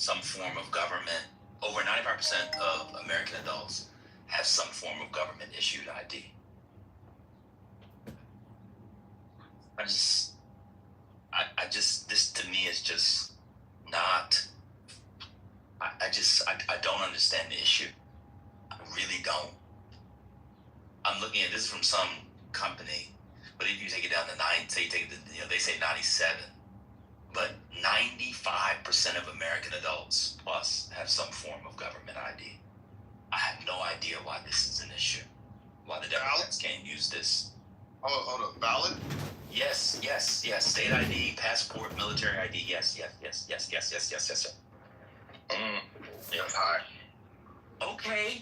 some form of government. Over 95% of American adults have some form of government-issued ID. This to me is just not. I don't understand the issue. I really don't. I'm looking at this from some company, but if you take it down to they say 97, but 95% of American adults plus have some form of government ID. I have no idea why this is an issue. Why the Democrats can't use this. Hold up, valid? Yes. State ID, passport, military ID. Yes. That's high. Okay.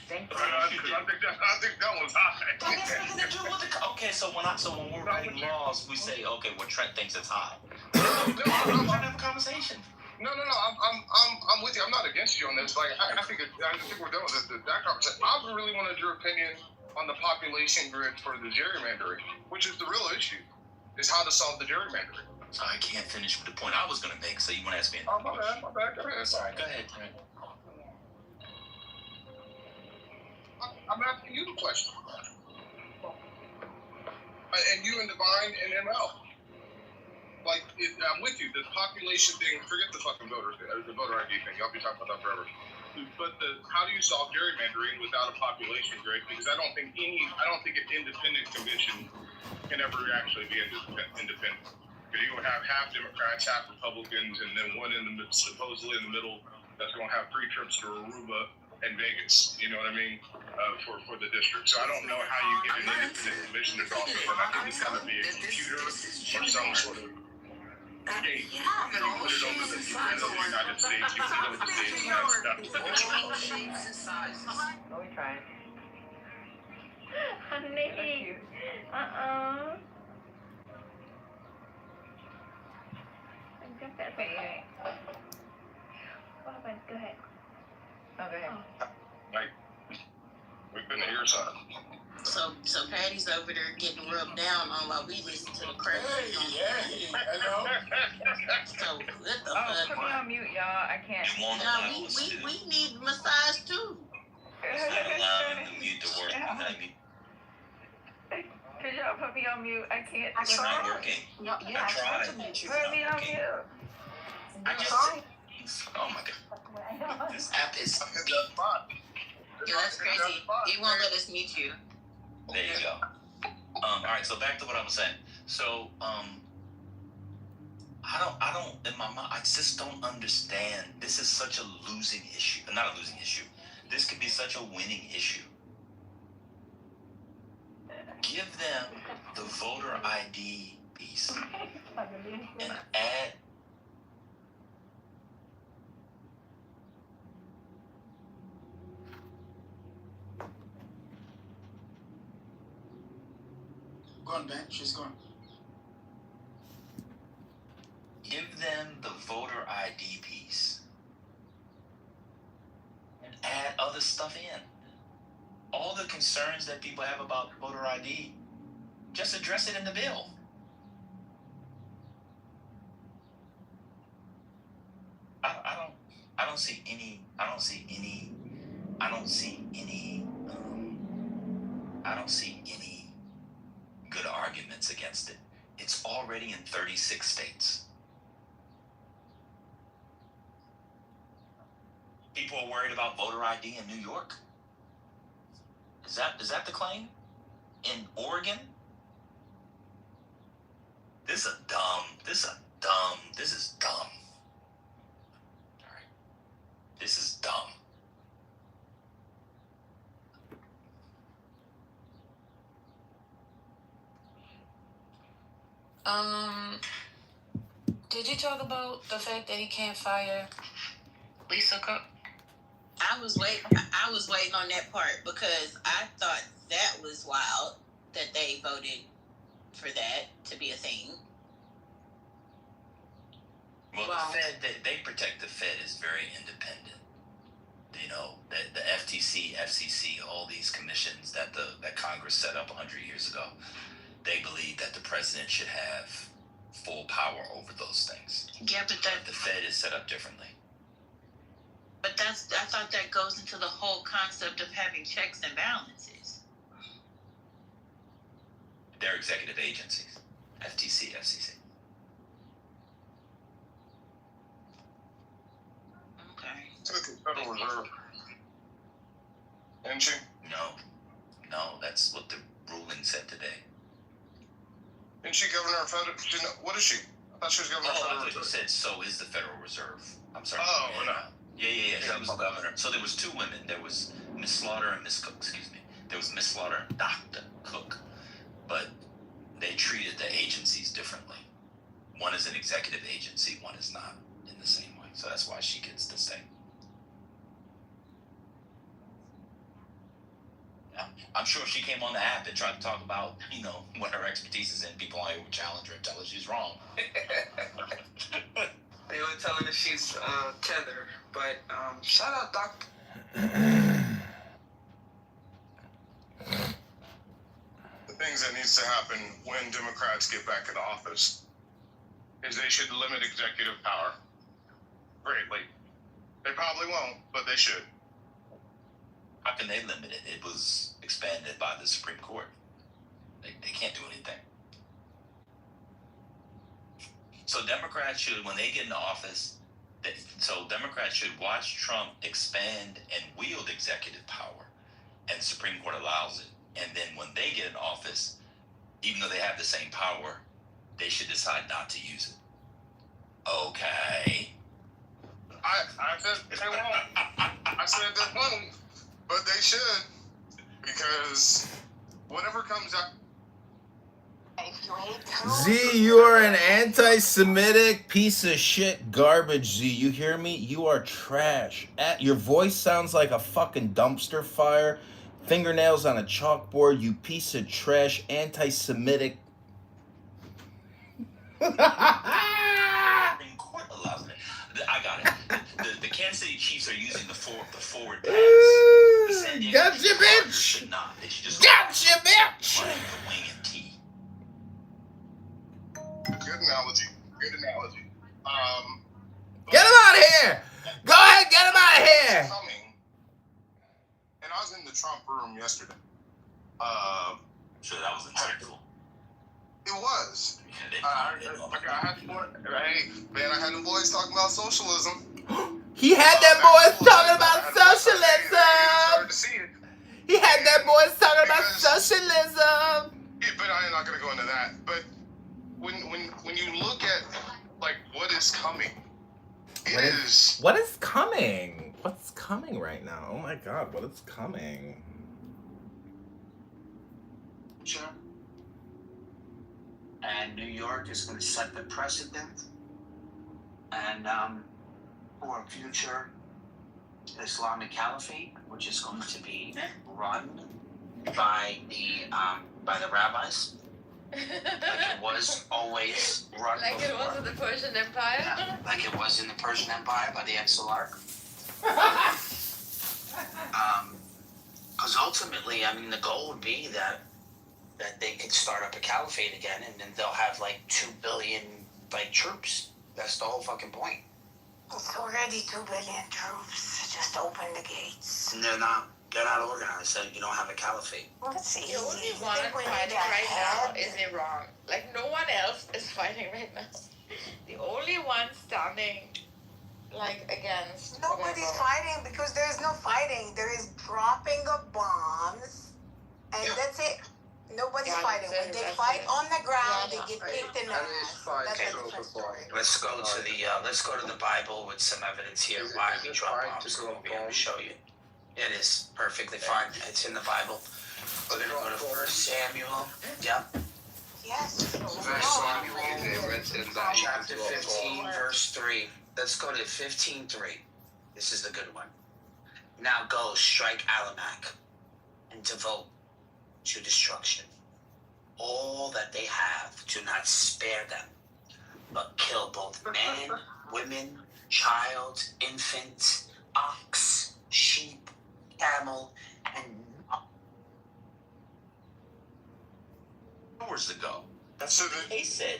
Thank you. I think that was high. That has nothing to do with the. Okay, so when we're writing laws, we say, okay, well, Trent thinks it's high. We're trying to have a conversation. No. I'm with you. I'm not against you on this. Like, I think we're done with that conversation. I really wanted your opinion on the population grid for the gerrymandering, which is the real issue, is how to solve the gerrymandering. I can't finish with the point I was going to make, so you want to ask me? Oh, my bad. Go ahead. Sorry, go ahead, Trent. I'm asking you the question. And you and Divine and ML. Like, I'm with you. The population thing, forget the fucking the voter ID thing. Y'all be talking about that forever. But how do you solve gerrymandering without a population grid? Because I don't think an independent commission can ever actually be independent. Because you would have half Democrats, half Republicans, and then one supposedly in the middle that's going to have free trips to Aruba and Vegas. You know what I mean? For the district. So I don't know how you get an independent commission to talk about. I think it's got to be a computer or some sort of. Hey, you put it over the United States. You put it over the states. That's the district. Let me try. Honey. Wait. What happened? Go ahead. Oh, go ahead. Like, we couldn't hear something. So Patty's over there getting rubbed down on while we listen to the crazy. I know. So what the Put fuck? me on mute, y'all. I can't. Yeah, we need massage too. Mute the word. Could y'all put me on mute? I can't. It's not working. Yeah, I tried. Put me on mute. Oh my God. This app is. Yeah, that's crazy. It won't let us mute you. There you go. All right. So back to what I was saying. So I don't in my mind. I just don't understand. This is such a losing issue. Not a losing issue. This could be such a winning issue. Give them the voter ID piece and add. Go on, Ben. She's gone. Give them the voter ID piece and add other stuff in. All the concerns that people have about voter ID, just address it in the bill. I don't see any good arguments against it. It's already in 36 states. People are worried about voter ID in New York. Is that the claim? In Oregon? This is dumb. This is dumb. All right. This is dumb. Did you talk about the fact that he can't fire Lisa Cook? I was waiting on that part because I thought that was wild that they voted for that to be a thing. Well, wow. The Fed, they protect the Fed is very independent. You know, the FTC, FCC, all these commissions that Congress set up 100 years ago, they believe that the president should have full power over those things. Yeah, but The Fed is set up differently. I thought that goes into the whole concept of having checks and balances. They're executive agencies. FTC, FCC. Okay. To the Federal Reserve. Isn't she? No, that's what the ruling said today. Isn't she governor of Federal? What is she? I thought she was governor of I Federal thought you Reserve. said so is the Federal Reserve. I'm sorry. Oh, no. Yeah. That was the governor. So there was two women. There was Miss Slaughter and Miss Cook. Excuse me. There was Miss Slaughter and Dr. Cook, but they treated the agencies differently. One is an executive agency. One is not in the same way. So that's why she gets to stay. Yeah. I'm sure if she came on the app and tried to talk about, what her expertise is in, people only would challenge her and tell her she's wrong. They were telling her she's tether, but shout out Doc. The things that needs to happen when Democrats get back into office is they should limit executive power greatly. They probably won't, but they should. How can they limit it? It was expanded by the Supreme Court. They can't do anything. So Democrats should, when they get into office, Democrats should watch Trump expand and wield executive power, and the Supreme Court allows it. And then when they get in office, even though they have the same power, they should decide not to use it. Okay. I said they won't. I said they won't, but they should, because whatever comes out. Z, you are an anti-Semitic piece of shit garbage, Z. You hear me? You are trash. Your voice sounds like a fucking dumpster fire. Fingernails on a chalkboard, you piece of trash, anti-Semitic. Supreme Court allows it. I got it. The Kansas City Chiefs are using the forward pass. The San Diego Gotcha, Chargers bitch! should not. They should just Gotcha, bitch! running the wing and tee. Good analogy. Get him out of here! Go ahead, get him out of here! Coming, and I was in the Trump room yesterday. Sure, that was insightful. It was. Yeah, I had the boys talking about socialism. He had that boys talking about socialism! He had that boys talking about socialism! Yeah, but I'm not gonna go into that. But when you look at what is coming, What is coming? What's coming right now? Oh my god, what is coming? Sure. And New York is going to set the precedent, and for a future Islamic caliphate, which is going to be run by the rabbis, like it was always run Like before. it was in the Persian Empire. Yeah, like it was in the Persian Empire by the Exilarch. Because ultimately, the goal would be that they could start up a caliphate again, and then they'll have 2 billion troops. That's the whole fucking point. It's already 2 billion troops. Just open the gates. And they're not organized, so you don't have a caliphate. Well, it's The easy. only You one think we need fighting a right now head? is Iran. No one else is fighting right now. The only one standing, against. Nobody's whatever. fighting because there's no fighting. There is dropping of bombs, and that's it. Nobody's Yeah, fighting. When they fight on the ground, they get kicked in the ass. That's a different story. Let's go to the Bible with some evidence here why we drop bombs. It's going to be able to show you. It is perfectly fine. It's in the Bible. We're going to go to 1 Samuel. Yep. Yes. Chapter 15, verse 3. Let's go to 15:3. This is the good one. Now go, strike Alamak, and devote to destruction all that they have. Do not spare them, but kill both man, women, child, infant, ox, sheep, camel, and Hours ago. So the, They said.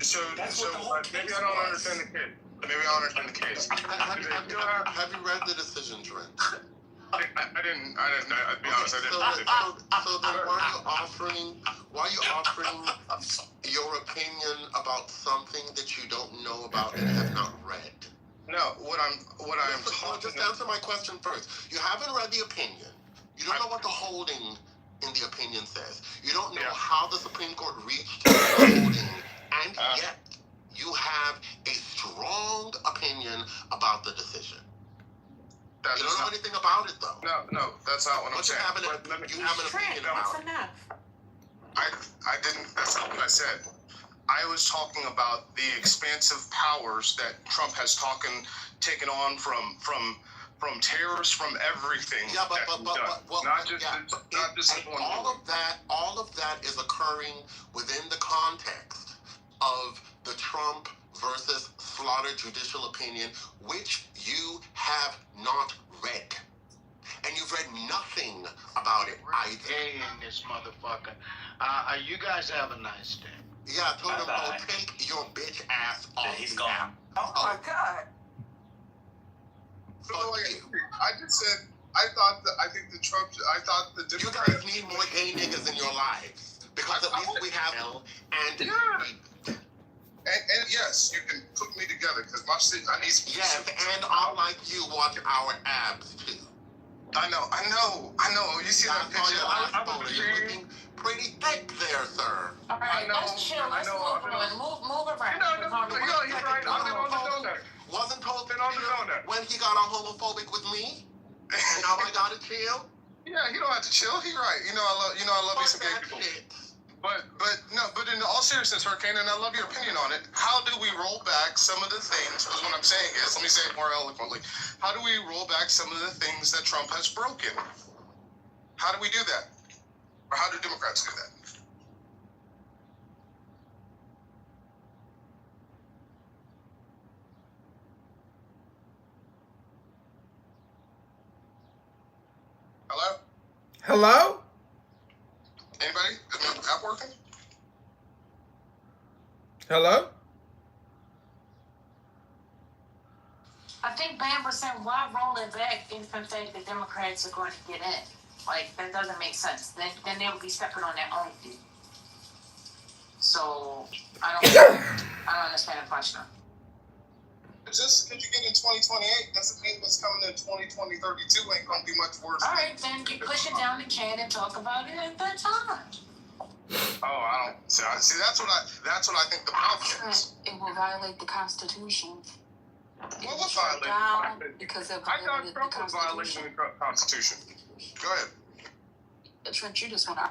So That's what the whole maybe case I don't was. understand the case. Maybe I don't understand the case. Have you read the decision, Trent? I didn't. I'd be honest. I didn't. So then why are you offering your opinion about something that you don't know about and have not read? No, what I'm talking. Just answer my question first. You haven't read the opinion. You don't know what the holding in the opinion says. You don't know how the Supreme Court reached the holding, and yet you have a strong opinion about the decision. You don't know anything about it, though. No, that's not what I'm saying. You have an opinion about it. I didn't. That's not what I said. I was talking about the expansive powers that Trump has taken on from terrorists, from everything. Yeah, but not just all of that is occurring within the context of the Trump versus Slaughter judicial opinion, which you have not read. And you've read nothing about it either. Gay in this motherfucker. You guys have a nice day. Yeah, I told him, oh, take your bitch ass off. He's gone. Oh my God. So I just said I thought the You Democrats guys need more gay niggas in your lives because at least we have and yes, you can put me together because I need some. Yes, and I like you watch our abs too. I know. You see that picture? You're looking pretty thick there, sir. All right, let's chill. Let's move on. Move around. You're right. I've been on the donut. Wasn't told to on the donut when he got all homophobic with me, and now I gotta chill. Yeah, he don't have to chill. He right. I love me some gay people. Shit. But in all seriousness, Hurricane, and I love your opinion on it. How do we roll back some of the things? Because what I'm saying is, let me say it more eloquently. How do we roll back some of the things that Trump has broken? How do we do that? Or how do Democrats do that? Hello? Hello? Anybody? Is my app working? Hello? I think Bam was saying, why roll it back if in fact the Democrats are going to get in? Like, that doesn't make sense. Then they would be stepping on their own feet. So, I don't understand the question. Just because you get in 2028 doesn't mean what's coming in 2020, 32 ain't going to be much worse. All right, then you push it down the can and talk about it at that time. Oh, I don't see. That's what I think the problem is. It will violate the Constitution. Well, what violate? Because it I thought violated the Trump was Constitution. violating the Constitution. Go ahead. Trent, you just want to.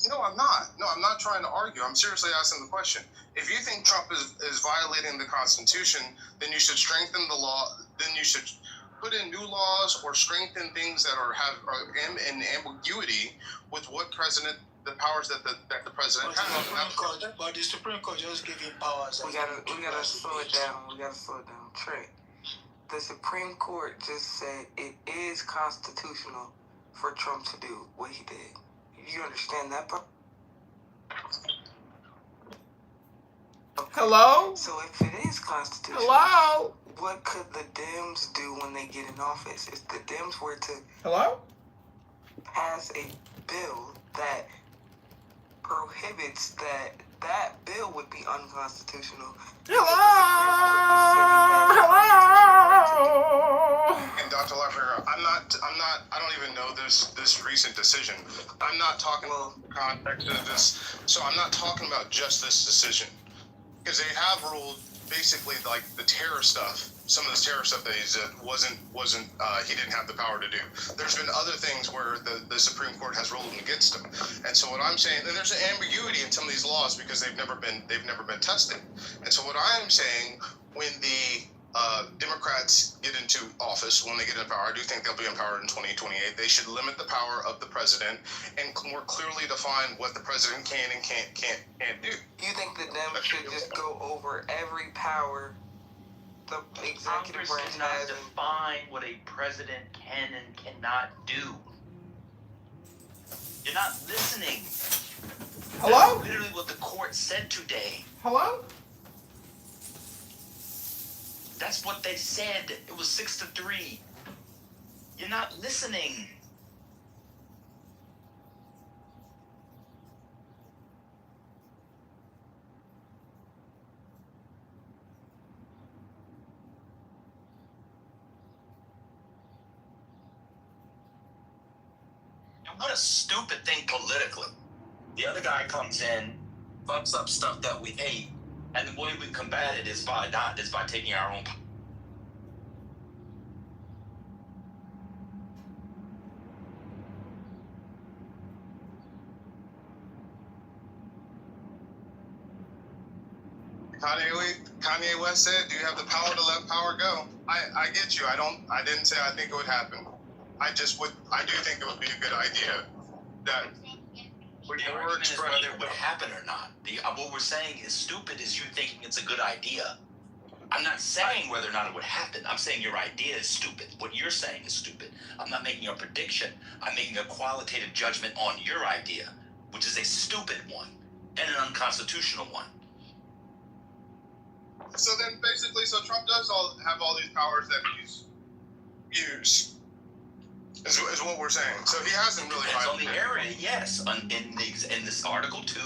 No, I'm not. No, I'm not trying to argue. I'm seriously asking the question. If you think Trump is violating the Constitution, then you should strengthen the law. Then you should put in new laws or strengthen things that are in ambiguity with what the powers that the president has. But the Supreme Court just gave him powers. We gotta slow it down. Trent, the Supreme Court just said it is constitutional for Trump to do what he did. You understand that part? Okay. Hello? So if it is constitutional, Hello? what could the Dems do when they get in office? If the Dems were to Hello? pass a bill that prohibits that bill would be unconstitutional. And Dr. Leffer, I don't even know this recent decision. I'm not talking context of this, so I'm not talking about just this decision. Because they have ruled basically like the terror stuff, some of this terror stuff that he did wasn't he didn't have the power to do. There's been other things where the Supreme Court has ruled against him. And so what I'm saying, and there's an ambiguity in some of these laws because they've never been tested. And so what I am saying, when the Democrats get into office, when they get in power, I do think they'll be in power in 2028. They should limit the power of the president and more clearly define what the president can and can't do. You think the Dems should just go over every power the executive branch has? Define what a president can and cannot do. You're not listening. Hello? That's literally what the court said today. Hello? That's what they said. It was 6-3. You're not listening. And what a stupid thing politically. The other guy comes in, fucks up stuff that we hate, and the way we combat it is by taking our own. Kanye West said, "Do you have the power to let power go?" I get you. I didn't say I think it would happen. I do think it would be a good idea that The argument is whether it would happen or not. What we're saying is stupid is you thinking it's a good idea. I'm not saying whether or not it would happen. I'm saying your idea is stupid. What you're saying is stupid. I'm not making a prediction. I'm making a qualitative judgment on your idea, which is a stupid one and an unconstitutional one. So then, basically, Trump does have all these powers that he's used, is what we're saying. So he hasn't really. Depends on the area, yes. In this Article 2,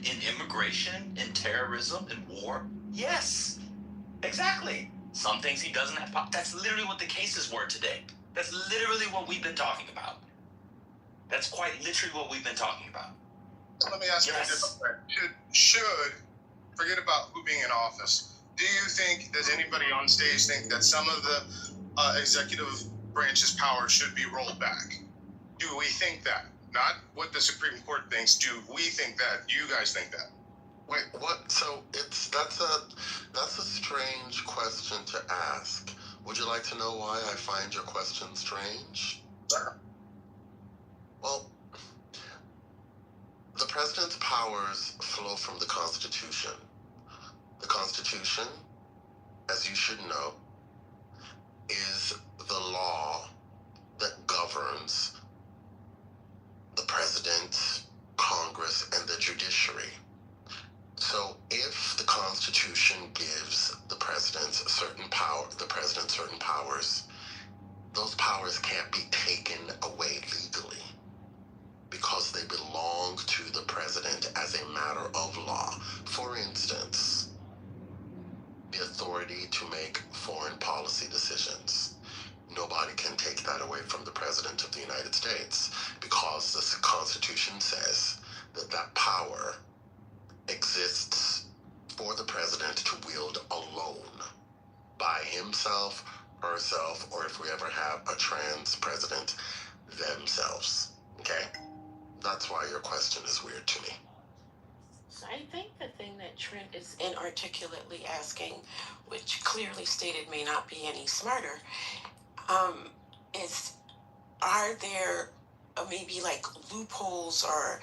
in immigration, in terrorism, in war, yes, exactly. Some things he doesn't have. That's literally what the cases were today. That's literally what we've been talking about. That's quite literally what we've been talking about. Let me ask you a different way. Should forget about who being in office. Does anybody on stage think that some of the executive branch's power should be rolled back? Do we think that? Not what the Supreme Court thinks. Do we think that? Do you guys think that? Wait, what? So that's a strange question to ask. Would you like to know why I find your question strange? Sure. Well, the president's powers flow from the Constitution. The Constitution, as you should know, is the law that governs the president, Congress, and the judiciary. So if the Constitution gives the president certain powers, those powers can't be taken away legally because they belong to the president as a matter of law. For instance, the authority to make foreign policy decisions. Nobody can take that away from the President of the United States because the Constitution says that power exists for the President to wield alone by himself, herself, or if we ever have a trans president, themselves. Okay? That's why your question is weird to me. I think the thing that Trent is inarticulately asking, which clearly stated may not be any smarter, is are there maybe like loopholes or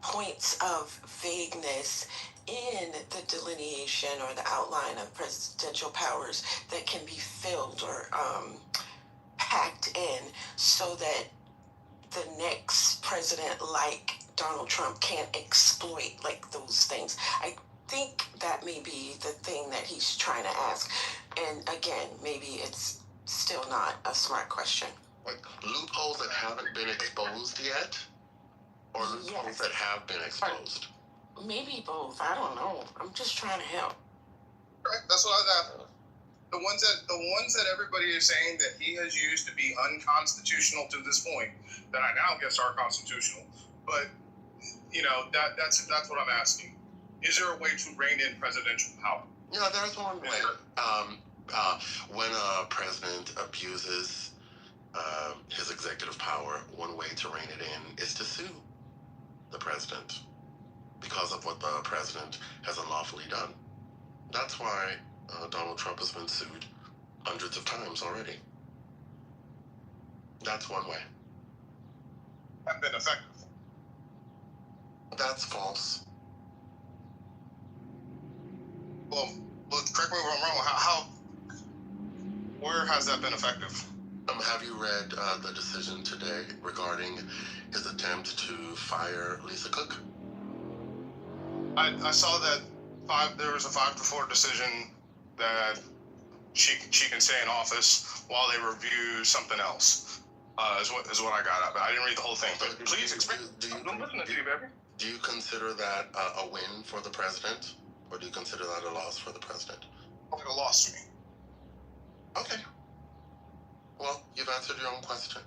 points of vagueness in the delineation or the outline of presidential powers that can be filled or packed in so that the next president like Donald Trump can't exploit like those things? I think that may be the thing that he's trying to ask. And again, maybe it's still not a smart question. Like loopholes that haven't been exposed yet? Or loopholes that have been exposed? Maybe both. I don't know. I'm just trying to help. Right, that's what I was asking. The ones that everybody is saying that he has used to be unconstitutional to this point, that I now guess are constitutional. But that's what I'm asking. Is there a way to rein in presidential power? Yeah, there's one way. When a president abuses his executive power, one way to rein it in is to sue the president because of what the president has unlawfully done. That's why Donald Trump has been sued hundreds of times already. That's one way. Have been effective. That's false. Well, correct me if I'm wrong. Where has that been effective? Have you read the decision today regarding his attempt to fire Lisa Cook? I saw that there was a 5-4 decision that she can stay in office while they review something else. Is what I got out of it. I didn't read the whole thing, but please explain. I'm listening to you, baby. Do you consider that a win for the president, or do you consider that a loss for the president? Like a loss to me. Okay. Well, you've answered your own question.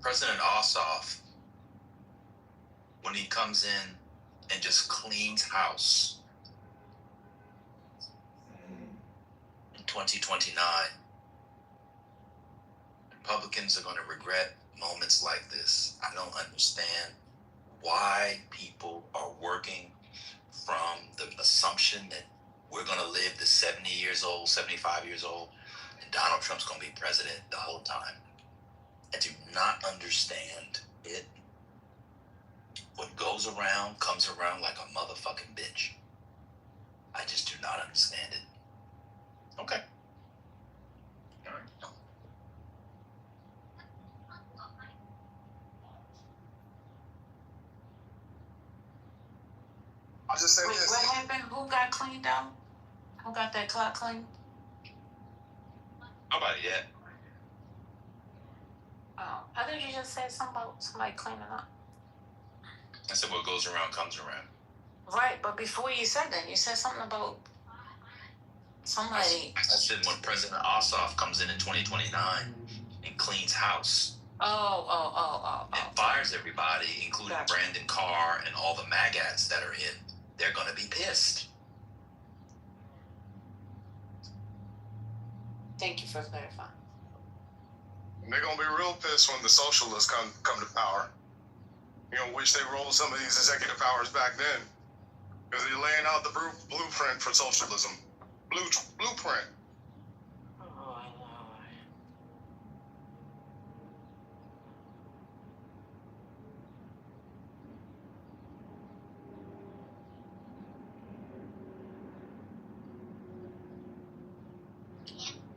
President Ossoff, when he comes in and just cleans house in 2029, Republicans are going to regret moments like this. I don't understand why people are working from the assumption that we're going to live to 70 years old, 75 years old, and Donald Trump's going to be president the whole time. I do not understand it. What goes around comes around like a motherfucking bitch. I just do not understand it. Okay. All right. I'll just say Wait, this. what happened? Who got cleaned out? Who got that clock cleaned? Nobody yet. Oh, I think you just said something about somebody cleaning up. I said what goes around comes around. Right, but before you said that, you said something about somebody. I said when President Ossoff comes in 2029 and cleans house. Oh. And fires everybody, including Gotcha. Brandon Carr and all the MAGAs that are in. They're going to be pissed. Thank you for clarifying. They're gonna be real pissed when the socialists come to power. You know, wish they rolled some of these executive powers back then, because they're laying out the blueprint for socialism. Blueprint. Oh, Lord.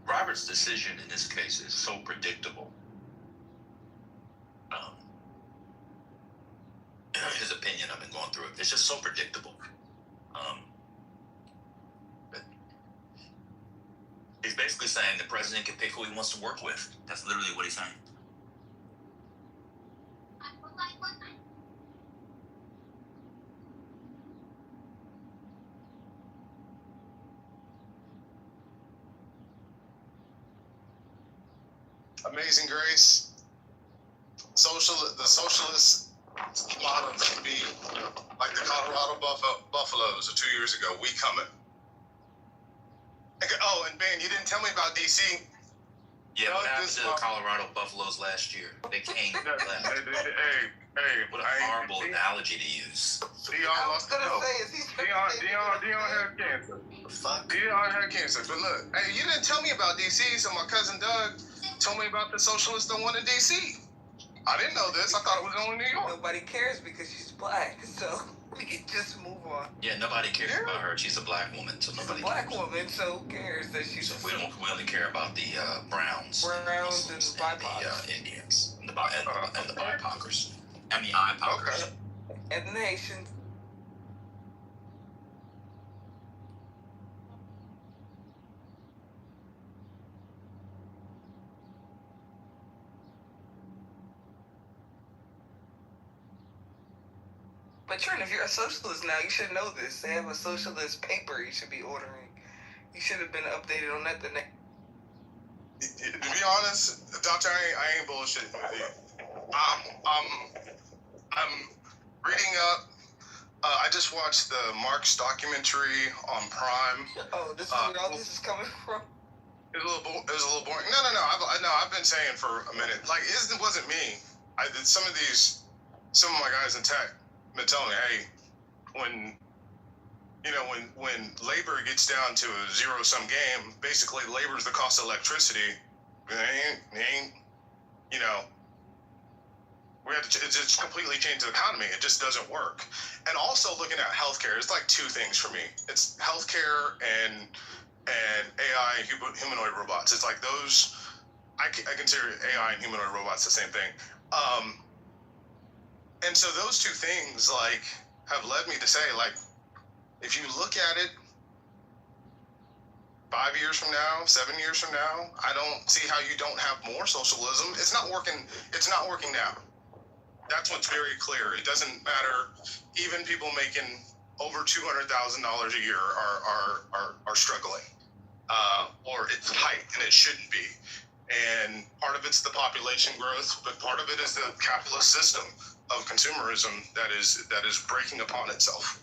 Robert's decision in this case is so predictable. His opinion, I've been going through it. It's just so predictable. He's basically saying the president can pick who he wants to work with. That's literally what he's saying. Amazing Grace. The socialist motto should be like the Colorado Buffaloes of 2 years ago. We coming. Oh, and Ben, you didn't tell me about DC. Yeah, what happened to the Colorado Buffaloes last year? They came and left. Hey, what a horrible analogy to use. Dion lost the Dion had cancer. Fuck. Dion had cancer. But look, hey, you didn't tell me about DC, so my cousin Doug told me about the socialists that won in DC. I didn't know this. I thought it was only New York. Nobody cares because she's black, so we can just move on. Yeah, nobody cares about her. She's a black woman, so nobody black cares. Woman, so who cares that she's? So we only care about the Browns. Browns and BIPOCs. The Indians and the BIPOCers. And the IPOCers. Okay. And the Haitians. But Trent, if you're a socialist now, you should know this. They have a socialist paper you should be ordering. You should have been updated on that the next. To be honest, Doctor, I ain't bullshitting with you. I'm reading up. I just watched the Marx documentary on Prime. Oh, this is where all this is coming from. It was a little boring. No. I've been saying for a minute. Like, it wasn't me. Some of my guys in tech been telling me, hey, when labor gets down to a zero-sum game, basically labor is the cost of electricity. It ain't. We have to just completely change the economy. It just doesn't work. And also looking at healthcare, it's like two things for me. It's healthcare and AI, humanoid robots. It's like those. I consider AI and humanoid robots the same thing. And so those two things like have led me to say, like, if you look at it 5 years from now, 7 years from now, I don't see how you don't have more socialism. It's not working. It's not working now. That's what's very clear. It doesn't matter. Even people making over $200,000 a year are struggling, or it's tight, and it shouldn't be. And part of it's the population growth, but part of it is the capitalist system of consumerism that is breaking upon itself.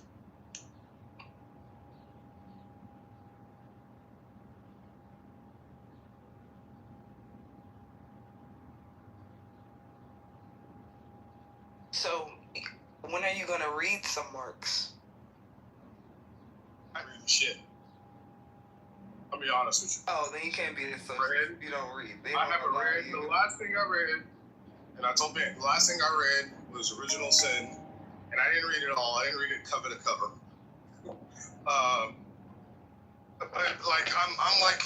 So, when are you gonna read some Marx? I read the shit. I'll be honest with you. Oh, then you can't be a socialist. You don't read. I haven't read. The last thing I read, and I told Ben, the last thing I read was Original Sin, and I didn't read it all. I didn't read it cover to cover. But like I'm like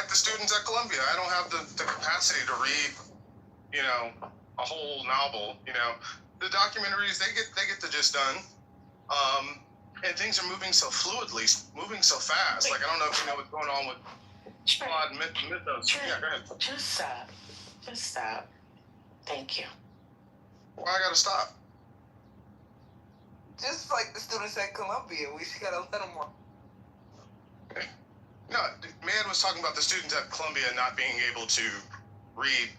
the students at Columbia. I don't have the capacity to read, a whole novel. The documentaries they get the gist done. And things are moving so fluidly, moving so fast. Like, I don't know if you know what's going on with Quad Mythos. Yeah, go ahead. Just stop. Just stop. Thank you. Why I gotta stop? Just like the students at Columbia, we just gotta let them walk. No, man was talking about the students at Columbia not being able to read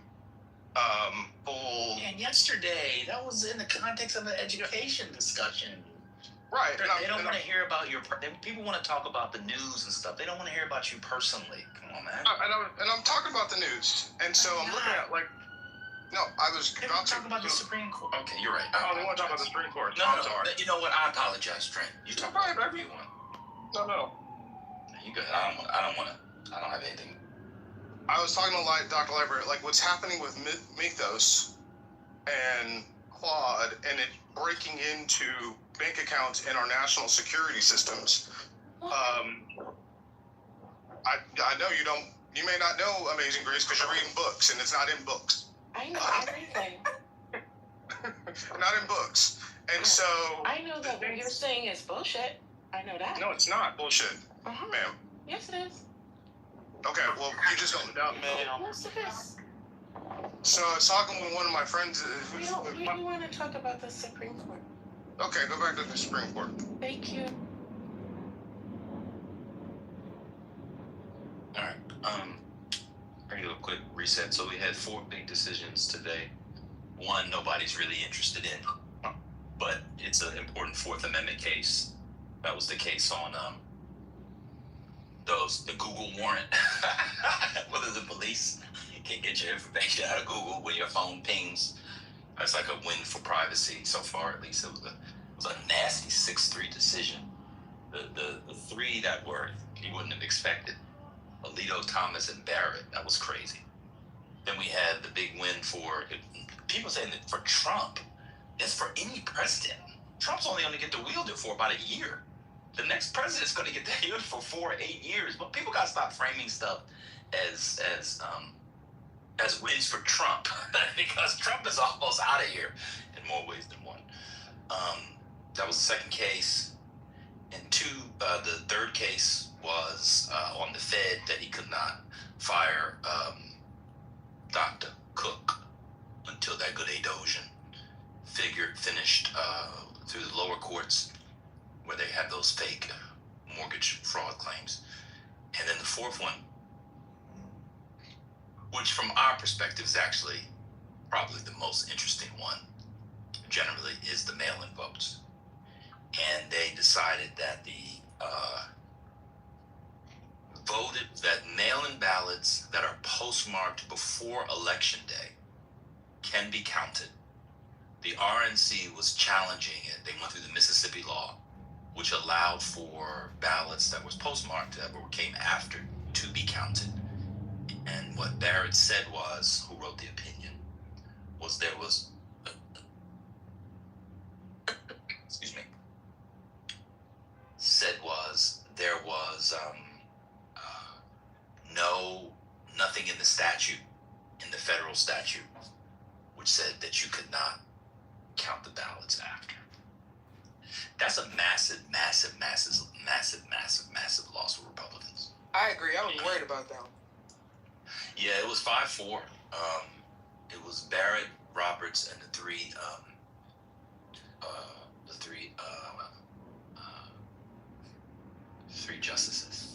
full. And yesterday, that was in the context of an education discussion. Right. They don't want to hear about your. People want to talk about the news and stuff. They don't want to hear about you personally. Come on, man. And I'm talking about the news, and so I'm looking at like. No, I was about to talk about the Supreme Court. Okay, you're right. Oh, they want to talk about the Supreme Court. No, sorry. You know what? I apologize, Trent. You talk about whatever you want. No. You good? I don't have anything. I was talking to Dr. Library, like what's happening with Mythos and Quad, and it breaking into bank accounts in our national security systems. I know you don't. You may not know Amazing Grace because you're reading books, and it's not in books. I know everything. Not in books, and so. I know that what you're saying is bullshit. I know that. No, it's not bullshit, ma'am. Yes, it is. Okay, well, you just don't know, man. Yes, it is. So I was talking with one of my friends. We don't really want to talk about the Supreme Court. Okay, go back to the Supreme Court. Thank you. All right. I need a quick reset. So we had 4 big decisions today. One, nobody's really interested in, but it's an important Fourth Amendment case. That was the case on the Google warrant. Whether the police can get your information out of Google when your phone pings. That's like a win for privacy so far. At least it was a nasty 6-3 decision. The 3 that were you wouldn't have expected. Alito, Thomas, and Barrett. That was crazy. Then we had the big win for people saying that for Trump, it's for any president. Trump's only going to get to wield it for about a year. The next president's going to get to wield it for 4 or 8 years. But people got to stop framing stuff as wins for Trump because Trump is almost out of here in more ways than one. That was the second case. And 2, the third case was on the Fed that he could not fire Dr. Cook until that good Adosian finished through the lower courts where they had those fake mortgage fraud claims. And then the fourth one which from our perspective is actually probably the most interesting one, generally, is the mail-in votes. And they decided that mail-in ballots that are postmarked before election day can be counted. The RNC was challenging it. They went through the Mississippi law, which allowed for ballots that was postmarked that came after to be counted. And what Barrett said was, who wrote the opinion, was there was excuse me, said was there was nothing in the statute, in the federal statute, which said that you could not count the ballots after. That's a massive loss for Republicans. I agree. I was worried about that one. Yeah, it was 5-4. It was Barrett, Roberts, and the three justices.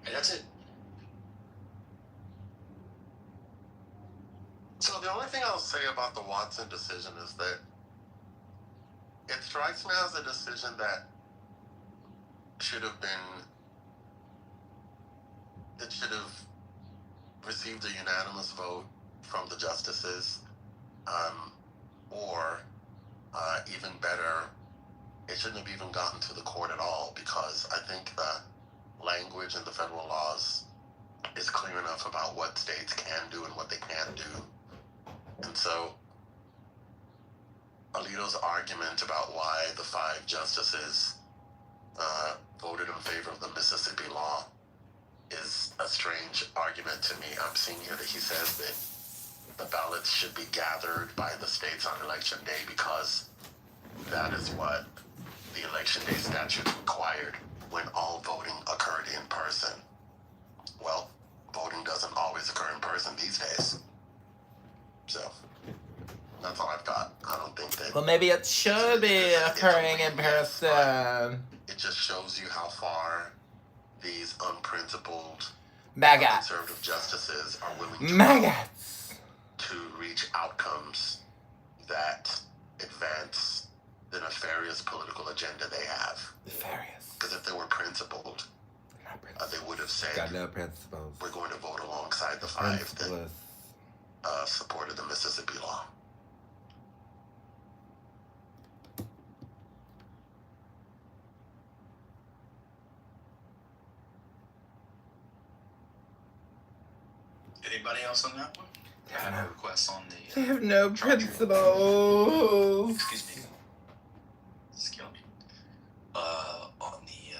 And that's it. So the only thing I'll say about the Watson decision is that it strikes me as a decision that should have received a unanimous vote from the justices, or even better, it shouldn't have even gotten to the court at all, because I think the language in the federal laws is clear enough about what states can do and what they can't do. And so Alito's argument about why the 5 justices voted in favor of the Mississippi law is a strange argument to me. I'm seeing here that he says that the ballots should be gathered by the states on election day because that is what the election day statute required when all voting occurred in person. Well, voting doesn't always occur in person these days. So, that's all I've got. I don't think that... Well, maybe it should be occurring in person. It just shows you how far these unprincipled conservative justices are willing to reach outcomes that advance the nefarious political agenda they have. Nefarious. Because if they were principled, they would have said, got no principles. We're going to vote alongside the 5 that supported the Mississippi law. Anybody else on that one? Have no requests on the... They have no principles. Excuse me. On the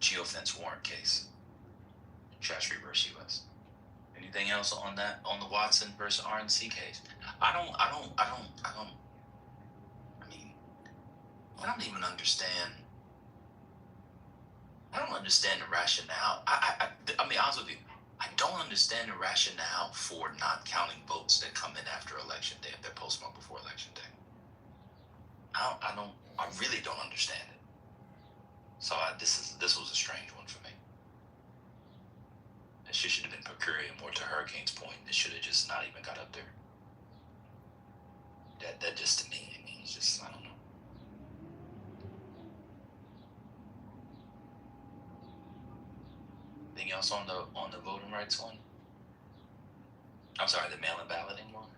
geofence warrant case. Chastry versus U.S. Anything else on that, on the Watson versus RNC case? I don't even understand. I don't understand the rationale. I'll be honest with you. I don't understand the rationale for not counting votes that come in after election day if they're postmarked before election day. I really don't understand it. So this was a strange one for me. It should have been per curiam, more to Hurricane's point. It should have just not even got up there. That just to me, I mean, it's just, I don't know. Anything else on the voting rights one? I'm sorry, the mail-in balloting one.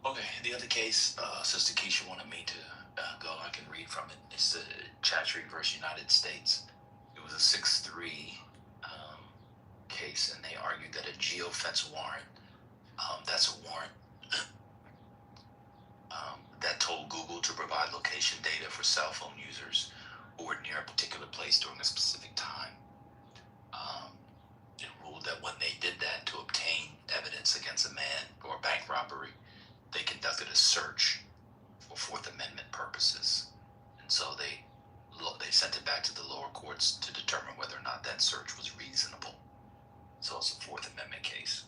Okay, the other case, Sister Keisha wanted me to go. I can read from it. It's the Chatry versus United States. It was a 6-3 case, and they argued that a geofence warrant, that's a warrant that told Google to provide location data for cell phone users who were near a particular place during a specific time. It ruled that when they did that to obtain evidence against a man for a bank robbery, they conducted a search for Fourth Amendment purposes. And so they sent it back to the lower courts to determine whether or not that search was reasonable. So it's a Fourth Amendment case.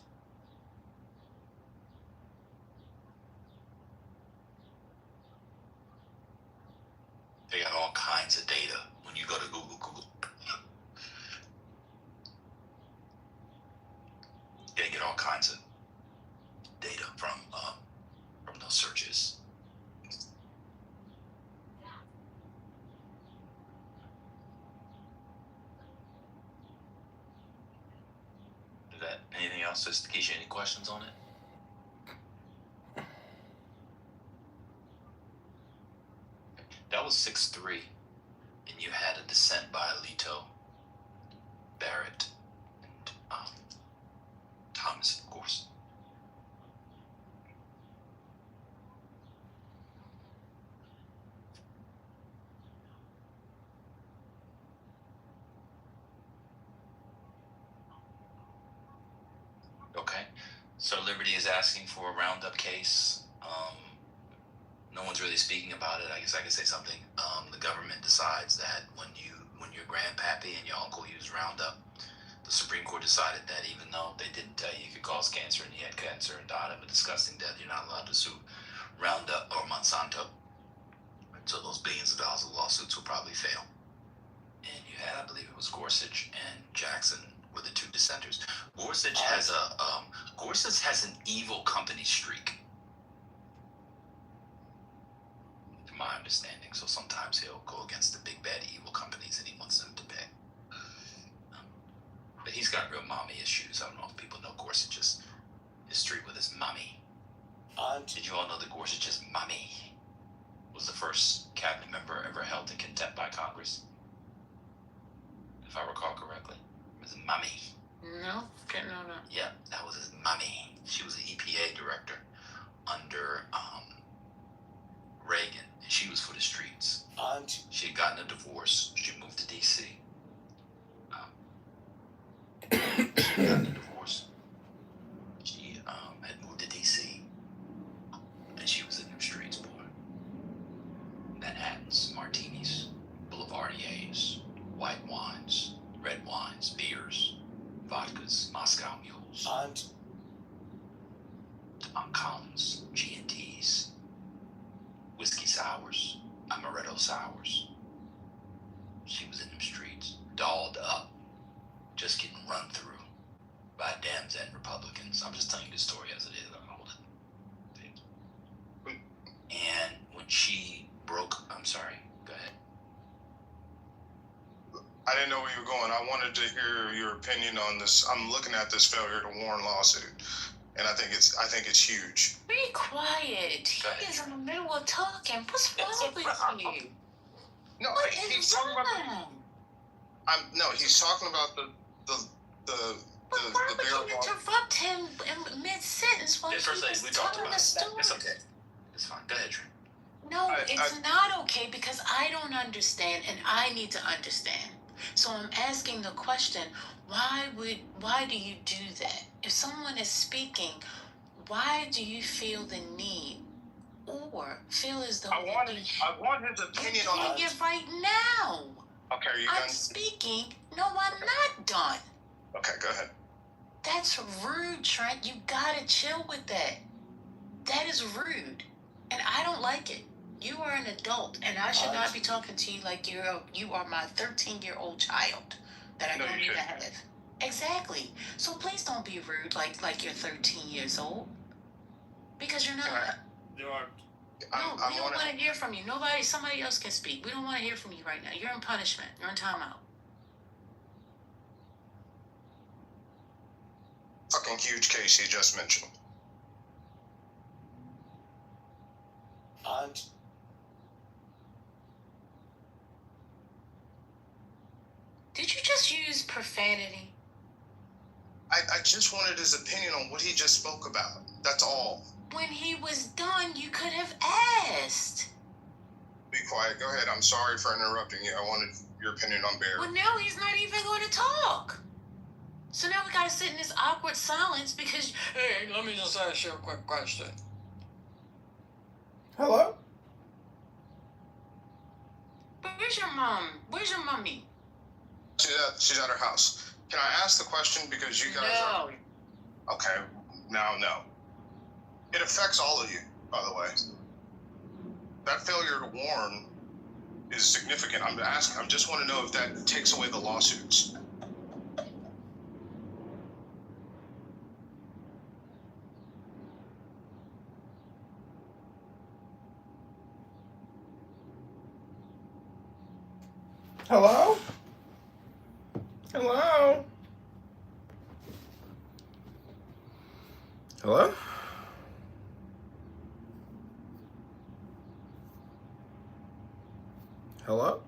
They get all kinds of data from those searches. Is that anything else? Just Keisha, any questions on it? That was 6-3, and you had a dissent by Alito, Barrett, and Thomas, of course. Okay, so Liberty is asking for a roundup case. No one's really speaking about it. I guess I can say something. The government decides that when your grandpappy and your uncle use Roundup, the Supreme Court decided that even though they didn't tell you it could cause cancer and he had cancer and died of a disgusting death, you're not allowed to sue Roundup or Monsanto. So those billions of dollars of lawsuits will probably fail. And you had, I believe it was Gorsuch and Jackson were the two dissenters. Gorsuch has an evil company streak. My understanding, so sometimes he'll go against the big bad evil companies and he wants them to pay. But he's got real mommy issues. I don't know if people know Gorsuch's history with his mommy. Did you all know that Gorsuch's mommy was the first cabinet member ever held in contempt by Congress? If I recall correctly. His mommy. No, can't know that. Yeah, that was his mommy. She was the EPA director under Reagan. She was for the streets. She had gotten a divorce. She moved to D.C. She had gotten a divorce. She had moved to D.C. And she was in them streets, boy. Manhattans, martinis, boulevardiers, white wines, red wines, beers, vodkas, Moscow mules, Montcalms, G&Ts, whiskey sours, amaretto sours. She was in them streets, dolled up, just getting run through by Dems and Republicans. I'm just telling you the story as it is. I don't hold it. And when she broke, I'm sorry, go ahead. I didn't know where you were going. I wanted to hear your opinion on this. I'm looking at this failure to warn lawsuit, and I think it's huge. Be quiet. He is in the middle of talking. What's wrong with you? No, What he's is talking about. wrong? He's talking about the But why would barrel you interrupt him in mid-sentence while he First was we talked telling about a it. story? It's okay. It's fine. Go ahead, Trent. No, it's not okay because I don't understand and I need to understand. So I'm asking the question, why do you do that? If someone is speaking, why do you feel the need or feel as though I want his opinion on you're doing it right now? Okay, are you I'm done? speaking. No, I'm not done. Okay, go ahead. That's rude, Trent. You gotta chill with that. That is rude. And I don't like it. You are an adult, and I should not be talking to you like you are my 13-year-old child that I don't even have. Exactly. So please don't be rude like you're 13 years old. Because you're not. You are. No, we don't want to hear from you. Somebody else can speak. We don't want to hear from you right now. You're in punishment. You're in timeout. Fucking huge case he just mentioned. Did you just use profanity? I just wanted his opinion on what he just spoke about. That's all. When he was done, you could have asked. Be quiet. Go ahead. I'm sorry for interrupting you. I wanted your opinion on Barry. Well, now he's not even going to talk. So now we got to sit in this awkward silence because, hey, let me just ask you a quick question. Hello? Where's your mom? Where's your mommy? She's at her house. Can I ask the question because you guys are... Okay. Now, no. It affects all of you, by the way. That failure to warn is significant. I just want to know if that takes away the lawsuits. Hello? Hello? Hello? Hello?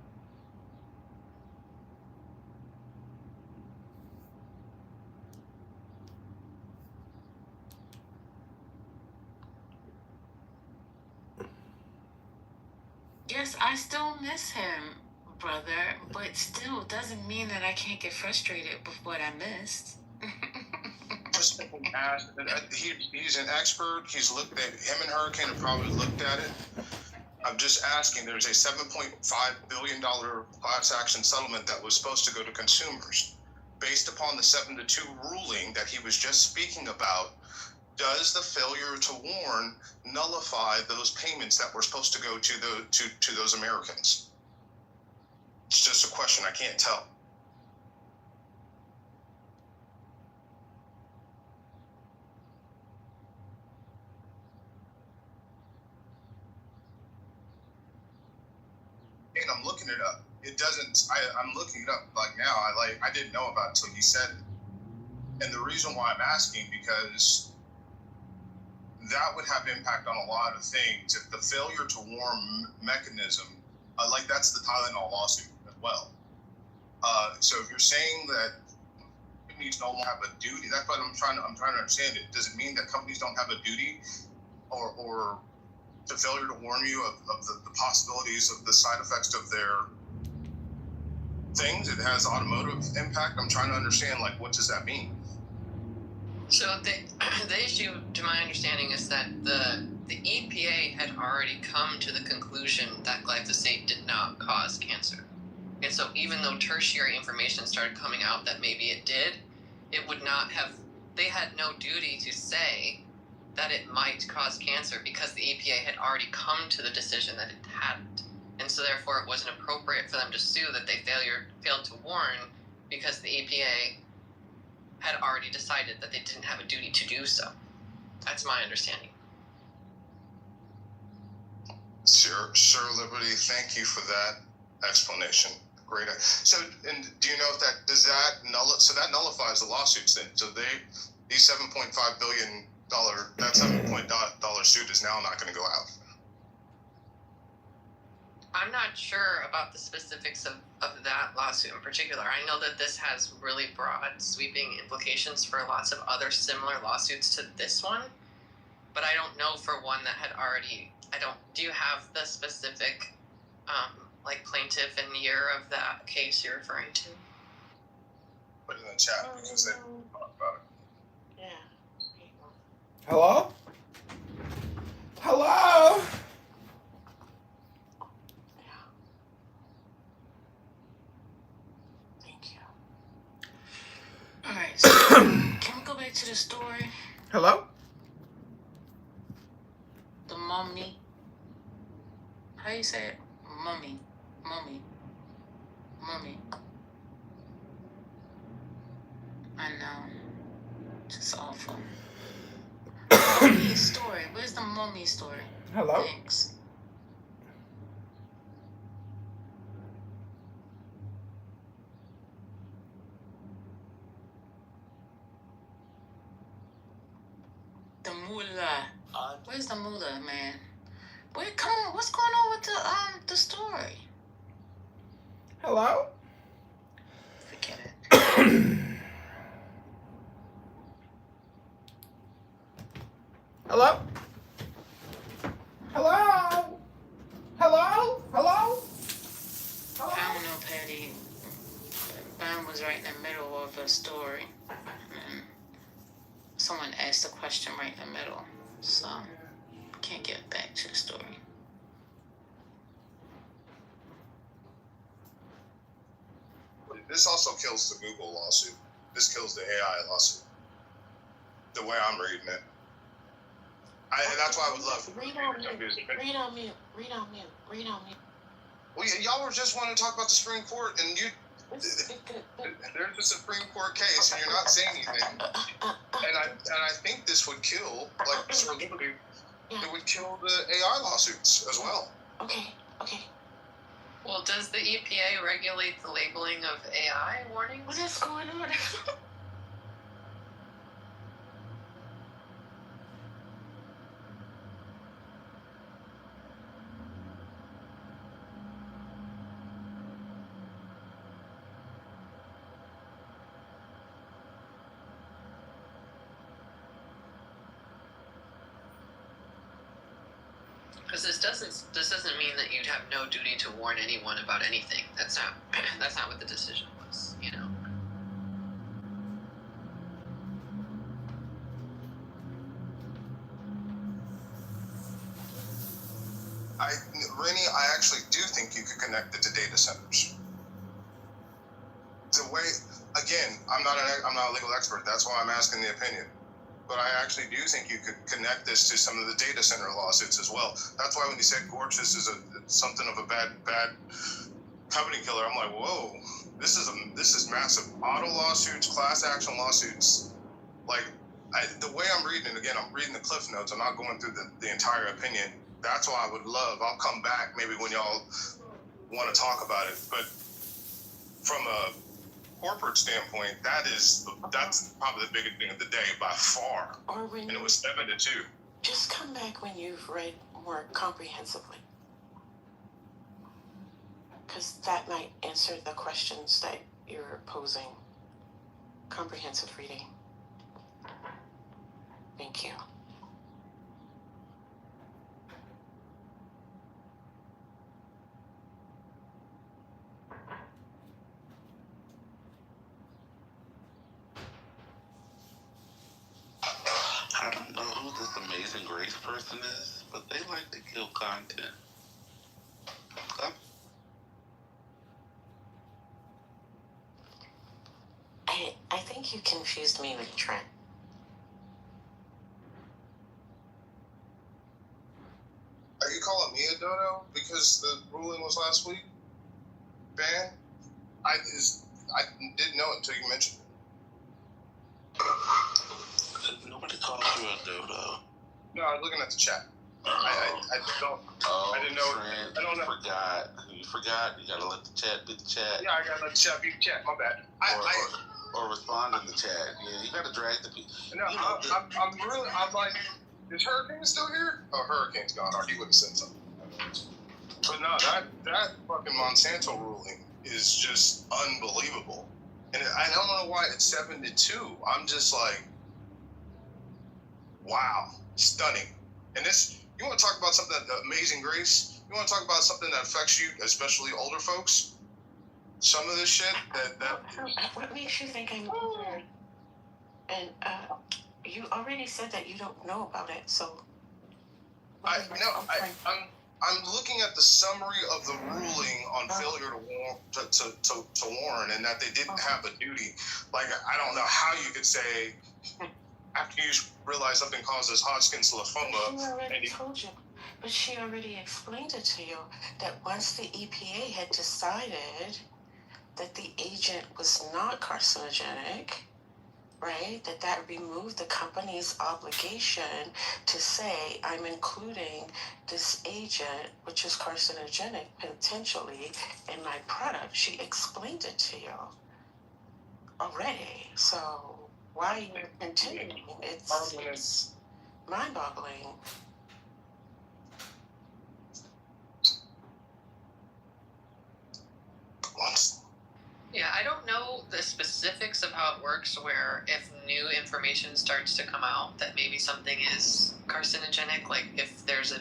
Yes, I still miss him, brother, but still doesn't mean that I can't get frustrated with what I missed. Just ask. He's an expert. He's looked at him and Hurricane have probably looked at it. I'm just asking. There's a $7.5 billion class action settlement that was supposed to go to consumers, based upon the 7-2 ruling that he was just speaking about. Does the failure to warn nullify those payments that were supposed to go to those Americans? It's just a question. I can't tell. And I'm looking it up. It doesn't. I'm looking it up like now. I didn't know about it until you said it. And the reason why I'm asking, because that would have impact on a lot of things. If the failure to warn mechanism, like that's the Tylenol lawsuit as well. So if you're saying that companies don't have a duty, that's what I'm trying to understand it. Does it mean that companies don't have a duty, or the failure to warn you of the possibilities of the side effects of their things? It has automotive impact. I'm trying to understand, like, what does that mean? So the issue, to my understanding, is that the EPA had already come to the conclusion that glyphosate did not cause cancer. And so even though tertiary information started coming out that maybe it did, it would not have, they had no duty to say that it might cause cancer because the EPA had already come to the decision that it hadn't. And so therefore it wasn't appropriate for them to sue that they failed to warn, because the EPA had already decided that they didn't have a duty to do so. That's my understanding. Sir Liberty, thank you for that explanation. Great. So, and do you know if that that nullifies the lawsuits then? So these $7.5 billion, that $7 suit is now not going to go out. I'm not sure about the specifics of that lawsuit in particular. I know that this has really broad, sweeping implications for lots of other similar lawsuits to this one, but I don't know for one that had already. Do you have the specific, like plaintiff and year of that case you're referring to? Put it in the chat because they talk about it. Yeah. Hello? Hello? Alright, so can we go back to the story? Hello? The mummy. How you say it? Mummy. I know. Just awful. Mummy story. Where's the mummy story? Hello? Thanks. The mullah. Where's the mullah, man? Wait, come on. What's going on with the story? Hello? Forget it. Hello? Hello? Hello? Hello? I don't know, Patty. Ben was right in the middle of a story. And someone asked a question right in the middle. So, can't get back to the story. This also kills the Google lawsuit. This kills the AI lawsuit. The way I'm reading it. And that's why I would love. Read on mute. Well, y'all were just wanting to talk about the Supreme Court, and there's a Supreme Court case, and you're not saying anything. And I think this would kill, like, Sir Liberty, it would kill the AI lawsuits as well. Okay. Well, does the EPA regulate the labeling of AI warnings? What is going on? Because this doesn't mean that you'd have no duty to warn anyone about anything. That's not what the decision was, you know. Rennie, I actually do think you could connect it to data centers. The way, again, I'm not a legal expert. That's why I'm asking the opinion. But I actually do think you could connect this to some of the data center lawsuits as well. That's why when you said Gorgeous is something of a bad company killer, I'm like, whoa, this is massive. Auto lawsuits, class action lawsuits. Like, the way I'm reading it, again, I'm reading the cliff notes. I'm not going through the entire opinion. That's why I would love. I'll come back maybe when y'all want to talk about it. But from a corporate standpoint, that's probably the biggest thing of the day by far. Or when and it was 7-2. Just come back when you've read more comprehensively. Because that might answer the questions that you're posing. Comprehensive reading. Thank you. I don't know who this Amazing Grace person is, but they like to kill content. I think you confused me with Trent. Are you calling me a dodo because the ruling was last week? Ban? I didn't know it until you mentioned it. Nobody calls you a dodo. No, I was looking at the chat. I don't. Oh, I didn't know. Trent, I don't know. You forgot. You gotta let the chat be the chat. Yeah, I gotta let the chat be the chat. My bad. Or respond in the chat. Yeah, you gotta drag the people. No, I'm like, is Hurricane still here? Oh, Hurricane's gone. Or he would have said something. But no, that fucking Monsanto ruling is just unbelievable. And I don't know why it's 7-2. I'm just like, wow, stunning. And this, you want to talk about something that Amazing Grace? You want to talk about something that affects you, especially older folks? Some of this shit What makes you think I'm older? And you already said that you don't know about it, so. I'm looking at the summary of the ruling on failure to warn, and that they didn't have a duty. Like, I don't know how you could say after you realize something causes Hodgkin's lymphoma. She already told you, but she already explained it to you that once the EPA had decided that the agent was not carcinogenic, right? That removed the company's obligation to say, I'm including this agent, which is carcinogenic potentially, in my product. She explained it to you already. So why you're continuing? It's mind-boggling. Yeah, I don't know the specifics of how it works, where if new information starts to come out that maybe something is carcinogenic, like if there's a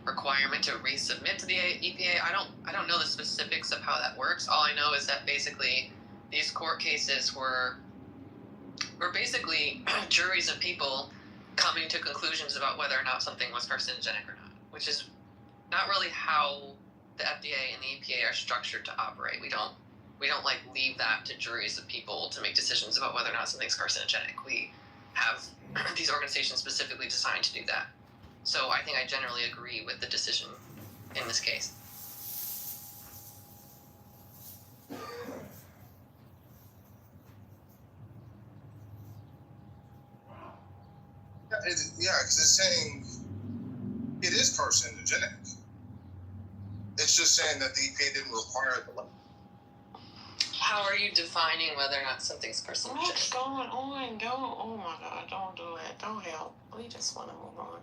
requirement to resubmit to the EPA. I don't know the specifics of how that works. All I know is that basically these court cases were basically juries of people coming to conclusions about whether or not something was carcinogenic or not, which is not really how the FDA and the EPA are structured to operate. We don't like leave that to juries of people to make decisions about whether or not something's carcinogenic. We have these organizations specifically designed to do that. So I think I generally agree with the decision in this case. Yeah, because it's saying it is carcinogenic. It's just saying that the EPA didn't require it. How are you defining whether or not something's carcinogenic? What's going on? Oh my God, don't do it. Don't help. We just want to move on.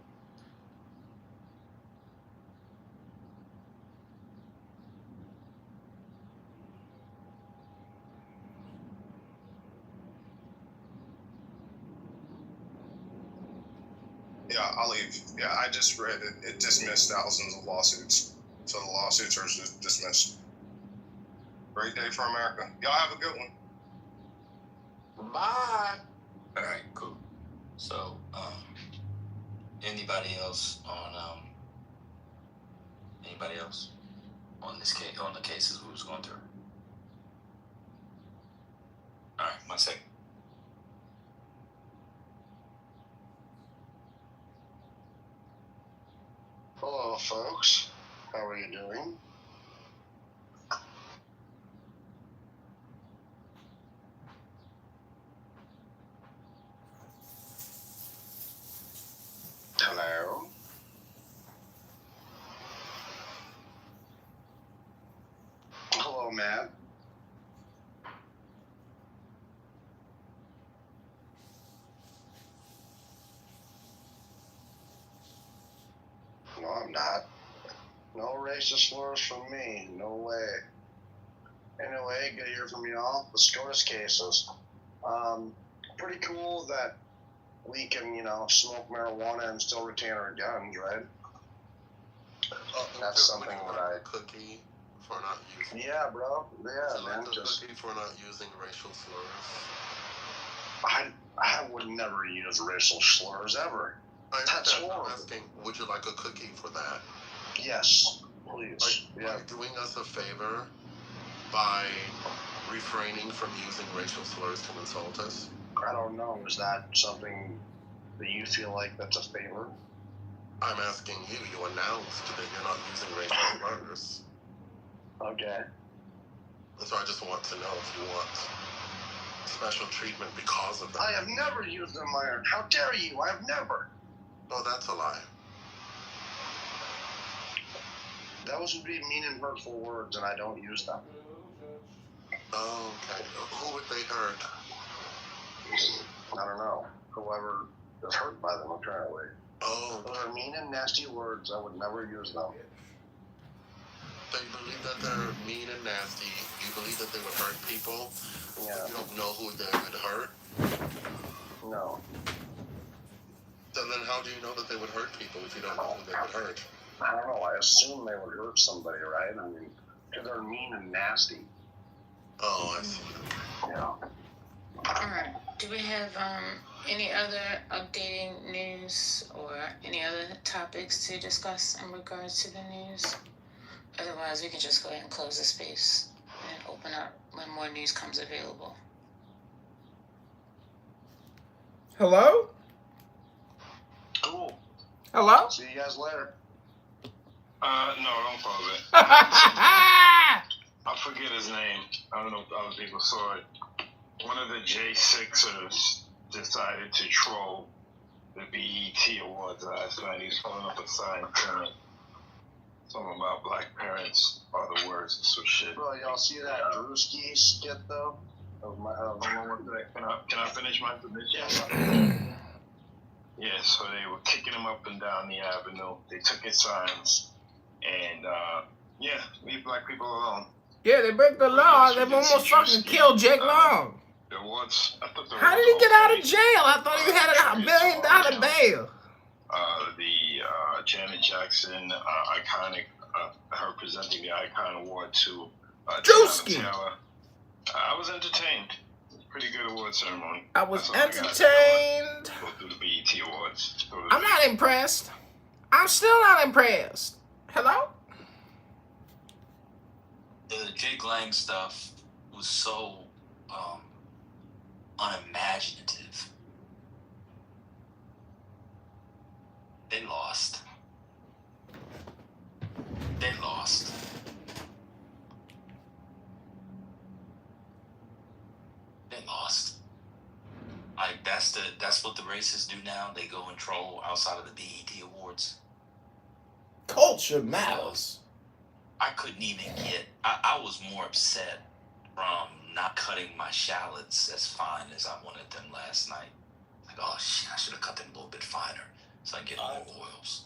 Yeah, I'll leave. Yeah, I just read it. It dismissed thousands of lawsuits. So the lawsuits are just dismissed. Great day for America. Y'all have a good one. Bye. All right, cool. So, anybody else on this case, on the cases we was going through? All right, 1 second. Hello, folks. How are you doing? Hello. Hello, Matt. No, I'm not. No racist slurs from me. No way. Anyway, good to hear from y'all. The SCOTUS cases. Pretty cool that we can, smoke marijuana and still retain our guns, right? That's something that I... Cookie for not using... Yeah, bro. Yeah, so man. Like just... cookie for not using racial slurs. I would never use racial slurs, ever. That's horrible. I'm asking, would you like a cookie for that? Yes, please. Are you doing us a favor by refraining from using racial slurs to insult us? I don't know. Is that something that you feel like that's a favor? I'm asking you. You announced that you're not using racial slurs. Okay. And so I just want to know if you want special treatment because of that. I have never used them, Iron. How dare you? I have never. Oh, that's a lie. Those would be mean and hurtful words, and I don't use them. Oh, okay. Who would they hurt? I don't know. Whoever is hurt by them, apparently. Oh. Those are mean and nasty words. I would never use them. So you believe that they're mean and nasty. You believe that they would hurt people. Yeah. You don't know who they would hurt. No. So then how do you know that they would hurt people if you don't know who they would hurt? I don't know. I assume they would hurt somebody, right? I mean, because they're mean and nasty. Oh, I see. Yeah. All right. Do we have any other updating news or any other topics to discuss in regards to the news? Otherwise, we can just go ahead and close the space and open up when more news comes available. Hello? Cool. Hello? See you guys later. No, don't pause it. I forget his name. I don't know if other people saw it. One of the J6ers decided to troll the BET Awards last night. He was pulling up a sign saying something about black parents are the worst and some shit. Bro, y'all see that Drewski skit, though? Can I finish my submission? Yeah, so they were kicking him up and down the avenue. They took his signs. And, leave black people alone. Yeah, they break the law. They've almost fucking killed Jake Long. How did he get out of jail? I thought he had $1 billion bail. Janet Jackson, iconic, her presenting the Icon Award to Drewski. Taylor. I was entertained. Pretty good award ceremony. I was entertained. Go through the BET Awards. I'm not impressed. I'm still not impressed. Hello? The Jake Lang stuff was so unimaginative. They lost. They lost. They lost. Like that's what the racists do now. They go and troll outside of the BET Awards. Culture matters. I couldn't even get. I was more upset from not cutting my shallots as fine as I wanted them last night. Like, oh shit, I should have cut them a little bit finer so I can get more oils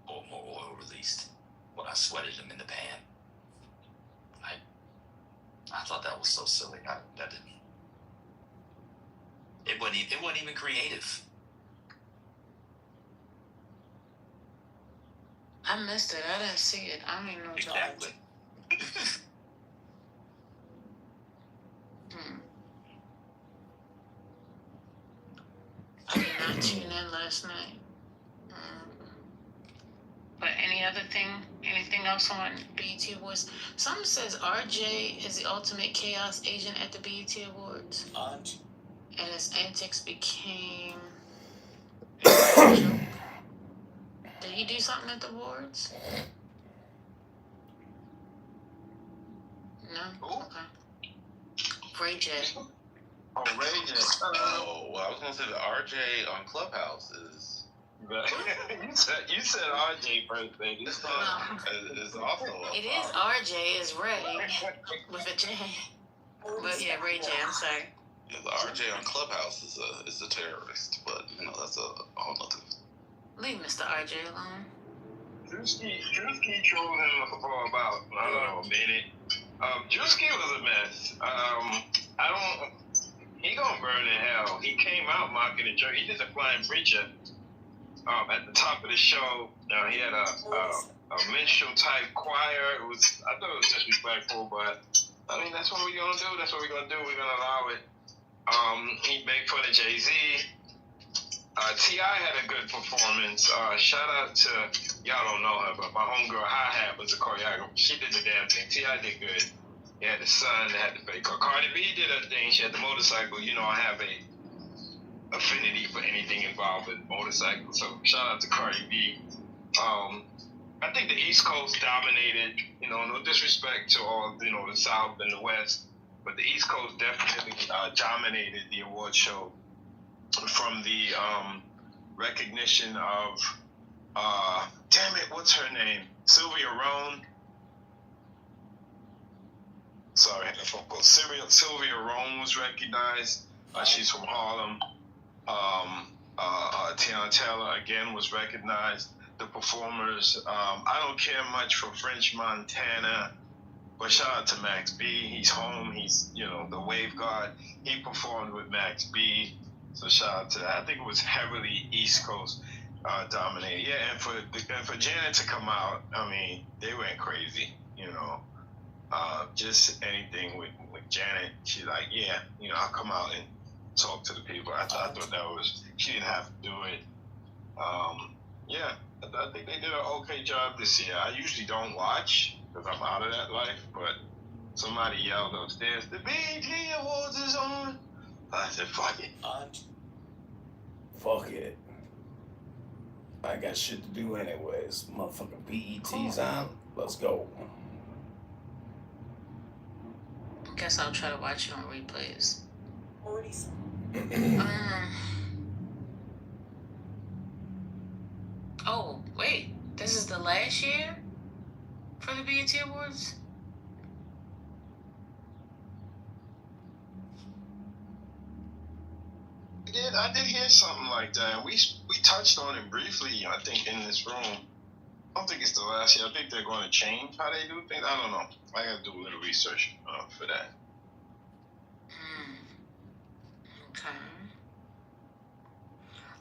or more oil released when I sweated them in the pan. I thought that was so silly. That didn't. It wasn't even creative. I missed it. I didn't see it. I don't even know what Exactly. I did not tune in last night. But anything else on BET Awards? Some says RJ is the ultimate chaos agent at the BET Awards. And his antics became a joke. Did he do something at the awards? No? Okay. Ray J. Oh, Ray J. Oh, well, I was gonna say the RJ on Clubhouse is. you said RJ first, baby. It's also. It is RJ, is Ray with a J. But yeah, Ray J. I'm sorry. Yeah, the RJ on Clubhouse is a terrorist, but that's a whole nother. Leave Mr. RJ alone. Drewski trolled him for about, I don't know, a minute. Drewski was a mess. He gonna burn in hell. He came out mocking the church. He did a flying preacher. At the top of the show, he had a minstrel type choir. I thought it was disrespectful, but I mean that's what we're gonna do. That's what we're gonna do. We're gonna allow it. He made fun of Jay-Z. T.I. had a good performance. Shout out to, y'all don't know her, but my homegirl Hi-Hat was a choreographer. She did the damn thing. T.I. did good. He had the son, they had the fake car. Cardi B did her thing. She had the motorcycle. You know, I have a affinity for anything involved with motorcycles. So shout out to Cardi B. I think the East Coast dominated, no disrespect to all, the South and the West, but the East Coast definitely dominated the award show from the recognition of, damn it, what's her name? Sylvia Rhone. Sorry, I had a phone call. Sylvia Rhone was recognized. She's from Harlem. Tiana Taylor again was recognized. The performers, I don't care much for French Montana, but shout out to Max B. He's home. He's, the Wave God. He performed with Max B. So shout out to that. I think it was heavily East Coast dominated. Yeah, and for Janet to come out, I mean, they went crazy, just anything with Janet. She's like, yeah, I'll come out and talk to the people. I thought she didn't have to do it. Yeah, I think they did an okay job this year. I usually don't watch because I'm out of that life, but somebody yelled upstairs, the BET Awards is on. I said, fuck it. Fuck it. I got shit to do anyways. Motherfucking BET's on. Let's go. Guess I'll try to watch it on replays. Oh, wait. This is the last year for the BET Awards? I did hear something like that. We touched on it briefly, I think, in this room. I don't think it's the last year. I think they're going to change how they do things. I don't know. I got to do a little research for that. Okay.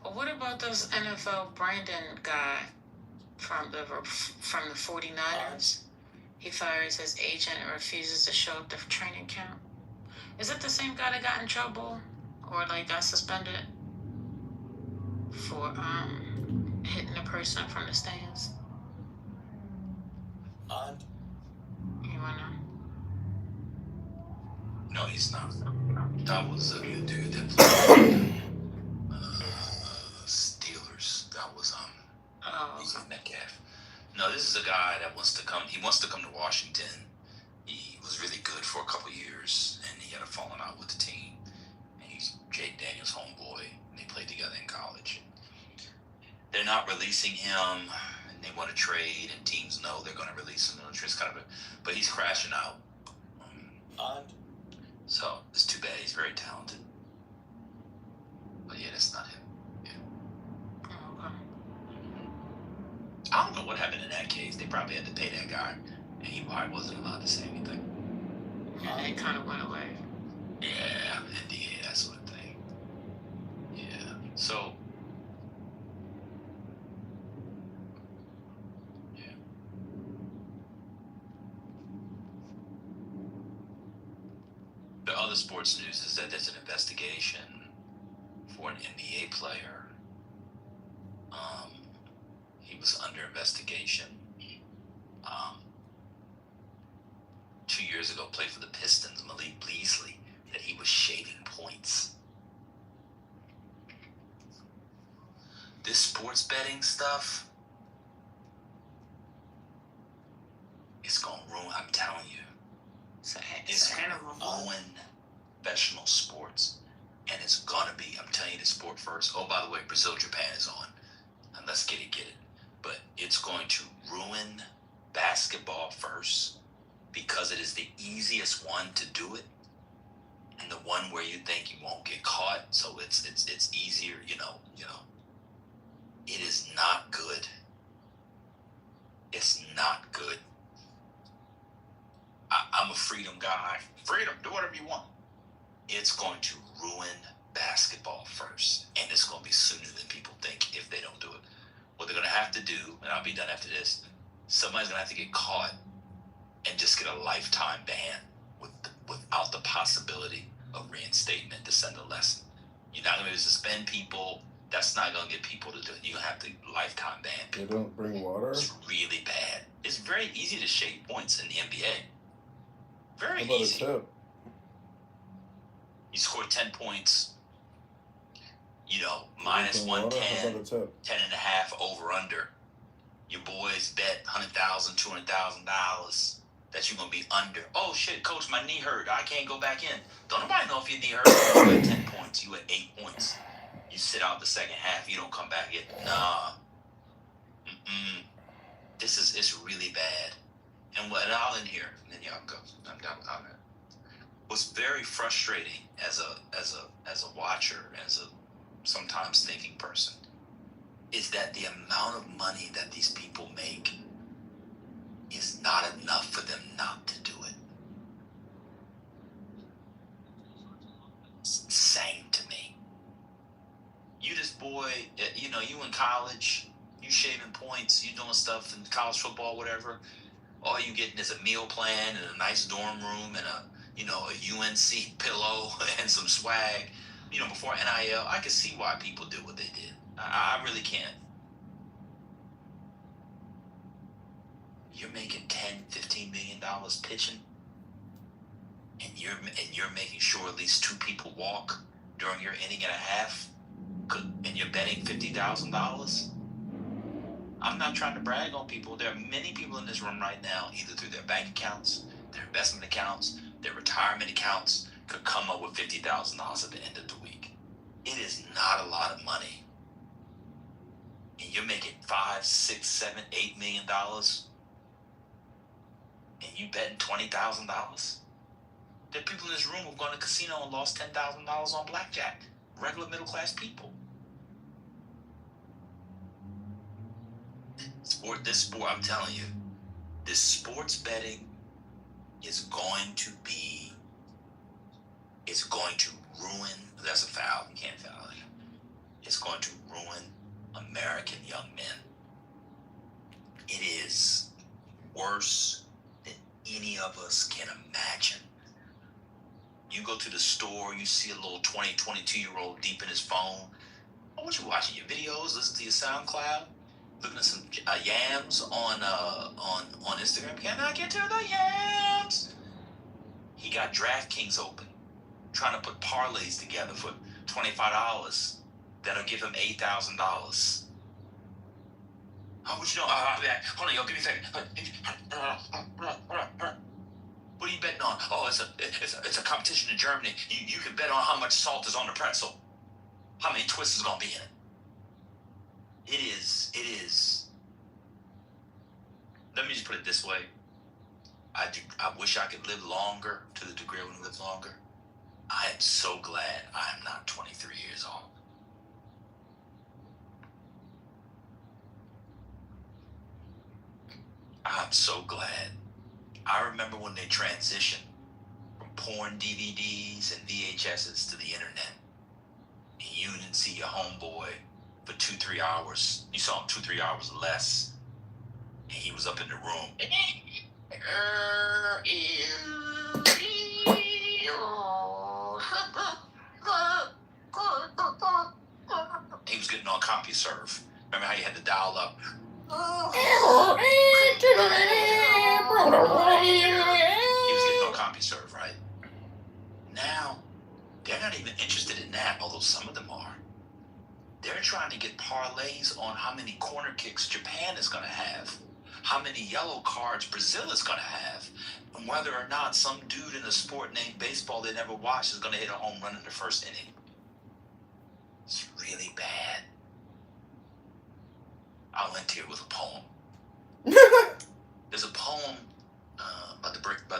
Well, what about this NFL Brandon guy from the 49ers? He fires his agent and refuses to show up to training camp. Is it the same guy that got in trouble or got suspended for hitting a person from the stands? You wanna know? No, he's not. That was the dude that played Steelers. That was Metcalf. No, this is a guy that wants to come. He wants to come to Washington. He was really good for a couple years, and he had a falling out with the team. And he's Jake Daniels' homeboy, and they played together in college. They're not releasing him. They want to trade, and teams know they're going to release him. It's kind of but he's crashing out. So it's too bad. He's very talented. But yeah, that's not him. Yeah. I don't know what happened in that case. They probably had to pay that guy, and he probably wasn't allowed to say anything. And it kind of went away. Yeah, NDA, that sort of thing. Yeah. So. The other sports news is that there's an investigation for an NBA player. He was under investigation. 2 years ago, played for the Pistons, Malik Beasley, that he was shaving points. This sports betting stuff is going to ruin, I'm telling you. It's going to ruin professional sports. And it's going to be, I'm telling you the sport first. Oh, by the way, Brazil-Japan is on. And let's get it. But it's going to ruin basketball first because it is the easiest one to do it. And the one where you think you won't get caught. So it's easier, you know. It is not good. It's not good. I'm a freedom guy. Freedom, do whatever you want. It's going to ruin basketball first. And it's going to be sooner than people think if they don't do it. What they're going to have to do, and I'll be done after this, somebody's going to have to get caught and just get a lifetime ban without the possibility of reinstatement to send a lesson. You're not going to suspend people. That's not going to get people to do it. You're going to have to lifetime ban people. They don't bring water? It's really bad. It's very easy to shave points in the NBA. Very How about easy. a tip? You score 10 points, minus 110, 10.5 over under. Your boys bet $100,000, $200,000 that you're going to be under. Oh shit, coach, my knee hurt. I can't go back in. Don't nobody know if your knee hurt. You had 10 points. You had 8 points. You sit out the second half. You don't come back in. Nah. It's really bad. And I'll end here, and then y'all go. I'm done with all that. What's very frustrating as a watcher, as a sometimes thinking person, is that the amount of money that these people make is not enough for them not to do it. It's insane to me. You this boy, you in college, you shaving points, you doing stuff in college football, whatever. All you getting is a meal plan and a nice dorm room and a UNC pillow and some swag. Before NIL, I can see why people did what they did. I really can. You're making $10-15 million pitching, and you're making sure at least 2 people walk during your inning and a half, and you're betting $50,000. I'm not trying to brag on people. There are many people in this room right now, either through their bank accounts, their investment accounts, their retirement accounts, could come up with $50,000 at the end of the week. It is not a lot of money. And you're making $5, $6, $7, $8 million, and you betting $20,000. There are people in this room who've gone to casino and lost $10,000 on blackjack. Regular middle class people. This sport, I'm telling you, this sports betting is going to ruin, that's a foul, you can't foul it. It's going to ruin American young men. It is worse than any of us can imagine. You go to the store, you see a little 20, 22-year-old deep in his phone. Oh, what you watching, your videos, listen to your SoundCloud? Looking at some yams on Instagram. Can I get to the yams? He got DraftKings open, trying to put parlays together for $25 that'll give him $8,000. How would you know? Hold on, yo, give me a second. What are you betting on? Oh, it's a competition in Germany. You can bet on how much salt is on the pretzel. How many twists is gonna be in it? It is let me just put it this way. I wish I could live longer, to the degree I want to live longer. I am so glad I am not 23 years old. I'm so glad. I remember when they transitioned from porn DVDs and VHSs to the internet. And you didn't see your homeboy for 2-3 hours. You saw him 2-3 hours less. And he was up in the room. He was getting on CompuServe. Remember how you had to dial up? He was getting on CompuServe, right? Now, they're not even interested in that, although some of them are. They're trying to get parlays on how many corner kicks Japan is going to have, how many yellow cards Brazil is going to have, and whether or not some dude in a sport named baseball they never watched is going to hit a home run in the first inning. It's really bad. I'll end here with a poem. There's a poem by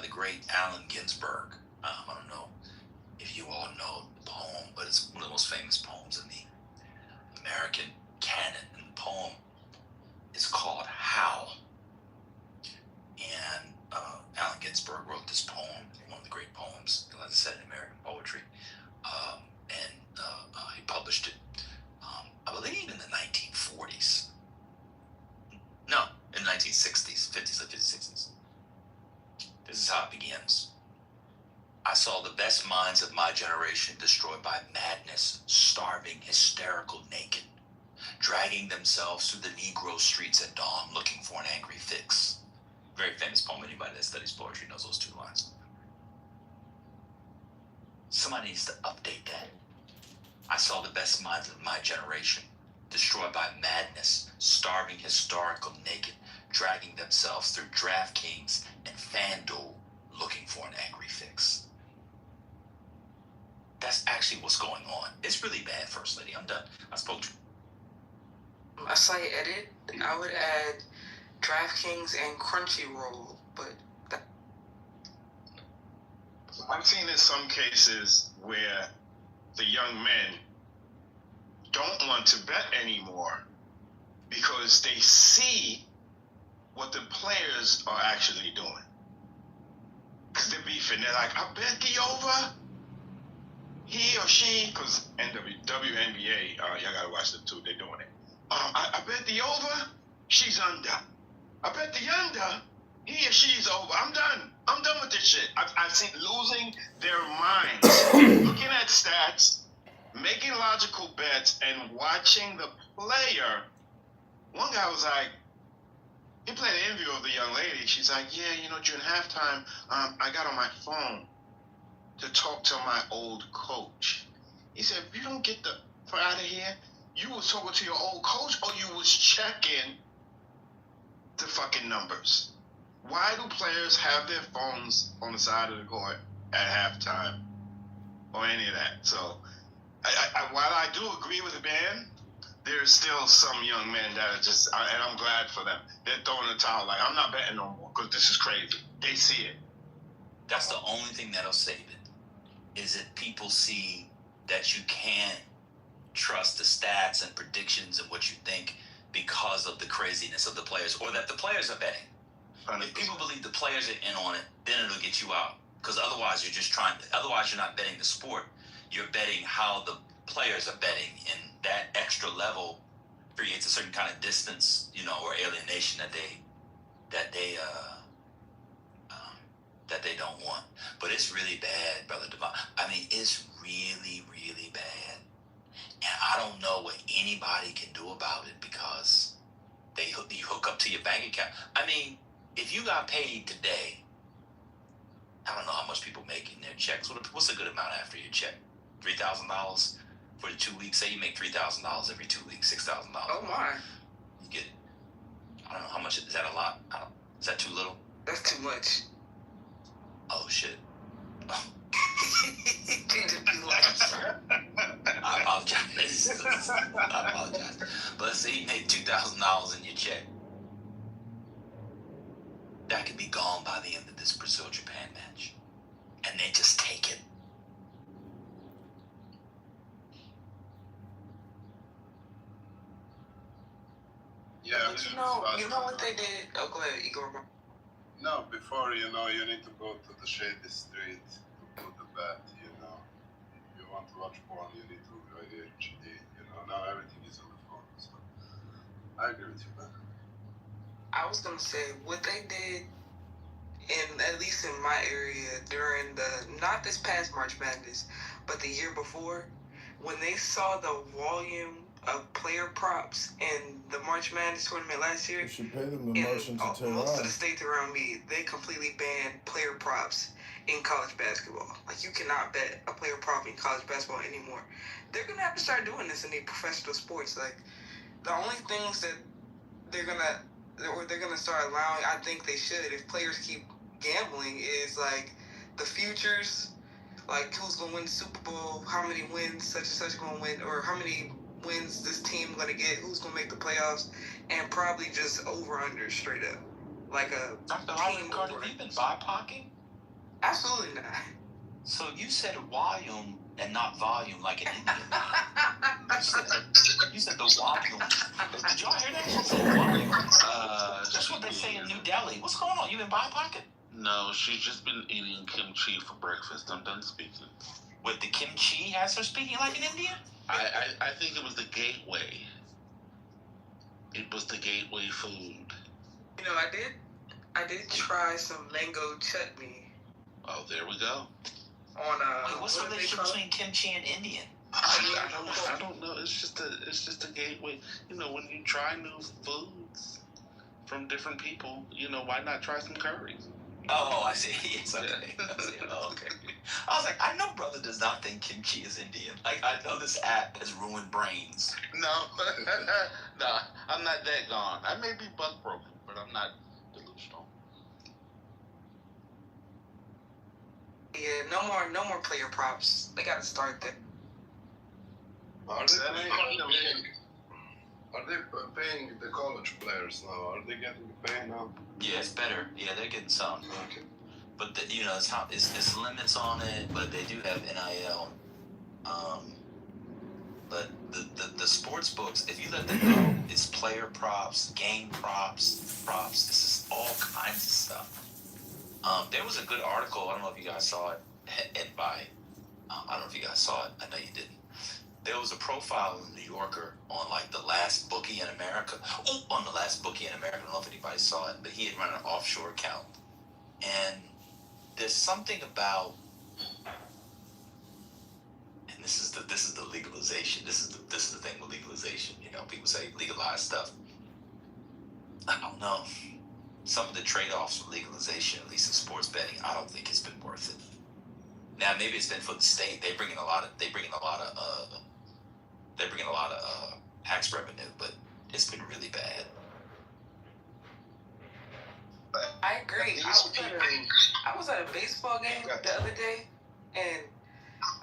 the great Allen Ginsberg. I don't know if you all know the poem, but it's one of the most famous poems in the American canon. And the poem is called How. And Allen Ginsberg wrote this poem, one of the great poems, as I said, in American poetry. He published it, I believe, in the 1940s. No, in the 1960s, 50s or 60s. This is how it begins. I saw the best minds of my generation destroyed by madness, starving, hysterical, naked, dragging themselves through the Negro streets at dawn looking for an angry fix. Very famous poem. Anybody that studies poetry knows those 2 lines. Somebody needs to update that. I saw the best minds of my generation destroyed by madness, starving, hysterical, naked, dragging themselves through DraftKings and FanDuel looking for an angry fix. That's actually what's going on. It's really bad, First Lady. I'm done. I spoke to you. I saw you edit. I would add DraftKings and Crunchyroll, but I've seen in some cases where the young men don't want to bet anymore because they see what the players are actually doing. Because they're beefing. They're like, I bet the over. He or she, because WNBA, y'all gotta watch them too, they're doing it. I bet the over, she's under. I bet the under, he or she's over. I'm done with this shit. I've seen losing their minds, looking at stats, making logical bets, and watching the player. One guy was like, he played an interview of the young lady. She's like, yeah, during halftime, I got on my phone to talk to my old coach. He said, if you don't get the fuck out of here, you was talking to your old coach or you was checking the fucking numbers. Why do players have their phones on the side of the court at halftime or any of that? So, while I do agree with the ban, there's still some young men that are just, and I'm glad for them. They're throwing the towel like, I'm not betting no more because this is crazy. They see it. That's the only thing that'll save it, is that people see that you can't trust the stats and predictions and what you think because of the craziness of the players, or that the players are betting. 100%. If people believe the players are in on it, then it'll get you out. Because otherwise you're not betting the sport. You're betting how the players are betting, and that extra level creates a certain kind of distance, or alienation that they don't want. But it's really bad, Brother Devon. I mean, it's really, really bad. And I don't know what anybody can do about it because you hook up to your bank account. I mean, if you got paid today, I don't know how much people make in their checks. What's a good amount after your check? $3,000 for the 2 weeks. Say you make $3,000 every 2 weeks, $6,000. Oh my! You get it. I don't know how much. Is that a lot? Is that too little? That's too much. Oh shit. Oh. I apologize. But let's say you made $2,000 in your check. that could be gone by the end of this Brazil-Japan match. And they just take it. Yeah, But you know what they did? Oh, go ahead, Igor. No, before, you need to go to the shady street to put the bet, If you want to watch porn, you need to go to HD, Now everything is on the phone, so I agree with you, man. I was gonna say what they did at least in my area during not this past March Madness, but the year before, when they saw the volume of player props in the March Madness tournament last year, You should pay them the motion to most of the states around me, they completely banned player props in college basketball. Like, you cannot bet a player prop in college basketball anymore. They're gonna have to start doing this in the professional sports. Like, the only things that they're gonna start allowing, I think they should, if players keep gambling, is like the futures, like who's gonna win the Super Bowl, how many wins such and such gonna win, or how many wins this team gonna get, who's gonna make the playoffs, and probably just over under straight up, like a Dr. team Carter, over. have you been BIPOCing? Absolutely not. So you said volume and not volume like an Indian. You said the volume. Did y'all hear that? She said volume. That's what they say in New Delhi. What's going on? You been BIPOCing? No, she's just been eating kimchi for breakfast. I'm done speaking. With the kimchi has her speaking like an Indian? I think it was the gateway. It was the gateway food. I did try some mango chutney. Oh, there we go. On Wait, what's the relationship between kimchi and Indian? I don't know. It's just a gateway. When you try new foods from different people, why not try some curry? Oh, I see. Yes, okay. I see. Oh, okay. I was like, I know brother does not think kimchi is Indian. Like, I know this app has ruined brains. No, no, I'm not that gone. I may be buck broken, but I'm not delusional. Yeah, no more player props. They gotta start that. Are they paying the college players now? Are they getting paid now? Yeah, it's better. Yeah, they're getting some. Okay. But it's limits on it. But they do have NIL. But the sports books, if you let them go, it's player props, game props. This is all kinds of stuff. There was a good article. I don't know if you guys saw it. I don't know if you guys saw it. I know you didn't. There was a profile in the New Yorker on like the last bookie in America. I don't know if anybody saw it, but he had run an offshore account. And there's something about, and this is the legalization. This is the thing with legalization. People say legalize stuff. I don't know. Some of the trade-offs with legalization, at least in sports betting, I don't think it's been worth it. Now maybe it's been for the state. They bring in a lot of tax revenue, but it's been really bad. I agree. I was at a baseball game the other day, and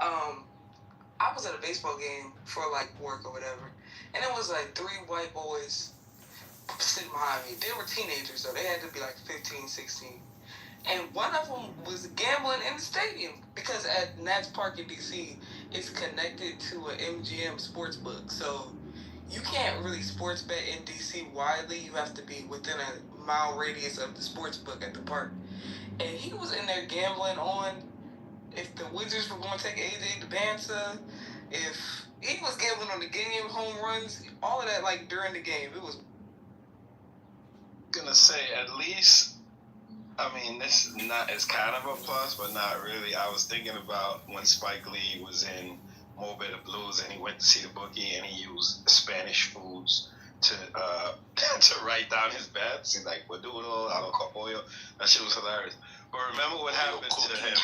I was at a baseball game for like work or whatever, and it was like 3 white boys sitting behind me. They were teenagers, though. They had to be like 15, 16. And one of them was gambling in the stadium because at Nats Park in D.C., it's connected to an MGM sports book. So you can't really sports bet in D.C. widely. You have to be within a mile radius of the sports book at the park. And he was in there gambling on if the Wizards were going to take AJ Dubasa, if he was gambling on the game, home runs, all of that, like, during the game. It was... Gonna say, at least, this is not, it's kind of a plus, but not really. I was thinking about when Spike Lee was in Mobile Blues and he went to see the bookie and he used Spanish foods to write down his bets. He's like, Baduro, alo capollo. That shit was hilarious. But remember what happened to him?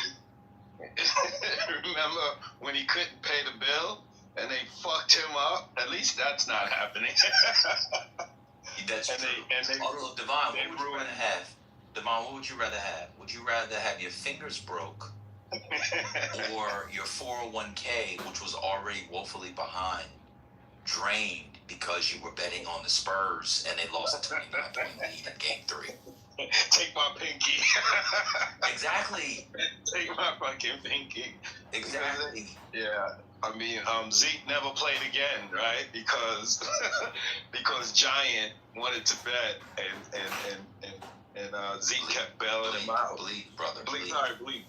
Remember when he couldn't pay the bill and they fucked him up? At least that's not happening. That's true. Although, Devon, what would you rather have? Devon, what would you rather have? Would you rather have your fingers broke or your 401k, which was already woefully behind, drained because you were betting on the Spurs and they lost a 29-point lead in Game 3? Take my pinky. Exactly. Take my fucking pinky. Exactly. Yeah. I mean, Zeke never played again, right? Because Giant wanted to bet, and Zeke kept bailing him out. Bleak, brother. Bleak Gilliam.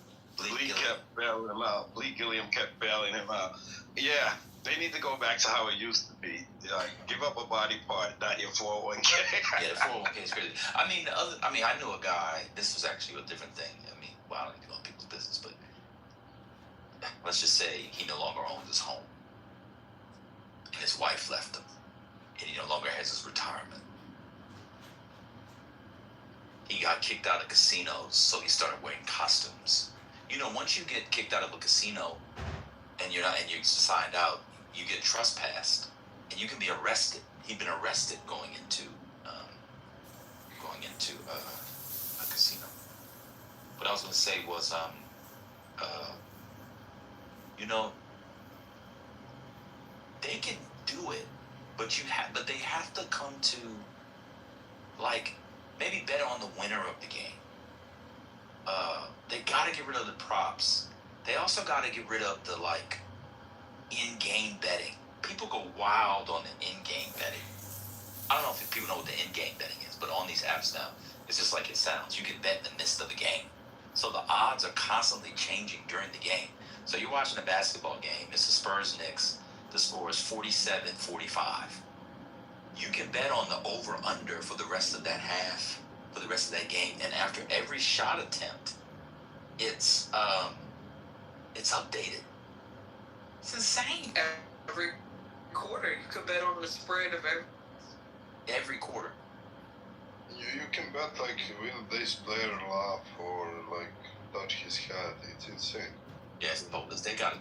kept bailing him out. Bleak Gilliam kept bailing him out. Yeah, they need to go back to how it used to be. Like, give up a body part, not your 401k. Yeah, the 401k is crazy. I mean, I knew a guy. This was actually a different thing. I mean, well, I don't even know people's business, but let's just say he no longer owns his home, and his wife left him, and he no longer has his retirement. He got kicked out of casinos, so he started wearing costumes. You know, once you get kicked out of a casino, and you're signed out, you get trespassed, and you can be arrested. He'd been arrested going into a casino. What I was going to say was, you know, they can do it, but they have to come to, like, maybe bet on the winner of the game. They gotta get rid of the props. They also gotta get rid of the, like, in-game betting. People go wild on the in-game betting. I don't know if people know what the in-game betting is, but on these apps now, it's just like it sounds. You can bet in the midst of the game. So the odds are constantly changing during the game. So you're watching a basketball game. It's the Spurs-Knicks. The score is 47-45. You can bet on the over-under for the rest of that half, for the rest of that game. And after every shot attempt, it's updated. It's insane. Every quarter, you could bet on the spread of every quarter. You can bet like, will this player laugh or like touch his head? It's insane. Yes, but they gotta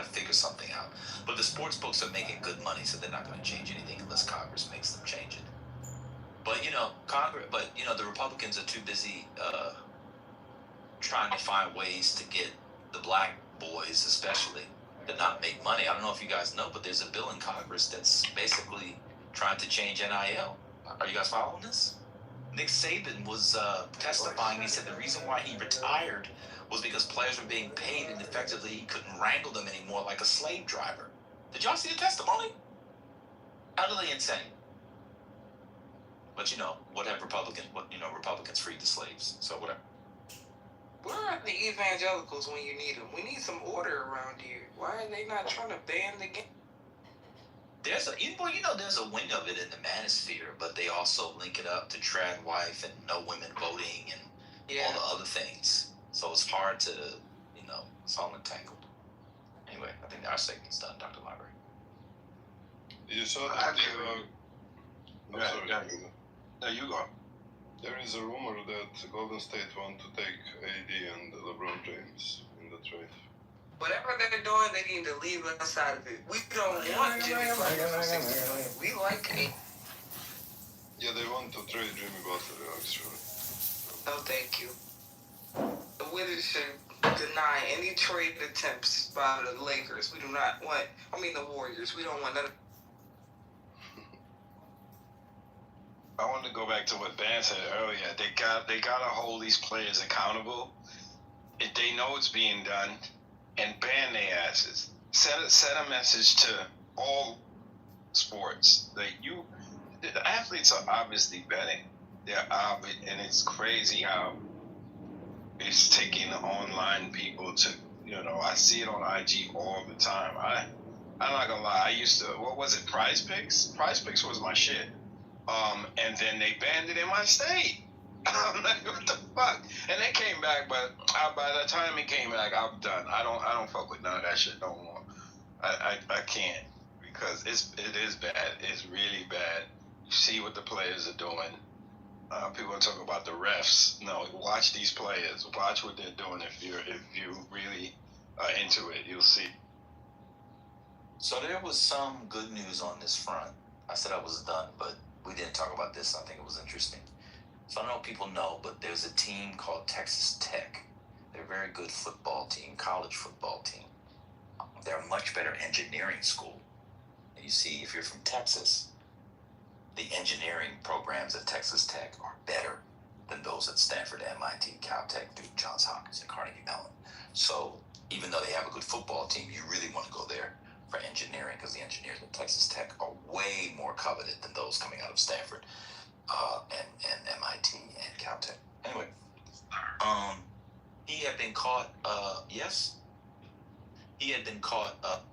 figure something out. But the sports books are making good money, so they're not going to change anything unless Congress makes them change it. But the Republicans are too busy trying to find ways to get the black boys, especially, to not make money. I don't know if you guys know, but there's a bill in Congress that's basically trying to change NIL. Are you guys following this? Nick Saban was testifying. He said the reason why he retired was because players were being paid and effectively he couldn't wrangle them anymore like a slave driver. Did y'all see the testimony? Utterly insane. But Republicans freed the slaves, so whatever. Where are the evangelicals when you need them? We need some order around here. Why are they not trying to ban the game? There's a wing of it in the manosphere, but they also link it up to trad wife and no women voting and all the other things. So it's hard to, it's all entangled. Anyway, I think our segment's done, Dr. Library. You saw that No, you go. There is a rumor that Golden State want to take AD and LeBron James in the trade. Whatever they're doing, they need to leave us out of it. We don't want Jimmy Butler for 60. We like it. Yeah, they want to trade Jimmy Butler, actually. No, thank you. The Wizards should deny any trade attempts by the Lakers. We do not want, the Warriors. We don't want none of. I wanted to go back to what Van said earlier. They gotta hold these players accountable. If they know it's being done, and ban their asses. Send a message to all sports that the athletes are obviously betting. They're obvious, and it's crazy how it's taking the online people to, I see it on IG all the time. I'm not gonna lie, I used to, what was it, Prize Picks? Prize Picks was my shit. And then they banned it in my state. I'm like, what the fuck? And they came back, but by the time it came back, I'm done. I don't fuck with none of that shit no more. I can't, because it is bad. It's really bad. You see what the players are doing. People are talking about the refs. No, watch these players. Watch what they're doing. If you really are into it, you'll see. So there was some good news on this front. I said I was done, but we didn't talk about this. I think it was interesting. So I don't know if people know, but there's a team called Texas Tech. They're a very good football team, college football team. They're a much better engineering school. And you see, if you're from Texas, the engineering programs at Texas Tech are better than those at Stanford, MIT, Caltech, Duke, Johns Hopkins, and Carnegie Mellon. So even though they have a good football team, you really want to go there for engineering, because the engineers at Texas Tech are way more coveted than those coming out of Stanford and MIT and Caltech. Anyway, he had been caught. Yes, he had been caught up.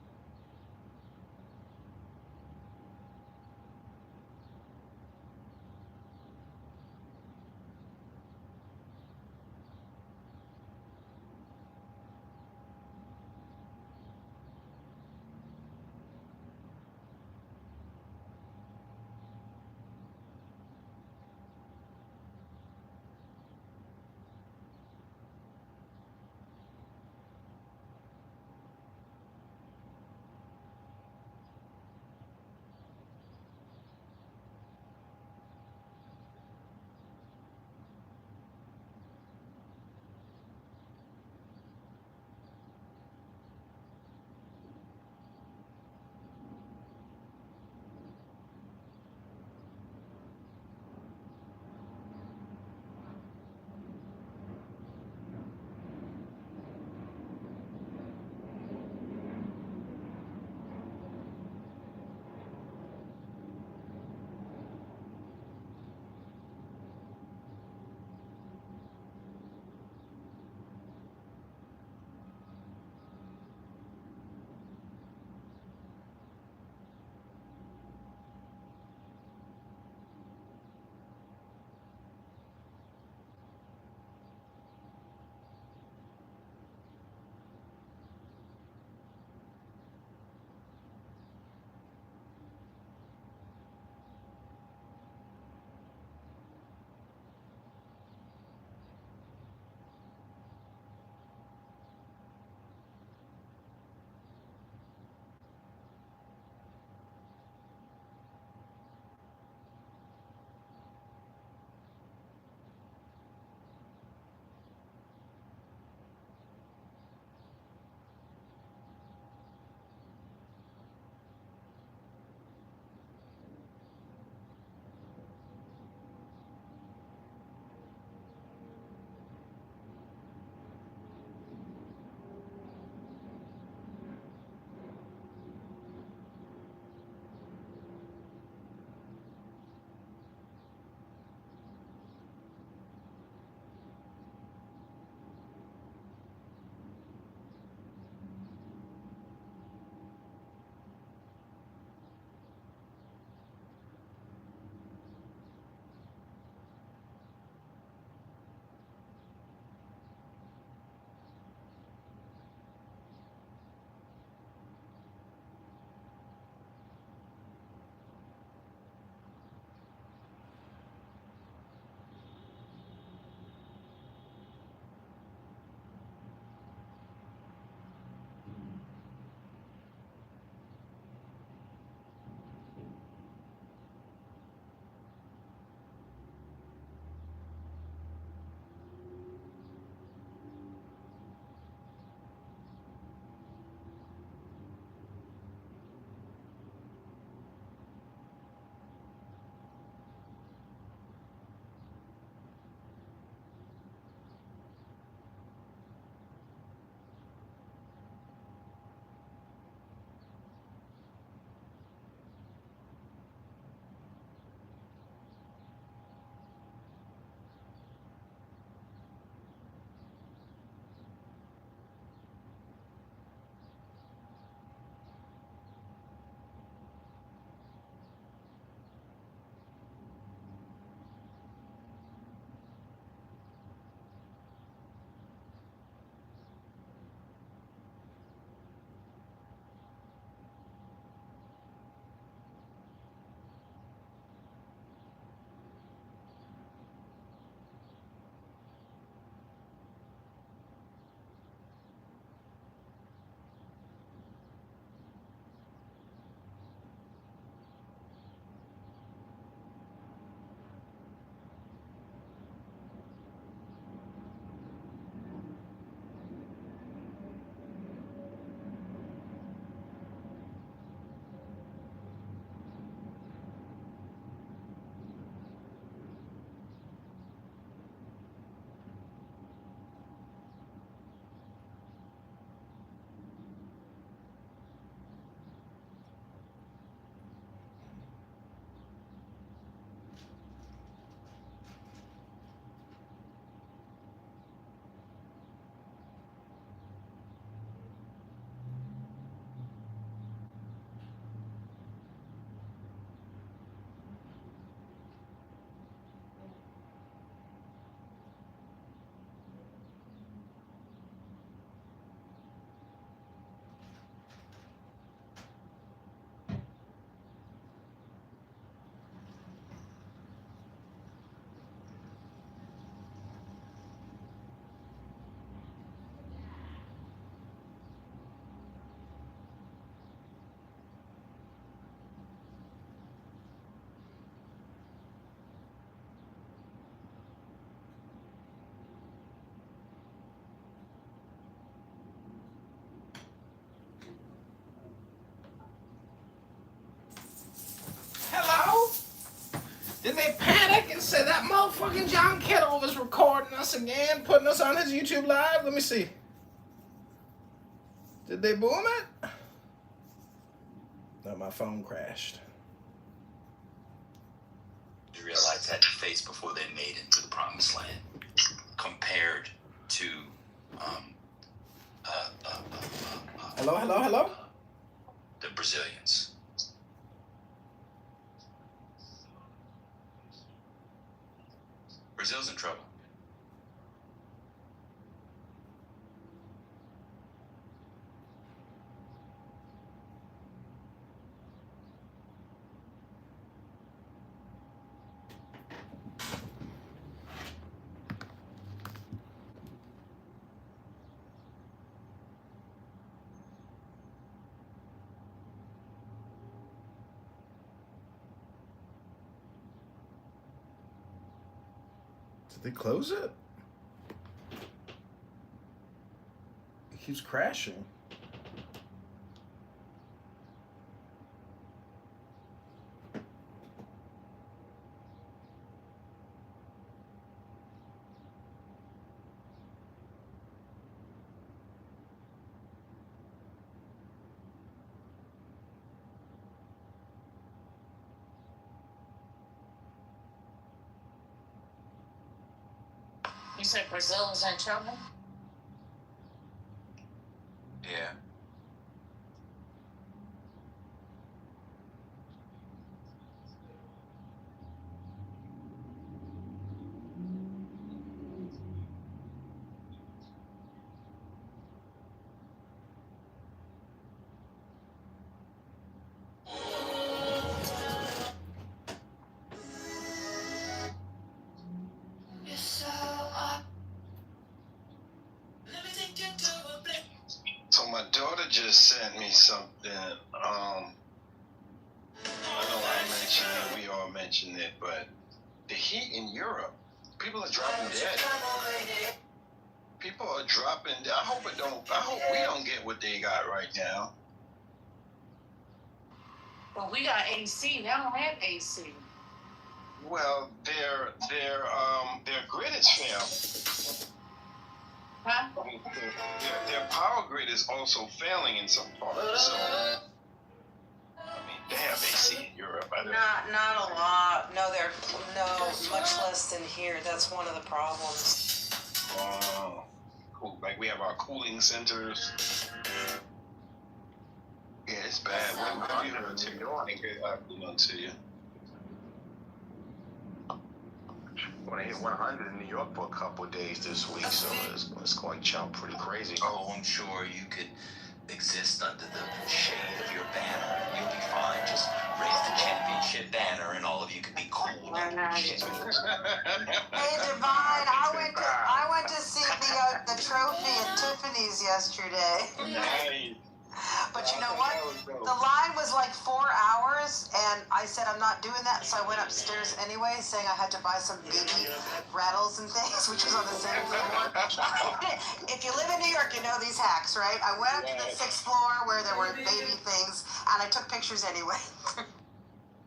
Fucking John Kitover's recording us again, putting us on his YouTube live. Let me see. Did they boom it? No, my phone crashed. You realize that face before they made it to the promised land, compared to Hello? the Brazilians. Brazil's in trouble. Did they close it? It keeps crashing. You said Brazil is in trouble? Yeah. So my daughter just sent me something. I know I mentioned it, we all mentioned it, but the heat in Europe, people are dropping dead. People are dropping dead. I hope we don't get what they got right now. Well, we got AC. They don't have AC. Well, their grid is failed. Huh? Their power grid is also failing in some parts. So, I mean, they have AC in Europe. Not a lot. No, much less than here. That's one of the problems. Cool. Like we have our cooling centers. Yeah, it's bad. What have you heard to you? I think it to you. When I hit 100 in New York for a couple of days this week, so it's going to jump pretty crazy. Oh, I'm sure you could exist under the shade of your banner. You'll be fine. Just raise the championship banner and all of you could be cool. Hey, Divine, I went to see the trophy at Tiffany's yesterday. Nice. But you know what? The line was like 4 hours, and I said I'm not doing that, so I went upstairs anyway, saying I had to buy some baby rattles and things, which was on the second floor. If you live in New York, you know these hacks, right? I went up to the 6th floor where there were baby things, and I took pictures anyway.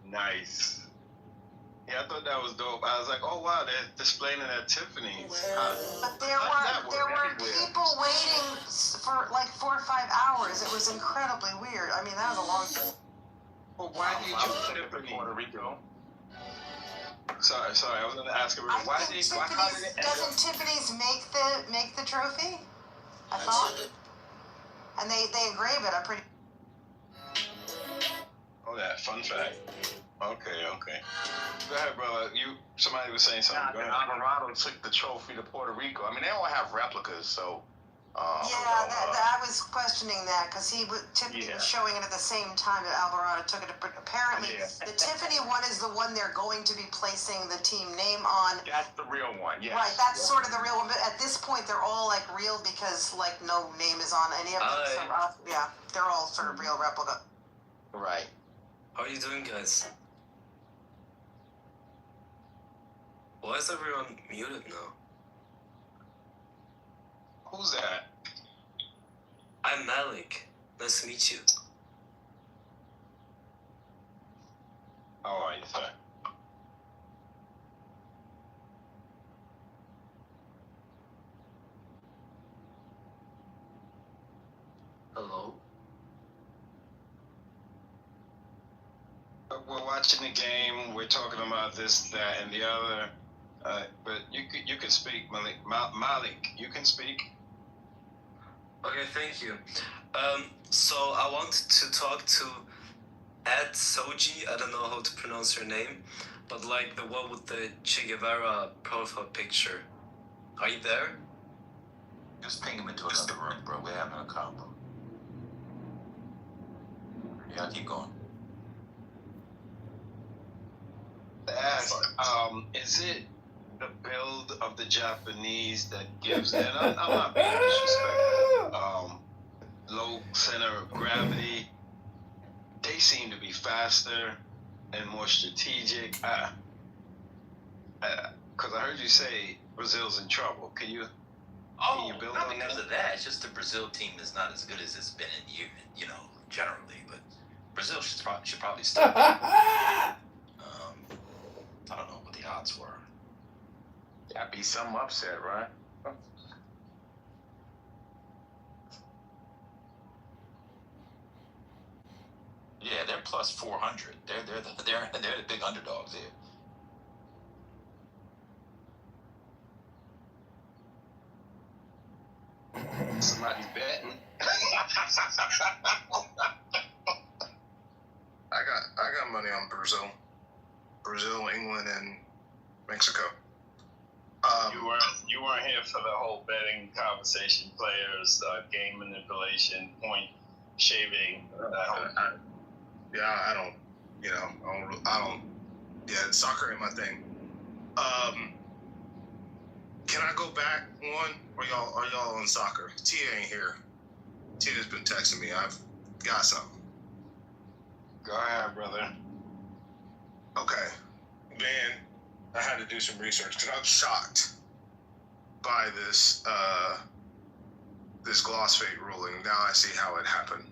Nice. Yeah, I thought that was dope. I was like, oh wow, they're displaying it at Tiffany's. But there were people waiting for like 4 or 5 hours. It was incredibly weird. I mean, that was a long time. Well, why did you put it in Puerto Rico? Sorry, I was going to ask her. How did it end up? Doesn't Tiffany's make the trophy? I thought. And they engrave it. I'm pretty. Oh, that fun fact. Okay. Go ahead, brother. Somebody was saying something. Go ahead. Alvarado took the trophy to Puerto Rico. I mean, they don't have replicas, so. I was questioning that because Tiffany was showing it at the same time that Alvarado took it. But apparently, the Tiffany one is the one they're going to be placing the team name on. That's the real one, yes. Right, that's sort of the real one. But at this point, they're all like real because like no name is on any of them. So, they're all sort of real replica. Right. How are you doing, guys? Why is everyone muted now? Who's that? I'm Malik. Nice to meet you. How are you, sir? We're watching the game. We're talking about this, that, and the other. But you can speak, Malik. Malik, you can speak. Okay, thank you. So I want to talk to Ed Soji. I don't know how to pronounce her name, but like the one with the Che Guevara profile picture. Are you there? Just ping him into another room, bro. We're having a combo. Yeah, keep going. Ask, is it the build of the Japanese that gives, and I'm not being disrespectful, low center of gravity? They seem to be faster and more strategic. Because I heard you say Brazil's in trouble. Can you build not on because that? of that. It's just the Brazil team is not as good as it's been in years, generally. But Brazil should probably stop. I don't know what the odds were. That'd be some upset, right? Yeah, they're plus 400. They're the big underdogs here. Somebody's betting. I got money on Brazil, England, and Mexico. You weren't here for the whole betting conversation, players, game manipulation, point shaving. I don't. Yeah, soccer ain't my thing. Can I go back one? Are y'all on soccer? Tia ain't here. Tia's been texting me. I've got something. Go ahead, brother. Okay. Man, I had to do some research because I'm shocked by this this glossfate ruling. Now I see how it happened.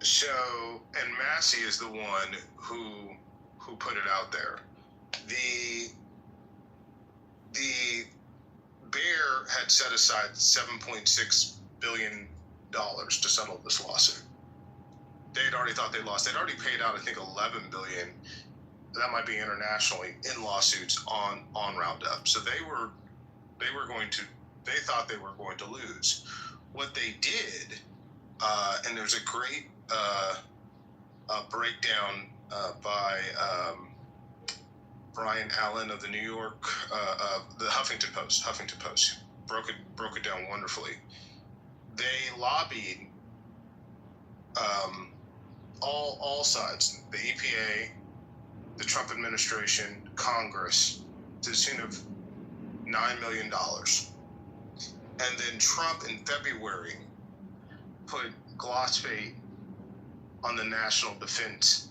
So, and Massey is the one who put it out there. The Bear had set aside $7.6 billion to settle this lawsuit. They'd already thought they lost. They'd already paid out, I think, $11 billion. That might be internationally in lawsuits on Roundup. So they thought they were going to lose. What they did, and there's a great breakdown by Brian Allen of the New York, the Huffington Post broke it down wonderfully. They lobbied all sides, the EPA, the Trump administration, Congress, to the tune of $9 million. And then Trump in February put glossfate on the National Defense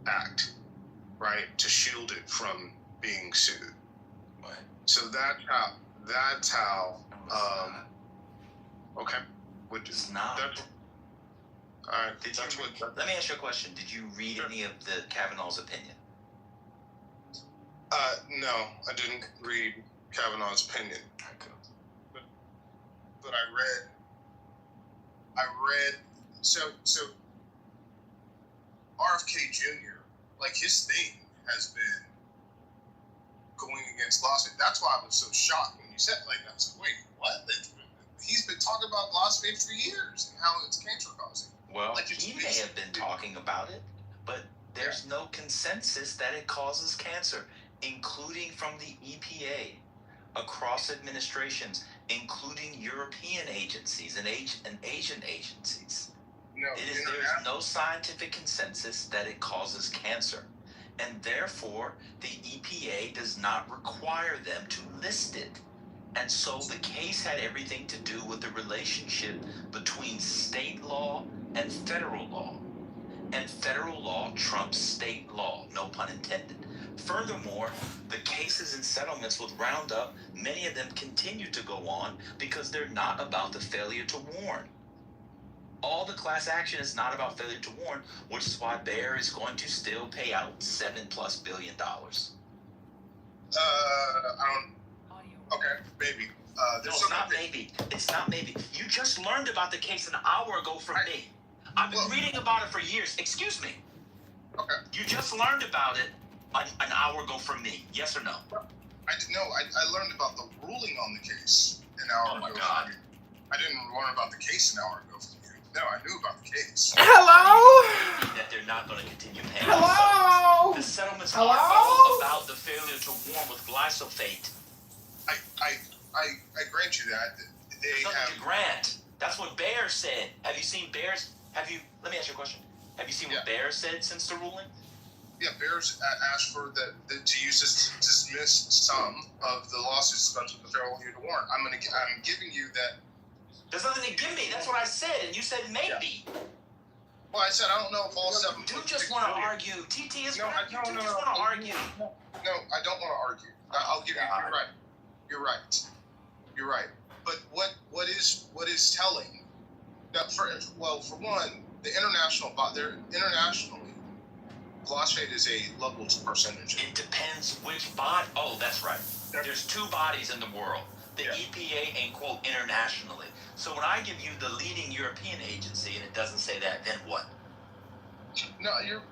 Act, right, to shield it from being sued. Right. So that's how. Okay. It's not. All right. Let me ask you a question. Did you read any of the Kavanaugh's opinion? No, I didn't read Kavanaugh's opinion. But I read. So RFK Jr., like his thing has been going against lawsuit. That's why I was so shocked when you said like that. I was like, wait, what? He's been talking about glossopate for years and how it's cancer causing. Well, he may have been talking about it, but there's no consensus that it causes cancer, including from the EPA, across administrations, including European agencies and Asian agencies. There's no scientific consensus that it causes cancer, and therefore the EPA does not require them to list it. And so the case had everything to do with the relationship between state law and federal law. And federal law trumps state law, no pun intended. Furthermore, the cases and settlements with Roundup, many of them continue to go on because they're not about the failure to warn. All the class action is not about failure to warn, which is why Bayer is going to still pay out $7+ billion. Okay, maybe. It's not maybe. It's not maybe. You just learned about the case an hour ago from me. I've been reading about it for years. Excuse me. Okay. You just learned about it an hour ago from me. Yes or no? I learned about the ruling on the case an hour ago. Oh my God. I didn't learn about the case an hour ago from you. No, I knew about the case. Hello? That they're not going to continue paying. Hello? The settlements Hello? aren't all about the failure to warn with glyphosate. I grant you that. They Something have to grant. That's what Bear said. Have you seen Bears? Let me ask you a question. Have you seen what Bear said since the ruling? Yeah, Bears asked for to use this to dismiss some of the lawsuits about the failure to warn. I'm giving you that. There's nothing to give me. That's what I said, and you said maybe. Yeah. Well, I said I don't know if all 7. You just want to argue. TT is right. You just want to argue. No, I don't want to argue. I'll give you. You're right. You're right. You're right. But what is telling? That for one, the internationally, glyphosate is a level percentage. It depends which body. Oh, that's right. There's 2 bodies in the world. The EPA and quote internationally. So when I give you the leading European agency and it doesn't say that, then what? No, you're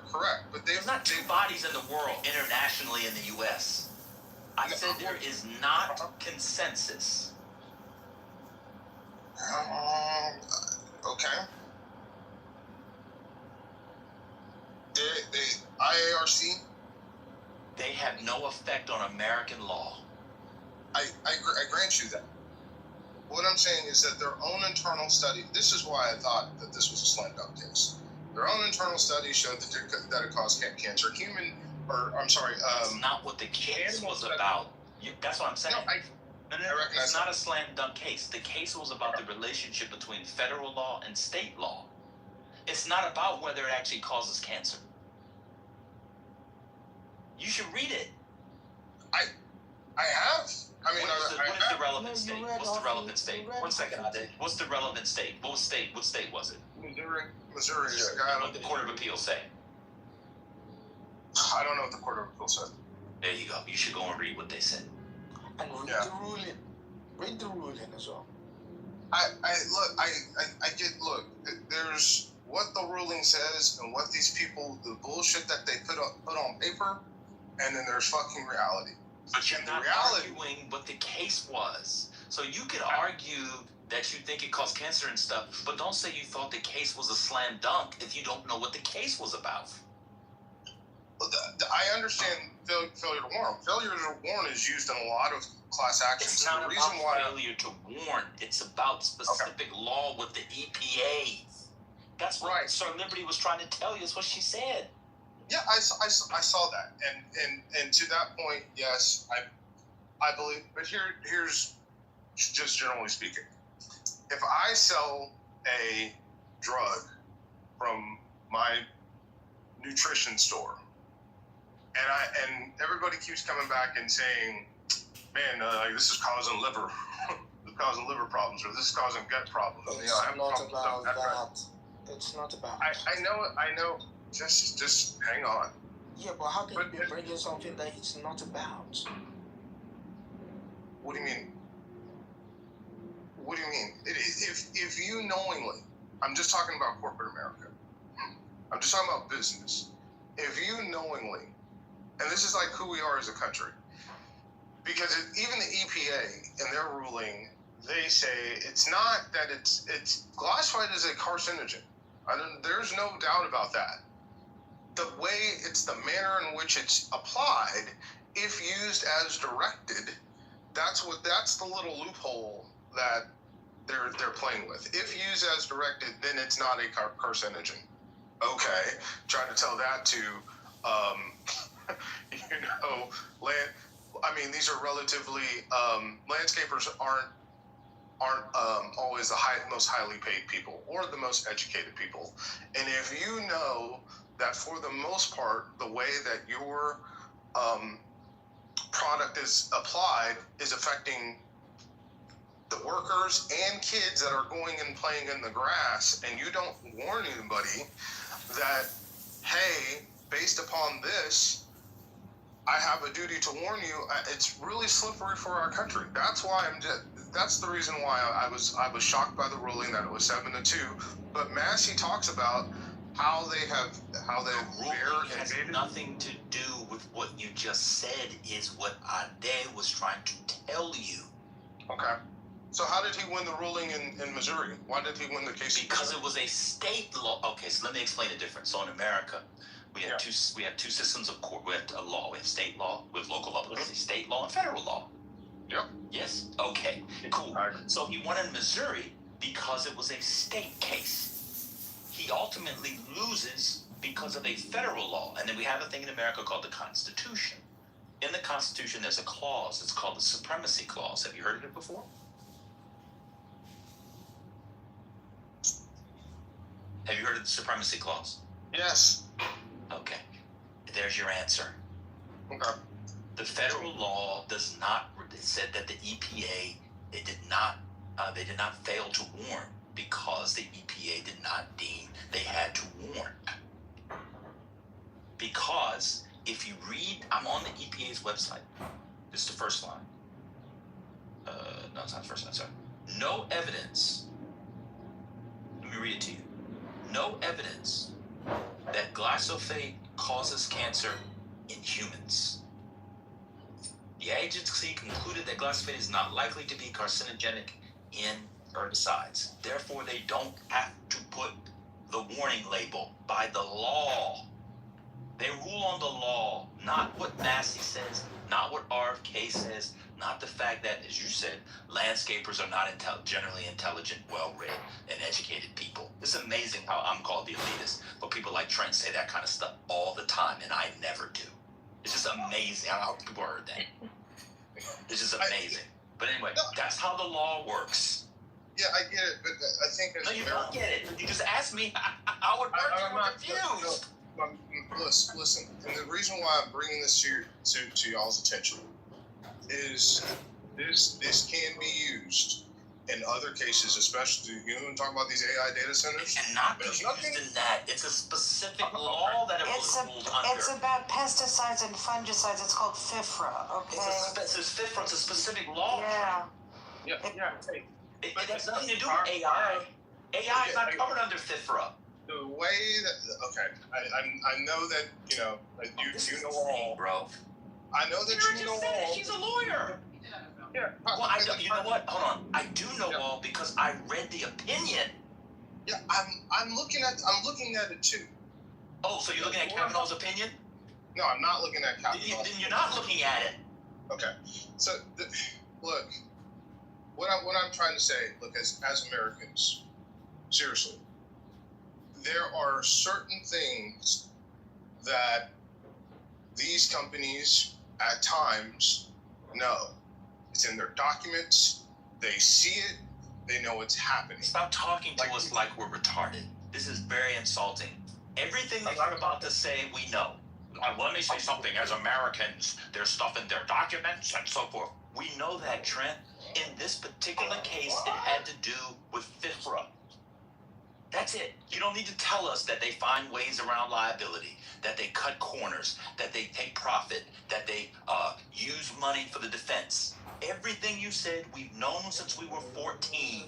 correct. But there's not 2 bodies in the world internationally in the U.S. I said there is not consensus. Okay. The IARC? They have no effect on American law. I grant you that. What I'm saying is that their own internal study, this is why I thought that this was a slam dunk case. Their own internal study showed that it caused cancer. It's not what the case was about. That's what I'm saying. No, it's not a slam dunk case. The case was about the relationship between federal law and state law. It's not about whether it actually causes cancer. You should read it. I have. I mean, what is the relevant state? What's the relevant state? 1 second. What's the relevant state? What state was it? Missouri. What did the Court of Appeals say? I don't know what the Court of Appeals said. There you go. You should go and read what they said. And read the ruling. Read the ruling as well. There's what the ruling says and what these people, the bullshit that they put on paper, and then there's fucking reality. But you're not arguing what the case was. So you could argue that you think it caused cancer and stuff, but don't say you thought the case was a slam dunk if you don't know what the case was about. I understand failure to warn. Failure to warn is used in a lot of class actions. It's not about failure to warn. It's about specific law with the EPA. That's what Sir Liberty was trying to tell you. That's what she said. Yeah, I saw that, and to that point, yes, I believe. But here's just generally speaking, if I sell a drug from my nutrition store, and everybody keeps coming back and saying, man, this is causing liver problems, or this is causing gut problems. It's not about that. It's not about. I know. Just hang on. Yeah, but how can you be bringing something that it's not about? What do you mean? What do you mean? If you knowingly, I'm just talking about corporate America. I'm just talking about business. If you knowingly, and this is like who we are as a country, because even the EPA in their ruling, they say it's not that it's glyphosate is a carcinogen. There's no doubt about that. The way it's the manner in which it's applied, if used as directed, that's the little loophole that they're playing with. If used as directed, then it's not a carcinogen. Okay, trying to tell that to, land. I mean, these are relatively landscapers aren't always the most highly paid people or the most educated people. And if you know that for the most part, the way that your product is applied is affecting the workers and kids that are going and playing in the grass, and you don't warn anybody that, hey, based upon this, I have a duty to warn you. It's really slippery for our country. That's why that's the reason why I was shocked by the ruling that it was 7-2. But Massey talks about how they has nothing to do with what you just said. Is what Ade was trying to tell you. Okay. So how did he win the ruling in Missouri? Why did he win the case? Because it was a state law. Okay, so let me explain the difference. So in America, we have two systems of court. We have a law. We have state law. We have local law. But let's say state law and federal law. Yep. Yes. Okay. Cool. So he won in Missouri because it was a state case. He ultimately loses because of a federal law. And then we have a thing in America called the Constitution. In the Constitution, there's a clause. It's called the Supremacy Clause. Have you heard of it before? Have you heard of the Supremacy Clause? Yes. Okay. There's your answer. Okay. The federal law does not. It said that the EPA they did not fail to warn because the EPA did not deem they had to warn. Because if you read, I'm on the EPA's website. This is the first line. No, it's not the first line. Sorry. No evidence. Let me read it to you. No evidence that glyphosate causes cancer in humans. The agency concluded that glyphosate is not likely to be carcinogenic in herbicides. Therefore, they don't have to put the warning label by the law. They rule on the law, not what Massey says, not what RFK says, not the fact that, as you said, landscapers are not generally intelligent, well-read, and educated people. It's amazing how I'm called the elitist, but people like Trent say that kind of stuff all the time, and I never do. It's just amazing. I don't know how people heard that. It's just amazing. But anyway, that's how the law works. Yeah, I get it, but I think... No, you don't get it. You just asked me how it works. I'm confused. Listen, and the reason why I'm bringing this to y'all's attention is this can be used in other cases, especially, talk about these AI data centers. It cannot be used in that. It's a specific law that it was ruled under. It's about pesticides and fungicides. It's called FIFRA, okay? It's FIFRA. It's a specific law. Yeah. It has nothing to do with AI. AI is not covered under FIFRA. The way that, okay, I know that, you know all. Bro. I know that you know all. She's a lawyer. Yeah. Well, you know what? Hold on. I do know all because I read the opinion. Yeah, I'm looking at it too. Oh, so you're looking at Kavanaugh's opinion? No, I'm not looking at Kavanaugh. Then you're not looking at it. Okay. So, look, what I'm trying to say, look, as Americans, seriously, there are certain things that these companies at times know. It's in their documents. They see it. They know it's happening. Stop talking to us like we're retarded. This is very insulting. Everything that you're about to say, we know. Let me say something. As Americans, there's stuff in their documents and so forth. We know that, Trent. In this particular case, it had to do with FIFRA. That's it. You don't need to tell us that they find ways around liability, that they cut corners, that they take profit, that they use money for the defense. Everything you said, we've known since we were 14.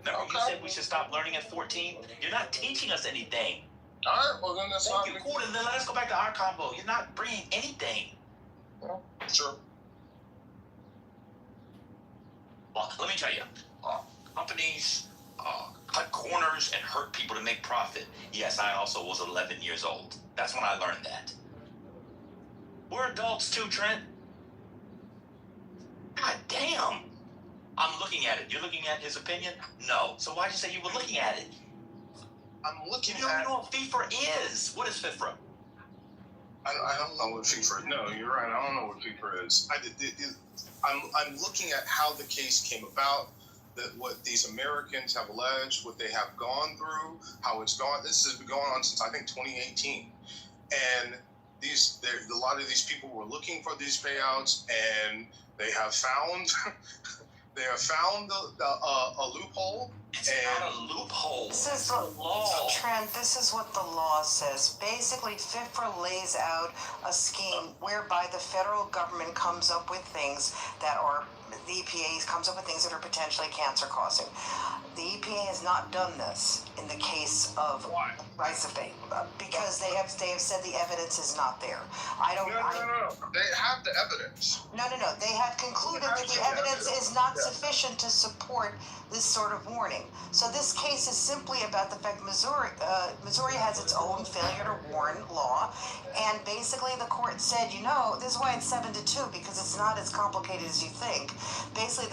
Remember you said we should stop learning at 14? You're not teaching us anything. All right, well then that's Thank you. Cool, and then let's go back to our combo. You're not bringing anything. Well, sure. Well, let me tell you, companies cut corners and hurt people to make profit. Yes, I also was 11 years old. That's when I learned that. We're adults too, Trent. God damn. I'm looking at it. You're looking at his opinion? No. So why'd you say you were looking at it? I'm looking at... You don't know what FIFRA is. What is FIFRA? I don't know what FIFRA is. No, you're right. I don't know what FIFRA is. I'm looking at how the case came about, what these Americans have alleged, what they have gone through, how it's gone. This has been going on since, I think, 2018. And a lot of these people were looking for these payouts, and they have found a loophole. It's not a loophole. This is the law. Trent, this is what the law says. Basically, FIFRA lays out a scheme whereby the federal government comes up with things that are, the EPA comes up with things that are potentially cancer-causing. The EPA has not done this in the case of glyphosate because they have said the evidence is not there. No. They have the evidence. No. They have concluded that the evidence is not sufficient to support this sort of warning. So this case is simply about the fact Missouri has its own failure to warn law, and basically the court said, this is why it's 7-2 because it's not as complicated as you think. Basically,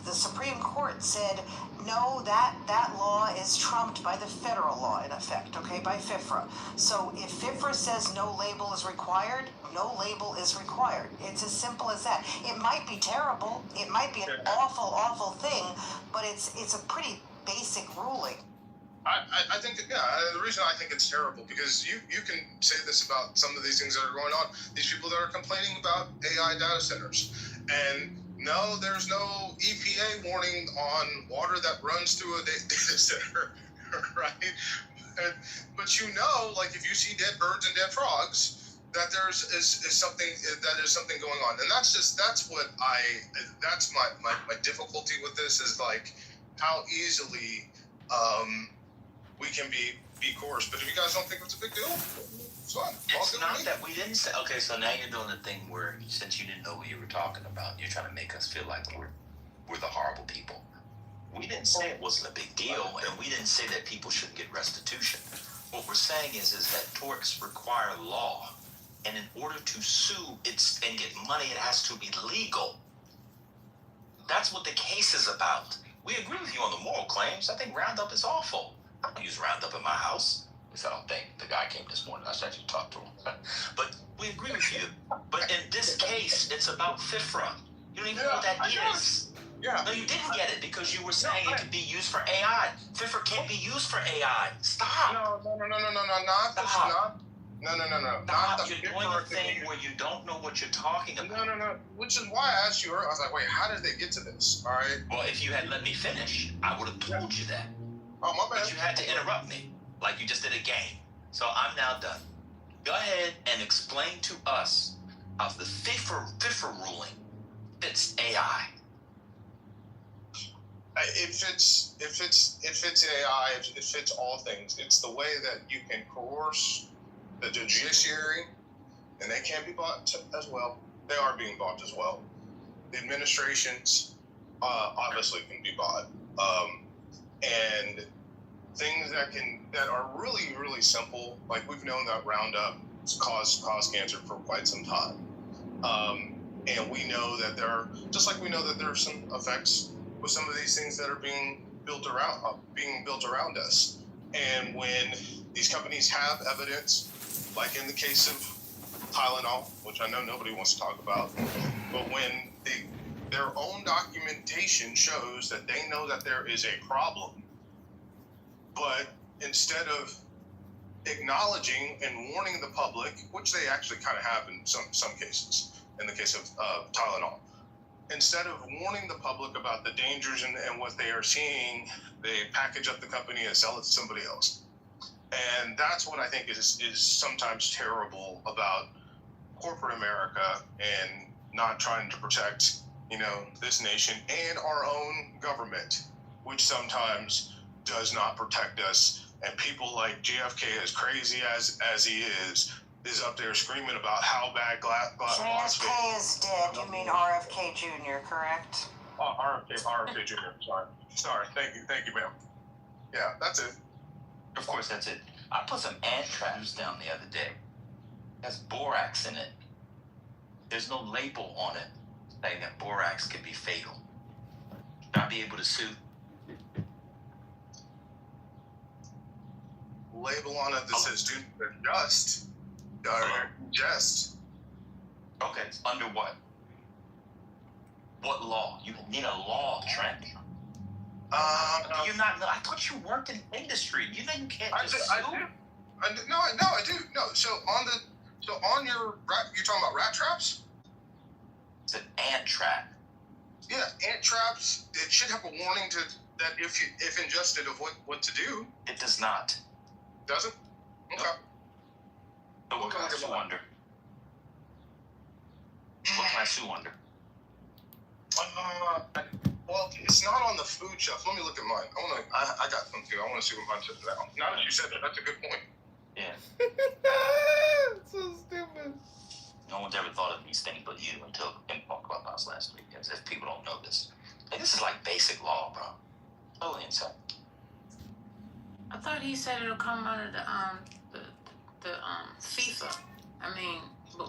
the Supreme Court said, no, that law is trumped by the federal law in effect, okay, by FIFRA. So if FIFRA says no label is required, no label is required. It's as simple as that. It might be terrible, it might be an awful thing, but it's a pretty basic ruling. I think, the reason I think it's terrible, because you can say this about some of these things that are going on, these people that are complaining about AI data centers, and no, there's no EPA warning on water that runs through a data center, right? But like if you see dead birds and dead frogs, that is something going on, and that's my difficulty with this is like how easily we can be coerced. But if you guys don't think it's a big deal, it's not that we didn't say. Okay, so now you're doing the thing where since you didn't know what you were talking about, you're trying to make us feel like we're the horrible people. We didn't say it wasn't a big deal, and we didn't say that people shouldn't get restitution. What we're saying is that torts require law, and in order to sue and get money, it has to be legal. That's what the case is about. We agree with you on the moral claims. I think Roundup is awful. I don't use Roundup in my house. At least I don't think. The guy came this morning. I should actually talk to him. But we agree with you. But in this case, it's about FIFRA. You don't even know what that is. Yeah. No, you didn't get it because you were saying it could be used for AI. FIFRA can't be used for AI. Stop. No. Stop. No. Stop. You're doing a thing where you don't know what you're talking about. No. Which is why I asked you earlier. I was like, wait, how did they get to this? All right. Well, if you had let me finish, I would have told you that. Oh, my bad. But you had to interrupt me, like you just did a game. So I'm now done. Go ahead and explain to us how the FIFRA ruling fits AI. It fits AI. It fits all things. It's the way that you can coerce the judiciary, and they can be bought as well. They are being bought as well. The administrations obviously can be bought, and things that are really, really simple. Like we've known that Roundup cause cancer for quite some time, and we know that there are some effects with some of these things that are being built around us. And when these companies have evidence, like in the case of Tylenol, which I know nobody wants to talk about, but when their own documentation shows that they know that there is a problem, but instead of acknowledging and warning the public, which they actually kind of have in some cases, in the case of Tylenol, instead of warning the public about the dangers and what they are seeing, they package up the company and sell it to somebody else. And that's what I think is sometimes terrible about corporate America and not trying to protect, this nation and our own government, which sometimes does not protect us. And people like JFK, as crazy as he is up there screaming about how bad JFK is dead. You mean RFK Jr., correct? Oh, RFK Jr. Sorry. Thank you, ma'am. Yeah, that's it. Of course, that's it. I put some ant traps down the other day. It has borax in it. There's no label on it saying that borax can be fatal. Should I be able to sue? Label on it that says "do just." Okay, under what? What law? You need a law, Trent. You're not. I thought you worked in industry. You know you can't just sue. I do. No. So on your you're talking about rat traps? It's an ant trap. Yeah, ant traps. It should have a warning that if ingested of what to do. It does not. Doesn't? Okay. So what can I sue under? What can I sue under? Well, it's not on the food shelf. Let me look at mine. I got some too. I want to see what mine says now. Now that you said that, that's a good point. Yeah. So stupid. No one's ever thought of these things but you until in Clubhouse last week. As if people don't know this. Like, this is like basic law, bro. Totally insane. I thought he said it'll come out of the FIFA. I mean,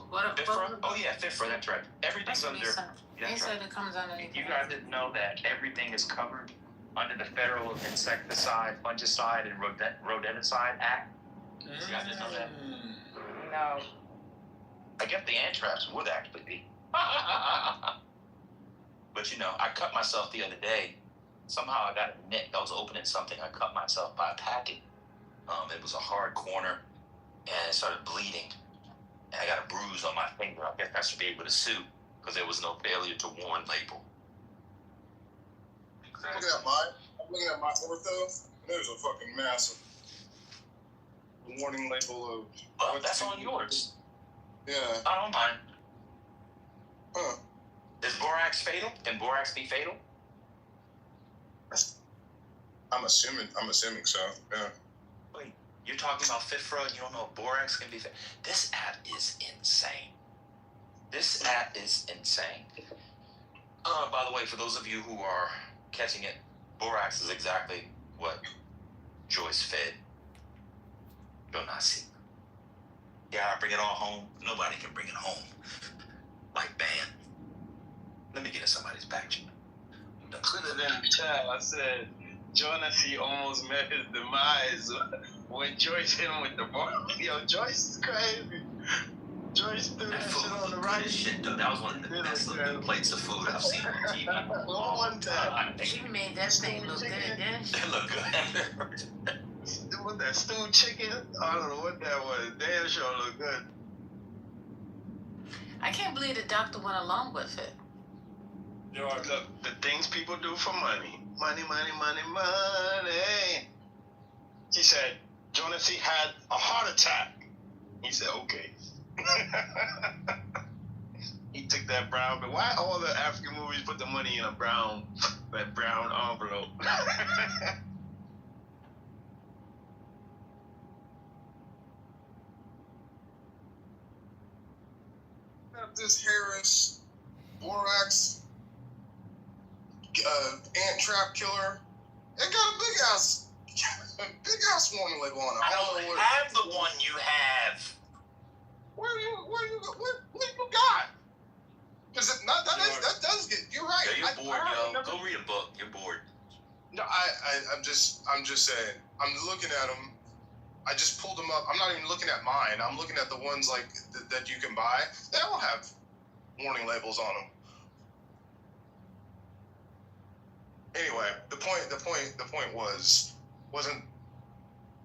what? FIFRA? Oh yeah, FIFRA. That's right. Everything's under. He That's said right. it comes underneath. You guys didn't know that everything is covered under the Federal Insecticide, Fungicide, and Rodenticide Act? You guys didn't know that? No. I guess the anthrax would actually be. But you know, I cut myself the other day. Somehow I got a nick. I was opening something. I cut myself by a packet. It was a hard corner, and it started bleeding. And I got a bruise on my finger. I guess I should be able to sue because there was no failure to warn label. I'm looking at my ortho, and there's a fucking massive warning label of. Oh, that's on yours. Yeah. I don't mind. Huh. Is borax fatal? Can borax be fatal? I'm assuming so. Yeah. Wait, you're talking about FIFRA and you don't know if borax can be fatal? This app is insane. This app is insane. By the way, for those of you who are catching it, borax is exactly what Joyce fed Jonasi. Yeah, I bring it all home. Nobody can bring it home. Like Ban. Let me get in somebody's back channel. Put it in the chat. I said, Jonasi almost met his demise when Joyce hit him with the ball. Yo, Joyce is crazy. Joyce threw that shit on the right. Shit, though. That was one of the best looking plates of food I've seen on TV. One time. She made that thing look good, didn't she? It looked good. What that stewed chicken? I don't know what that was. Damn sure looked good. I can't believe the doctor went along with it. Look, the things people do for money. Money, money, money, money. He said, Jonasi had a heart attack. He said, okay. He took that brown, but why all the African movies put the money in that brown envelope? This Harris, borax, ant trap killer. It got a big ass warning label on it. I don't have the one you have. What you got? Because that does get. You're right. Yeah, you're bored, yo. Go read a book. You're bored. No, I'm just saying. I'm looking at them. I just pulled them up. I'm not even looking at mine. I'm looking at the ones like that you can buy. They all have warning labels on them. Anyway, the point wasn't.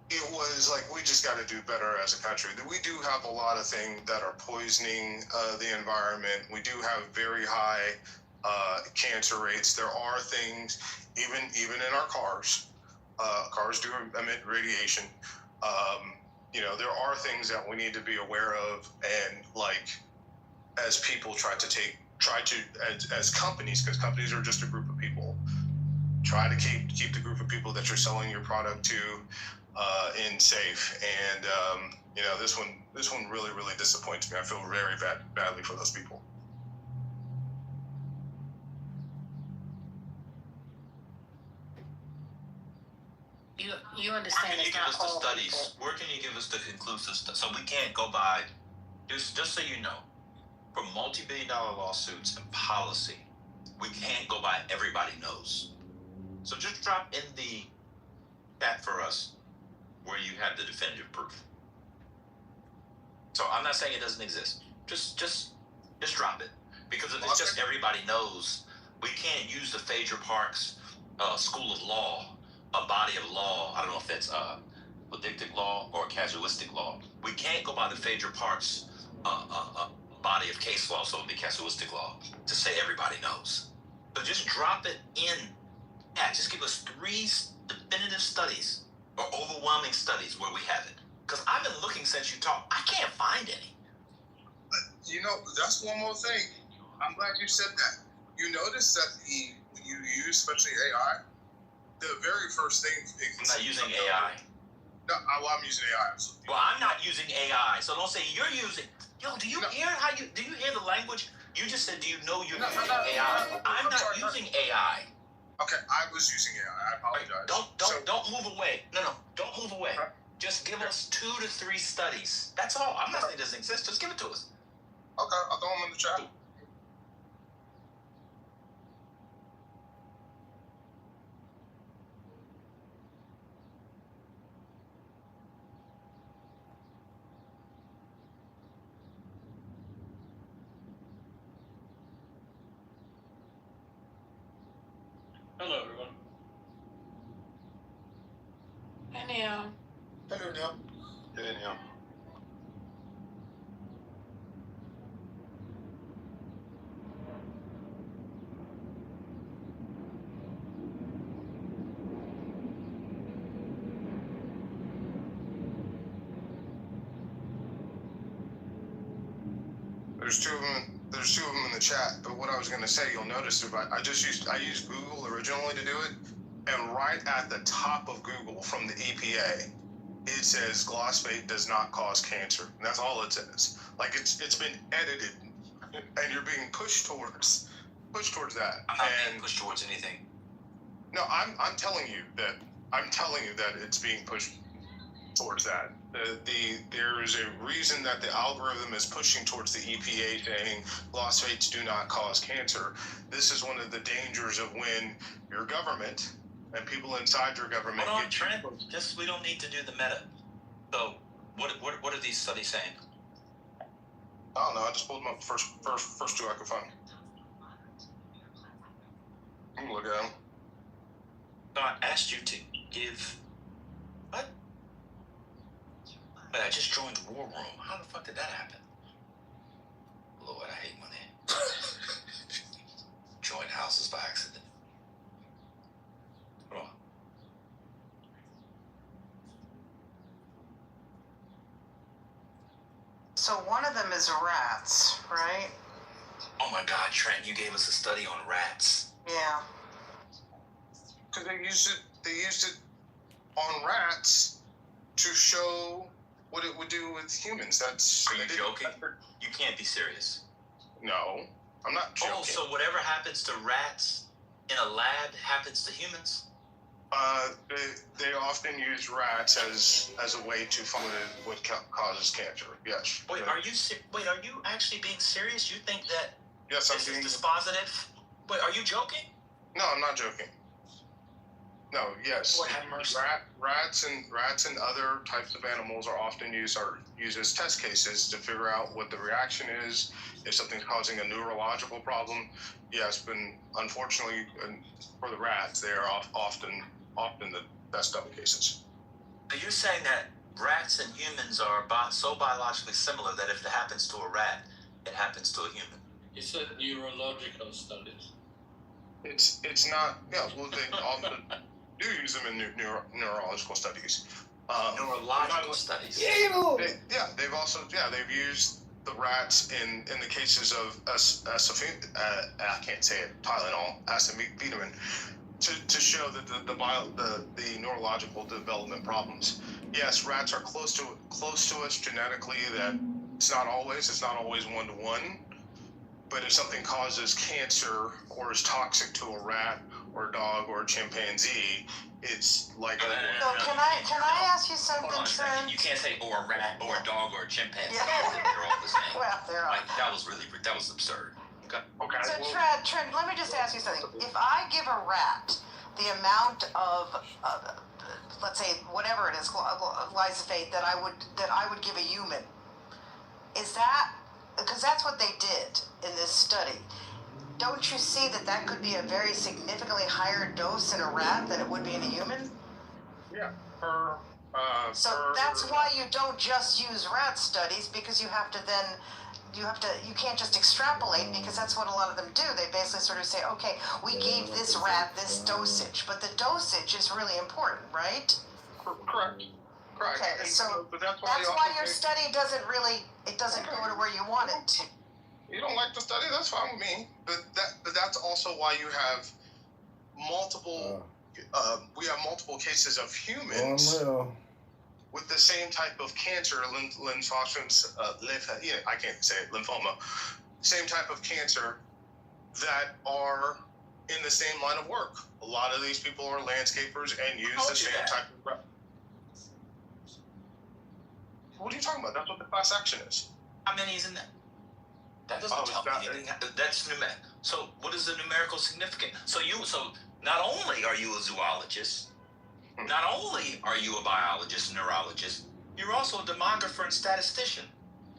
It was like we just got to do better as a country. We do have a lot of things that are poisoning the environment. We do have very high cancer rates. There are things, even in our cars. Cars do emit radiation. There are things that we need to be aware of, and like as people as companies, because companies are just a group of people, try to keep the group of people that you're selling your product to in safe. And this one really disappoints me. I feel very badly for those people. You understand? Where can you give us the studies? Where can you give us the conclusive stuff? So we can't go by. Just so you know, for multi-billion-dollar lawsuits and policy, we can't go by everybody knows. So just drop in the chat for us where you have the definitive proof. So I'm not saying it doesn't exist. Just drop it. Because if it's just everybody knows, we can't use the Phaedra Parks School of Law, a body of law. I don't know if that's predictive law or casuistic law. We can't go by the Phaedra Parks body of case law, so it would be casuistic law, to say everybody knows. So just drop it in Yeah, just give us 3 definitive studies or overwhelming studies where we have it. Because I've been looking since you talked. I can't find any. You know, that's one more thing. I'm glad you said that. You notice that when you use, especially AI, the very first thing. I'm not using AI. No, I'm using AI. Absolutely. Well, I'm not using AI, so don't say you're using. Yo, do you hear do you hear the language? You just said, do you know you're using AI? I'm not using AI. Okay, I was using AI. I apologize. Don't move away. No, don't move away. Just give us 2 to 3 studies. That's all. I'm not saying it doesn't exist. Just give it to us. Okay, I'll throw them in the chat. Hello, everyone. Hi, Neil. Hello, Neil. Hey, Neil. There's two of them in the chat. But what I was going to say, you'll notice if I used Google originally to do it, and right at the top of Google from the EPA, it says glyphosate does not cause cancer. And that's all it says. Like it's been edited, and you're being pushed towards that. I'm not being pushed towards anything. No, I'm telling you that it's being pushed towards that. There is a reason that the algorithm is pushing towards the EPA saying glyphosates do not cause cancer. This is one of the dangers of when your government and people inside your government Hold on, Trent. Just we don't need to do the meta. So what are these studies saying? I don't know. I just pulled them up first 2 I could find. I'm gonna look at them. No, I asked you to give. What? But I just joined War Room. How the fuck did that happen? Lord, I hate money. Joined houses by accident. Hold on. So one of them is rats, right? Oh my God, Trent, you gave us a study on rats. Yeah. Because they used it on rats to show what it would do with humans. Are you joking? You can't be serious. No, I'm not joking. Oh, so whatever happens to rats in a lab happens to humans? They often use rats as a way to find what causes cancer. Yes. Wait, are you actually being serious? You think that this is dispositive? Wait, are you joking? No, I'm not joking. No, yes. Rats and other types of animals are often used as test cases to figure out what the reaction is, if something's causing a neurological problem. Yes, but unfortunately for the rats, they are often the best of cases. So you're saying that rats and humans are so biologically similar that if it happens to a rat, it happens to a human? You said neurological studies. It's not. Yeah, well, they often do use them in neurological studies. Neurological studies. They've used the rats in the cases of I can't say it, Tylenol, acetaminophen, to show that the neurological development problems. Yes, rats are close to us genetically. That it's not always 1-to-1. But if something causes cancer or is toxic to a rat or a dog or a chimpanzee, it's like So can I ask you something, Trent? You can't say or a rat or a dog or a chimpanzee. Yeah. They're all the same. Well, they're all. Like, that was absurd. Okay. So Trent, let me just ask you something. If I give a rat the amount of, let's say whatever it is, glyphosate that I would give a human, is that, because that's what they did in this study. Don't you see that could be a very significantly higher dose in a rat than it would be in a human? Yeah. So that's why you don't just use rat studies, because you have to then you can't just extrapolate, because that's what a lot of them do. They basically sort of say, okay, we gave this rat this dosage, but the dosage is really important, right? Correct. Okay, so but that's why also your study doesn't go to where you want it to. You don't like the study? That's fine with me. But that's also why you have multiple. We have multiple cases of humans with the same type of cancer, I can't say it, lymphoma. Same type of cancer that are in the same line of work. A lot of these people are landscapers and use the same type of. What are you talking about? That's what the class action is. How many is in that? That doesn't tell me anything. That's numeric. So what is the numerical significance? So not only are you a zoologist, not only are you a biologist, neurologist, you're also a demographer and statistician.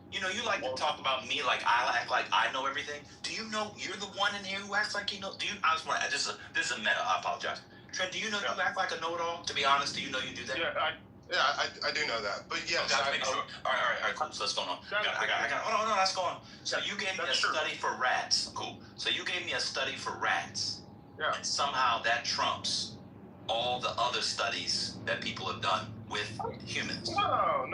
You know, you like to talk about me like I act like I know everything. Do you know you're the one in here who acts like you know? Do you? I just want to. This is a meta. I apologize. Trent, do you know you act like a know-it-all? To be honest, do you know you do that? I do know that. But yes, okay, sure. All right, cool. So let's go on. I got. Oh no, that's going on. So you gave me a study for rats. Cool. So you gave me a study for rats. Yeah. And somehow that trumps all the other studies that people have done with humans. No.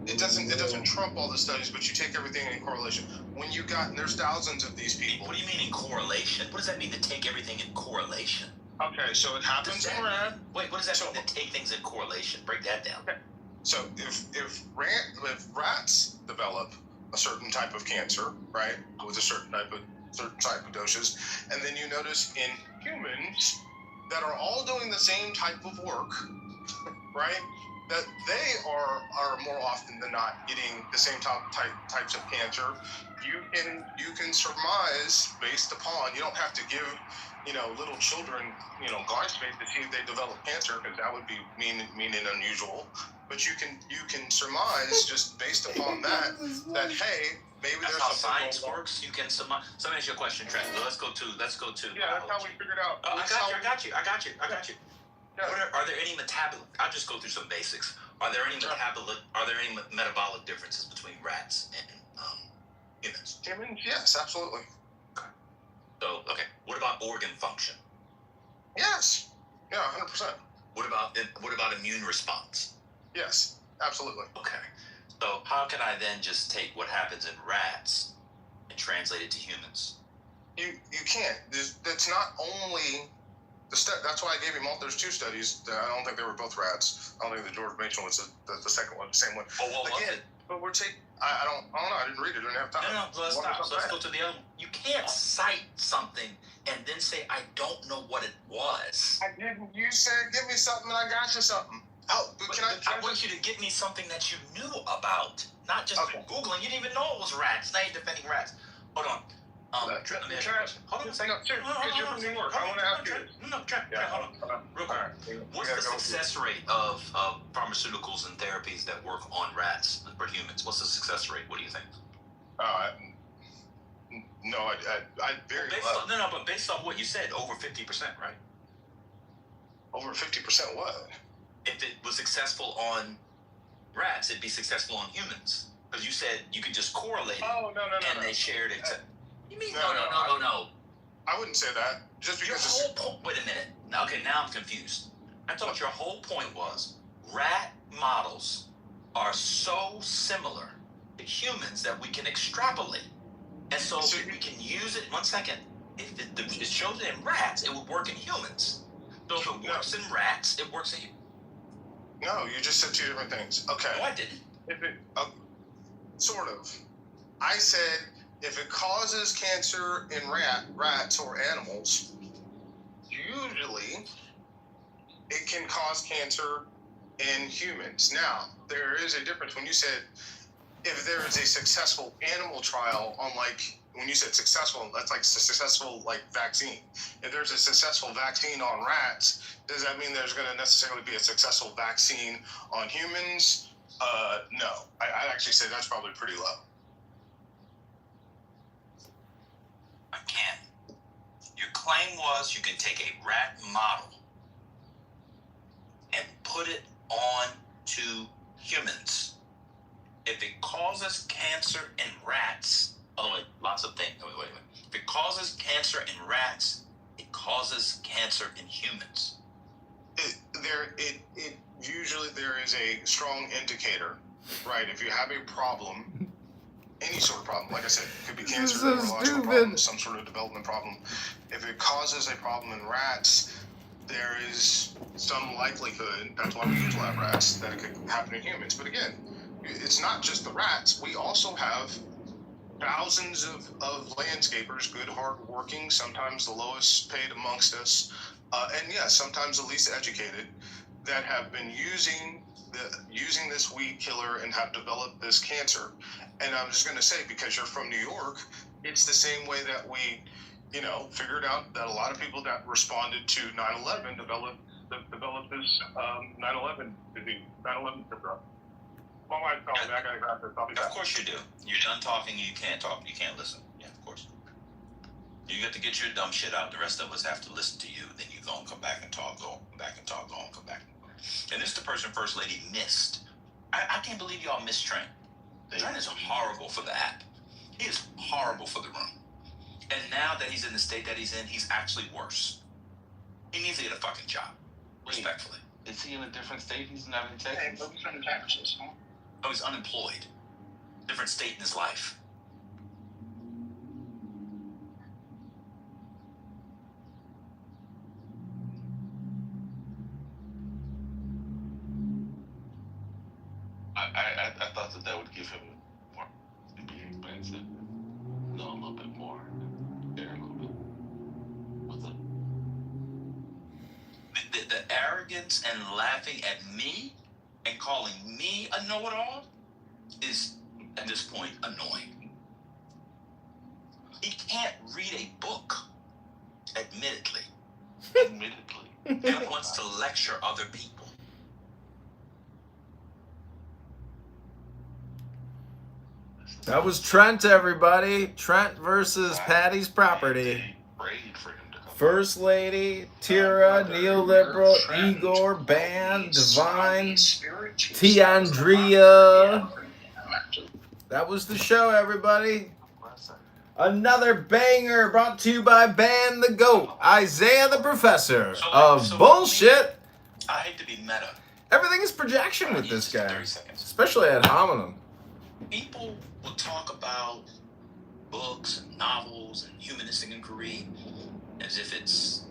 It doesn't trump all the studies, but you take everything in correlation. And there's thousands of these people. What do you mean in correlation? What does that mean to take everything in correlation? Okay, so it happens in rat. Wait, what does that mean to take things in correlation? Break that down. Okay. So if rats develop a certain type of cancer, right, with a certain type of doses, and then you notice in humans that are all doing the same type of work, right, that they are more often than not getting the same types of cancer. You can surmise based upon. You don't have to give little children glyphosate to see if they develop cancer, because that would be mean and unusual. But you can surmise just based upon that hey, maybe that's there's how something science works. You can surmise. So let me ask you a question, Trent. Let's go to. Yeah, that's how we figured out. I got you. Yeah. Are there any metabolic? I'll just go through some basics. Are there any metabolic differences between rats and humans? Humans, yes, absolutely. So, okay. What about organ function? Yes. Yeah, 100%. What about immune response? Yes, absolutely. Okay. So how can I then just take what happens in rats and translate it to humans? You can't. That's not only the that's why I gave him all. There's two studies. I don't think they were both rats. I don't think the George Mason was the second one, the same one. Oh, well, again, but we're taking. I don't know. I didn't read it. I didn't have time. No. Let's stop. Let's go to the other one. You can't cite something and then say I don't know what it was. I didn't. You said give me something, and I got you something. I want you to give me something that you knew about, not just Googling. You didn't even know it was rats. Now you're defending rats. Hold on. Trent, let me ask you a question. Hold on a second. You're from New York. I want to ask you this. Trent, hold on. Real quick. What's the success rate of pharmaceuticals and therapies that work on rats for humans? What's the success rate? What do you think? No, I very low. But based on what you said, over 50%, right? Over 50% what? If it was successful on rats, it'd be successful on humans. Because you said you could just correlate it. Oh, no. And they shared it. You mean no. I wouldn't say that. Just because your whole point. Wait a minute. Okay, now I'm confused. I thought your whole point was rat models are so similar to humans that we can extrapolate. And so if we can use it, 1 second, if it shows it in rats, it would work in humans. So if it works in rats, it works in humans. No, you just said two different things. Okay. No, I didn't. Sort of. I said if it causes cancer in rats or animals, usually it can cause cancer in humans. Now, there is a difference when you said if there is a successful animal trial on when you said successful, that's like a successful vaccine. If there's a successful vaccine on rats, does that mean there's going to necessarily be a successful vaccine on humans? No. I'd actually say that's probably pretty low. Again, your claim was you can take a rat model and put it on to humans If it causes cancer in rats, lots of things. Wait. If it causes cancer in rats, it causes cancer in humans. Usually there is a strong indicator, right? If you have a problem, any sort of problem, like I said, it could be cancer, so neurological problem, some sort of development problem. If it causes a problem in rats, there is some likelihood, that's why we use lab rats, that it could happen in humans. But again, it's not just the rats. We also have thousands of landscapers, good, hard-working, sometimes the lowest paid amongst us, and yes, sometimes the least educated, that have been using this weed killer and have developed this cancer. And I'm just going to say, because you're from New York, it's the same way that we, figured out that a lot of people that responded to 9/11 developed this 9/11 disease, 9/11 syndrome. My wife's calling me. I gotta grab this. I'll be back. Of course you do. You're done talking. You can't talk. You can't listen. Yeah, of course. You got to get your dumb shit out. The rest of us have to listen to you. Then you go and come back and talk. Go back and talk. Go and come back. And this is the person First Lady missed. I can't believe y'all missed Trent. Trent is horrible for the app. He is horrible for the room. And now that he's in the state that he's in, he's actually worse. He needs to get a fucking job. Respectfully. Is he in a different state? He's not in Texas. Oh, he's unemployed. Different state in his life. I thought that would give him more. It'd be expensive. No, a little bit more. Share a little bit. What's up? The arrogance and laughing at me and calling me a know-it-all is, at this point, annoying. He can't read a book, admittedly. And wants to lecture other people. That was Trent, everybody. Trent versus Patty's property. First Lady, Tira, Neoliberal, Igor, Ban, Divine, Tiandria. That was the show, everybody. Another banger brought to you by Ban the Goat, Isaiah the Professor of Bullshit. I hate to be meta. Everything is projection with this guy, especially ad hominem. People will talk about books and novels and humanistic inquiry as if it's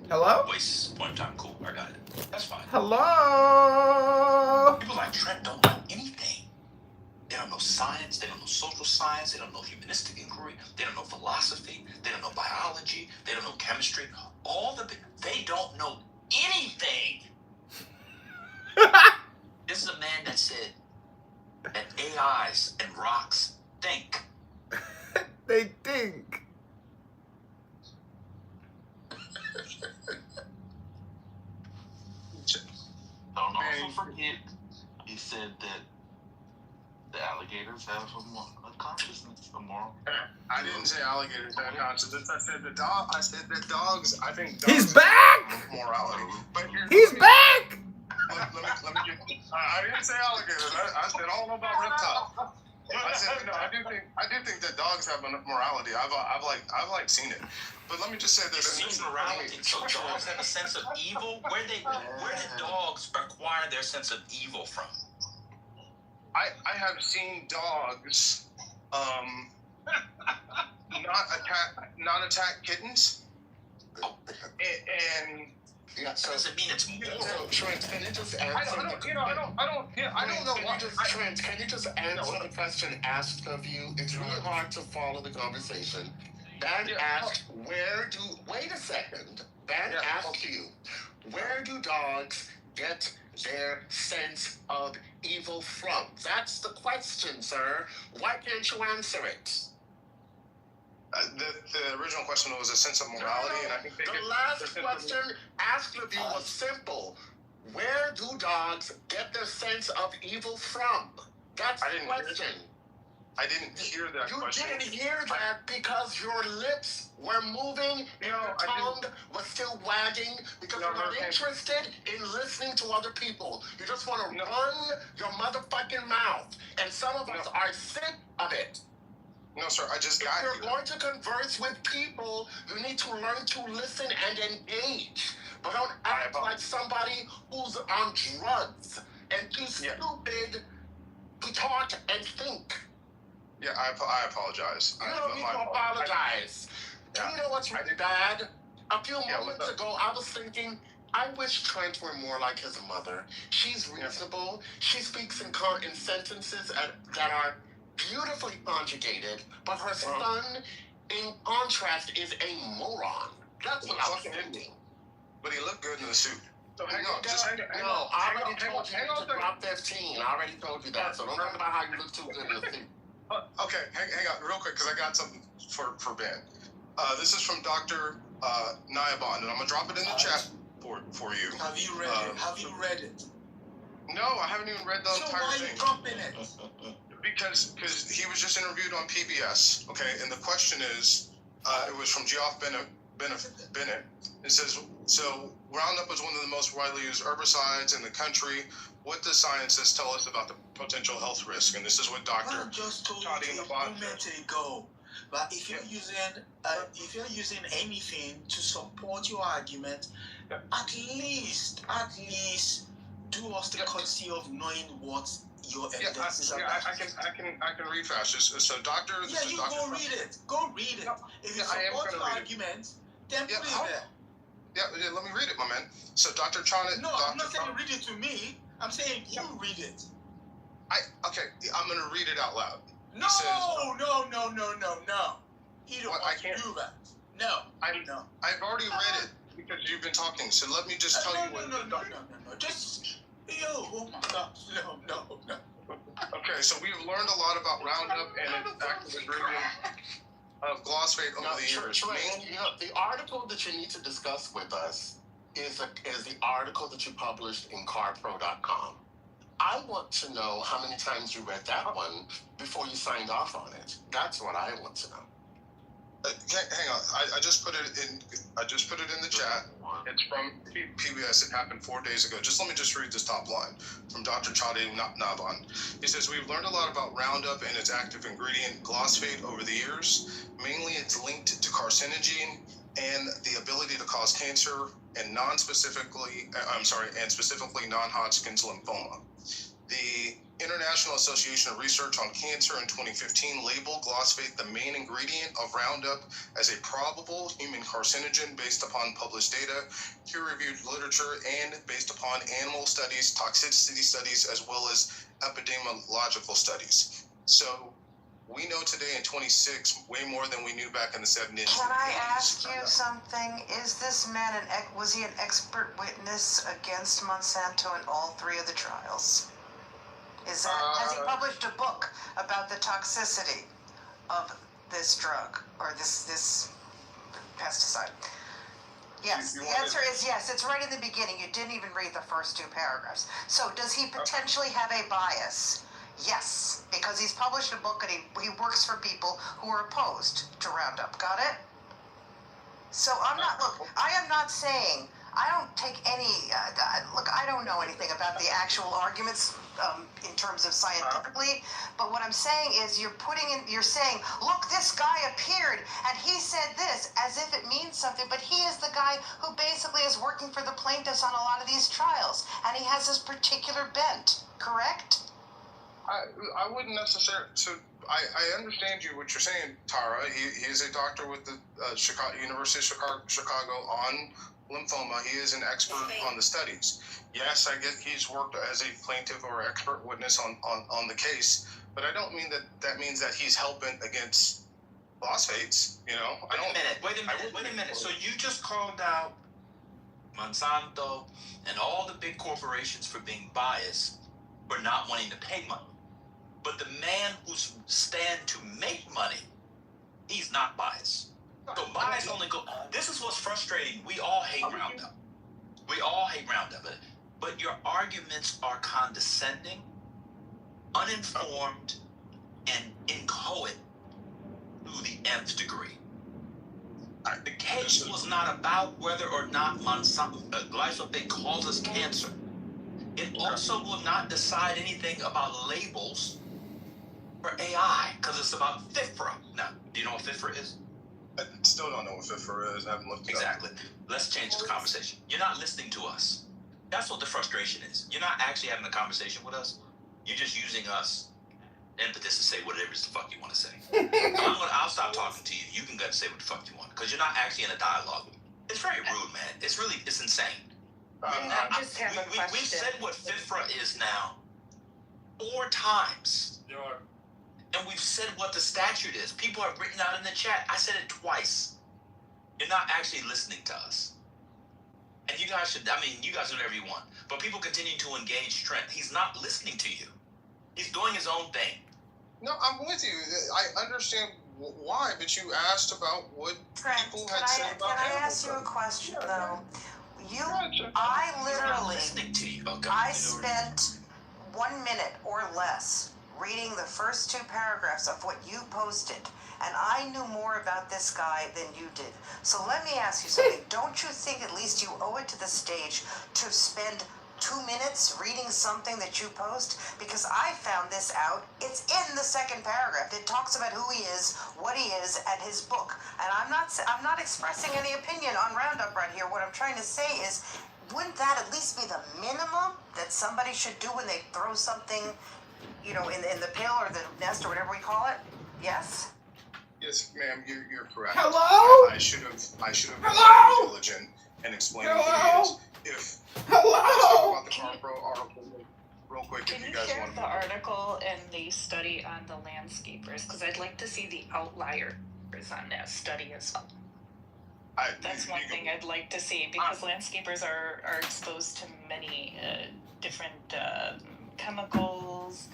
waste point of time. Cool, I got it. That's fine. Hello. People like Trent don't know anything. They don't know science. They don't know social science. They don't know humanistic inquiry. They don't know philosophy. They don't know biology. They don't know chemistry. They don't know anything. This is a man that said that AIs and rocks think. They think. Don't also forget, he said that the alligators have a consciousness, a moral. I didn't say alligators have consciousness. I said that dogs. I think dogs He's back. Have morality. But He's back. Let me get. I didn't say alligators. I said I don't know about reptiles. I said no. I do think that dogs have morality. I've seen it. But let me just say this. It seems morality. So dogs have a sense of evil. Where did dogs acquire their sense of evil from? I have seen dogs not attack kittens. And yeah, so doesn't mean it's more. So, Trent, can you just answer? Trent, can you just answer the question asked of you? It's really hard to follow the conversation. Dan asked, wait a second. Dan asked you, where do dogs get their sense of evil from? That's the question, sir. Why can't you answer it? The original question was a sense of morality, and I think the last question asked of you was simple. Where do dogs get their sense of evil from? That's the question. I didn't hear that You question. didn't hear that because your lips were moving and your tongue was still wagging because you're not interested in listening to other people. You just want to run your motherfucking mouth. And some of us are sick of it. No, sir, I just got If here. you're going to converse with people, you need to learn to listen and engage. But don't act like somebody who's on drugs and too stupid to talk and think. Yeah, I apologize. You don't need to apologize. You know what's really bad? A few moments ago, I was thinking, I wish Trent were more like his mother. She's reasonable. She speaks in sentences that are beautifully conjugated, but her son, in contrast, is a moron. That's what I was thinking. But he looked good in the suit. So hang on, I already told you to drop 15. I already told you that. So don't talk about how you look too good in the suit. Okay, hang on real quick, because I got something for Ben. This is from Dr. Nyabon, and I'm going to drop it in the chat for you. Have you read it? Have you read it? No, I haven't even read the entire why thing. Are you dropping it? Because he was just interviewed on PBS, okay? And the question is, it was from Geoff Bennett. It says, so Roundup is one of the most widely used herbicides in the country. What does scientists tell us about the potential health risk? And this is what Dr. I just told you a moment ago. But if you're using anything to support your argument, at least do us the courtesy of knowing what your evidence is about. I can read fast. So Dr. Yeah, you go read it. Go read it. If you support your argument, then put it there. Yeah, let me read it, my man. So Dr. Chana... No, I'm not saying read it to me. I'm saying you read it. Okay, I'm going to read it out loud. No. He don't want to do that. No. I've already read it because you've been talking. So let me just tell you what... No. Just... oh my God. No. Okay, so we've learned a lot about Roundup and its active ingredient of glyphosate over the years. The article that you need to discuss with us is the article that you published in carpro.com. I want to know how many times you read that one before you signed off on it. That's what I want to know. Hang on, I just put it in. I just put it in the chat. It's from PBS. It happened 4 days ago. Let me just read this top line from Dr. Chadi Navan. He says, we've learned a lot about Roundup and its active ingredient glyphosate over the years. Mainly, it's linked to carcinogen and the ability to cause cancer and specifically non-Hodgkin's lymphoma. The International Association of Research on Cancer in 2015 labeled glyphosate the main ingredient of Roundup as a probable human carcinogen based upon published data, peer-reviewed literature, and based upon animal studies, toxicity studies, as well as epidemiological studies. So we know today in 26 way more than we knew back in the 70s. Can I ask you something? Is this man was he an expert witness against Monsanto in all three of the trials? Has he published a book about the toxicity of this drug or this pesticide? Yes, the answer is yes. It's right in the beginning. You didn't even read the first two paragraphs. So does he potentially have a bias? Yes, because he's published a book and he works for people who are opposed to Roundup. Got it? So I am not saying, I don't take any, look, I don't know anything about the actual arguments in terms of scientifically, but what I'm saying is you're saying, look, this guy appeared and he said this as if it means something, but he is the guy who basically is working for the plaintiffs on a lot of these trials, and he has this particular bent, correct? I wouldn't necessarily. So I understand what you're saying, Tara. He is a doctor with the University of Chicago on lymphoma. He is an expert on the studies. Yes, I get he's worked as a plaintiff or expert witness on the case, but I don't mean that means that he's helping against phosphates. You know, Wait a minute. So you just called out Monsanto and all the big corporations for being biased, for not wanting to pay money. But the man who's stand to make money, he's not biased. So bias only go. This is what's frustrating. We all hate Roundup. But your arguments are condescending, uninformed, and incorrect. poet to the nth degree. The case was not about whether or not glyphosate causes cancer. It also will not decide anything about labels for AI, because it's about FIFRA. Now, do you know what FIFRA is? I still don't know what FIFRA is. I haven't looked it up. Exactly. Let's change the conversation. You're not listening to us. That's what the frustration is. You're not actually having a conversation with us. You're just using us impetus to say whatever the fuck you want to say. I'll stop talking to you. You can go and say what the fuck you want, because you're not actually in a dialogue. It's very rude, man. It's insane. I just have a question. We've said what FIFRA is now 4 times. And we've said what the statute is. People have written out in the chat. I said it twice. You're not actually listening to us. And you guys should, you guys do whatever you want. But people continue to engage Trent. He's not listening to you. He's doing his own thing. No, I'm with you. I understand why, but you asked about what people had said about Can I ask you a question, though? I literally, I spent 1 minute or less reading the first 2 paragraphs of what you posted, and I knew more about this guy than you did. So let me ask you something. Don't you think at least you owe it to the stage to spend 2 minutes reading something that you post? Because I found this out. It's in the 2nd paragraph. It talks about who he is, what he is, and his book. And I'm not expressing any opinion on Roundup right here. What I'm trying to say is, wouldn't that at least be the minimum that somebody should do when they throw something, in the pail or the nest or whatever we call it? Yes? Yes, ma'am, you're correct. Hello? I should have been more diligent and explaining who he is. Let's talk about the Carpro article real quick. Can you share the article and the study on the landscapers? Because I'd like to see the outliers on that study as well. That's one thing I'd like to see, because landscapers are exposed to many different chemicals,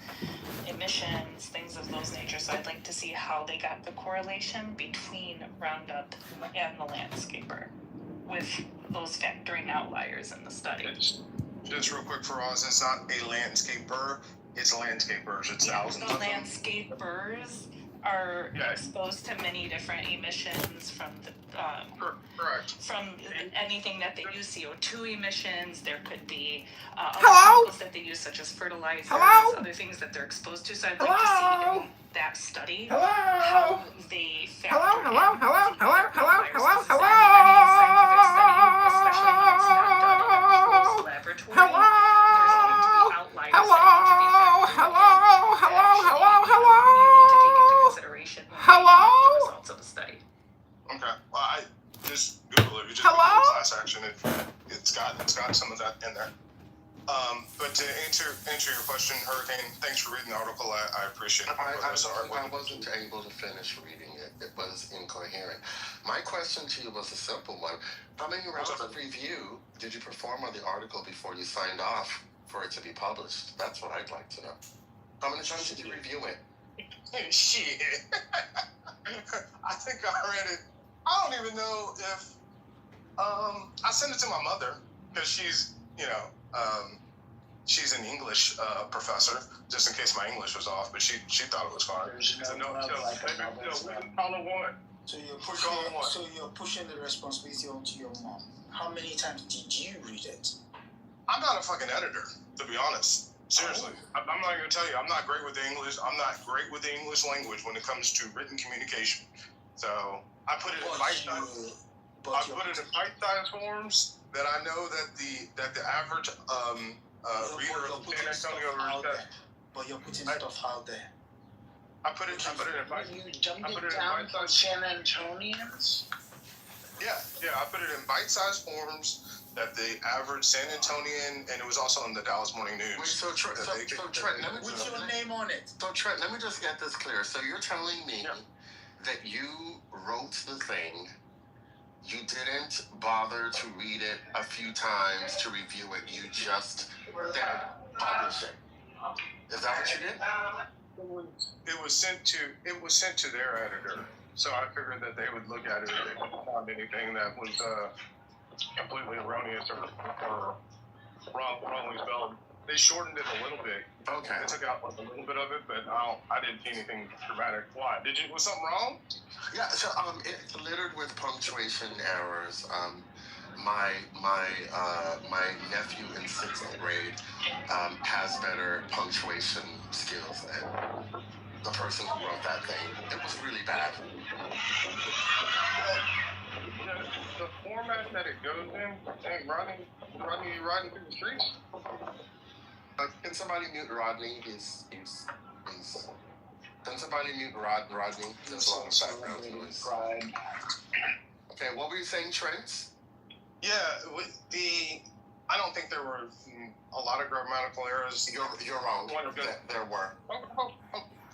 emissions, things of those nature. So I'd like to see how they got the correlation between Roundup and the landscaper, with those factoring outliers in the study. Just real quick for us, it's not a landscaper, it's landscapers. It's thousands the of them. Landscapers are exposed to many different emissions from the from anything that they use, CO2 emissions. There could be other chemicals that they use, such as fertilizers, other things that they're exposed to. So I'd like to see in that study how they factor Okay. Well, I just Google it. You just Google class action. It's got some of that in there. But to answer your question, Hurricane, thanks for reading the article. I appreciate it. I wasn't able to finish reading it. It was incoherent. My question to you was a simple one. How many rounds of review did you perform on the article before you signed off for it to be published? That's what I'd like to know. How many times did you review it? Shit. I think I read it. I don't even know if I sent it to my mother, because she's she's an English professor, just in case my English was off, but she thought it was fine. So we can call it one. So you're pushing the responsibility onto your mom. How many times did you read it? I'm not a fucking editor, to be honest. Seriously, I'm not going to tell you. I'm not great with the English. I'm not great with the English language when it comes to written communication. So I put it in bite-sized. I put it in bite-sized forms that I know that the average reader of San Antonio reads. But you're putting stuff out there. I put it in bite. You dumbed it down for San Antonians? Yeah. I put it in bite-sized forms that the average San Antonian, and it was also in the Dallas Morning News. Wait, so Trent, let me What's your name on it? So Trent, let me just get this clear. So you're telling me that you wrote the thing, you didn't bother to read it a few times to review it, you just then published it. Is that what you did? It was sent to their editor, so I figured that they would look at it if they couldn't find anything that was completely erroneous or wrongly spelled. They shortened it a little bit. Okay. They took out like a little bit of it, but I didn't see anything dramatic. Why? Was something wrong? Yeah, so it's littered with punctuation errors. My nephew in 6th grade has better punctuation skills than the person who wrote that thing. It was really bad. The format that it goes in, and Rodney riding through the streets. Can somebody mute Rodney? He's Can somebody mute Rodney? There's a lot of background noise. Okay, what were you saying, Trent? Yeah, I don't think there were a lot of grammatical errors. You're wrong. There were.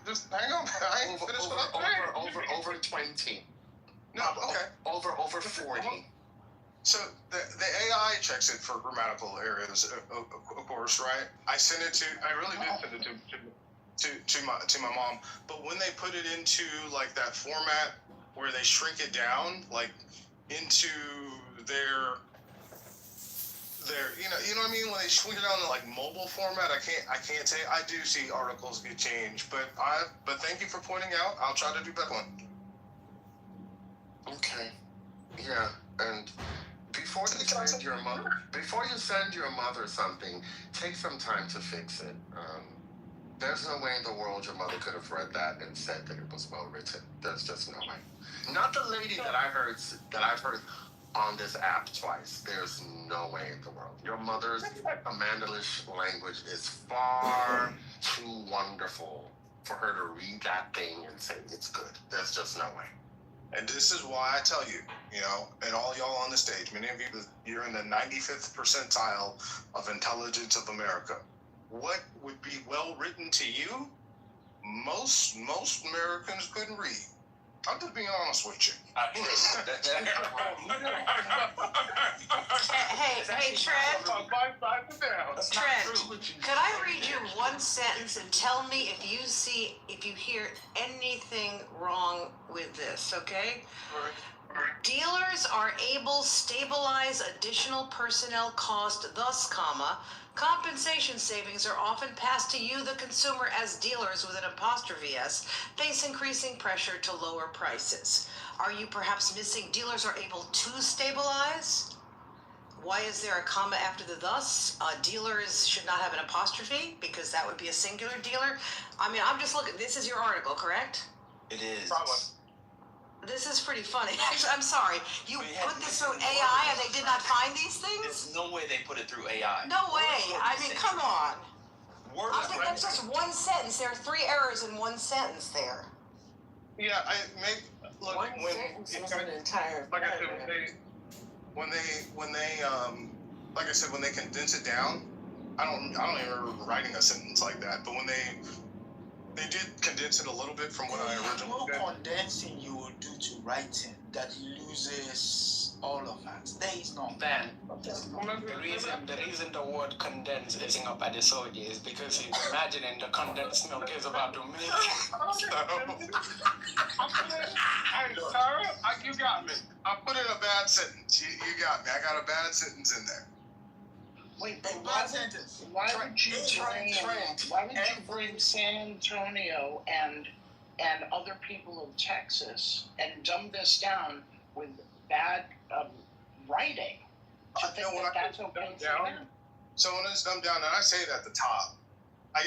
Just hang on. I ain't finished what I'm saying. Over 20. No, okay. Over 40. So the AI checks it for grammatical errors, of course, right? I really did send it to my mom. But when they put it into like that format where they shrink it down, like into their you know what I mean, when they shrink it down to like mobile format, I can't say I do see articles get changed, but thank you for pointing out. I'll try to do better one. Okay. Yeah, and before you send your mother something, take some time to fix it. There's no way in the world your mother could have read that and said that it was well written. There's just no way. Not the lady that I've heard on this app twice. There's no way in the world. Your mother's Amandalish language is far too wonderful for her to read that thing and say it's good. There's just no way. And this is why I tell you, and all y'all on the stage, many of you, you're in the 95th percentile of intelligence of America. What would be well written to you? Most Americans couldn't read. I'm just being honest with you. Hey, Trent. Trent, could I read you one sentence and tell me if you hear anything wrong with this, okay? Dealers are able to stabilize additional personnel cost, thus, compensation savings are often passed to you, the consumer, as dealers with an apostrophe S face increasing pressure to lower prices. Are you perhaps missing dealers are able to stabilize? Why is there a comma after the thus? Dealers should not have an apostrophe because that would be a singular dealer. I mean, I'm just looking, this is your article, correct? It is. Probably. This is pretty funny. Actually, I'm sorry. You put this through AI and they did not find these things? There's no way they put it through AI. No way. I mean, come on. Word I think that's just one sentence. There are 3 errors in one sentence there. Yeah, look, One sentence is an entire like I said, when they condense it down, I don't even remember writing a sentence like that. But when they did condense it a little bit from what I originally There's did. no condensing you will do to writing that loses all of that. There is no. Then the reason the word condense is up at the soda is because he's imagining the condensed milk is about to make. Hey, Tara, you got me. I put in a bad sentence. You got me. I got a bad sentence in there. Wait, but why would you bring San Antonio and other people of Texas and dumb this down with bad writing? That's okay. So when it's dumbed down, and I say it at the top, I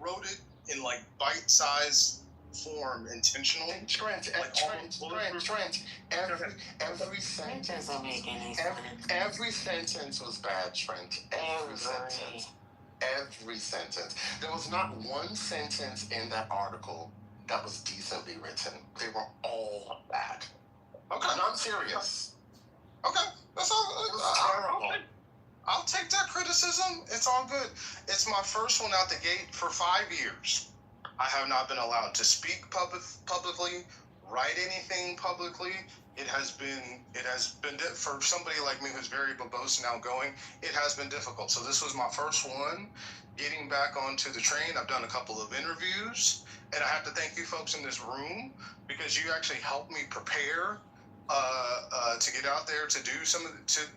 wrote it in like bite-sized form intentionally. Trent, every sentence doesn't make any sense. Every sentence was bad, Trent. Every sentence. There was not one sentence in that article that was decently written. They were all bad. Okay. And I'm serious. Okay, that's all. It was terrible. I'll take that criticism. It's all good. It's my first one out the gate for 5 years. I have not been allowed to speak publicly, write anything publicly. It has been for somebody like me who's very verbose and outgoing. It has been difficult. So this was my first one getting back onto the train. I've done a couple of interviews, and I have to thank you folks in this room because you actually helped me prepare to get out there to do some of these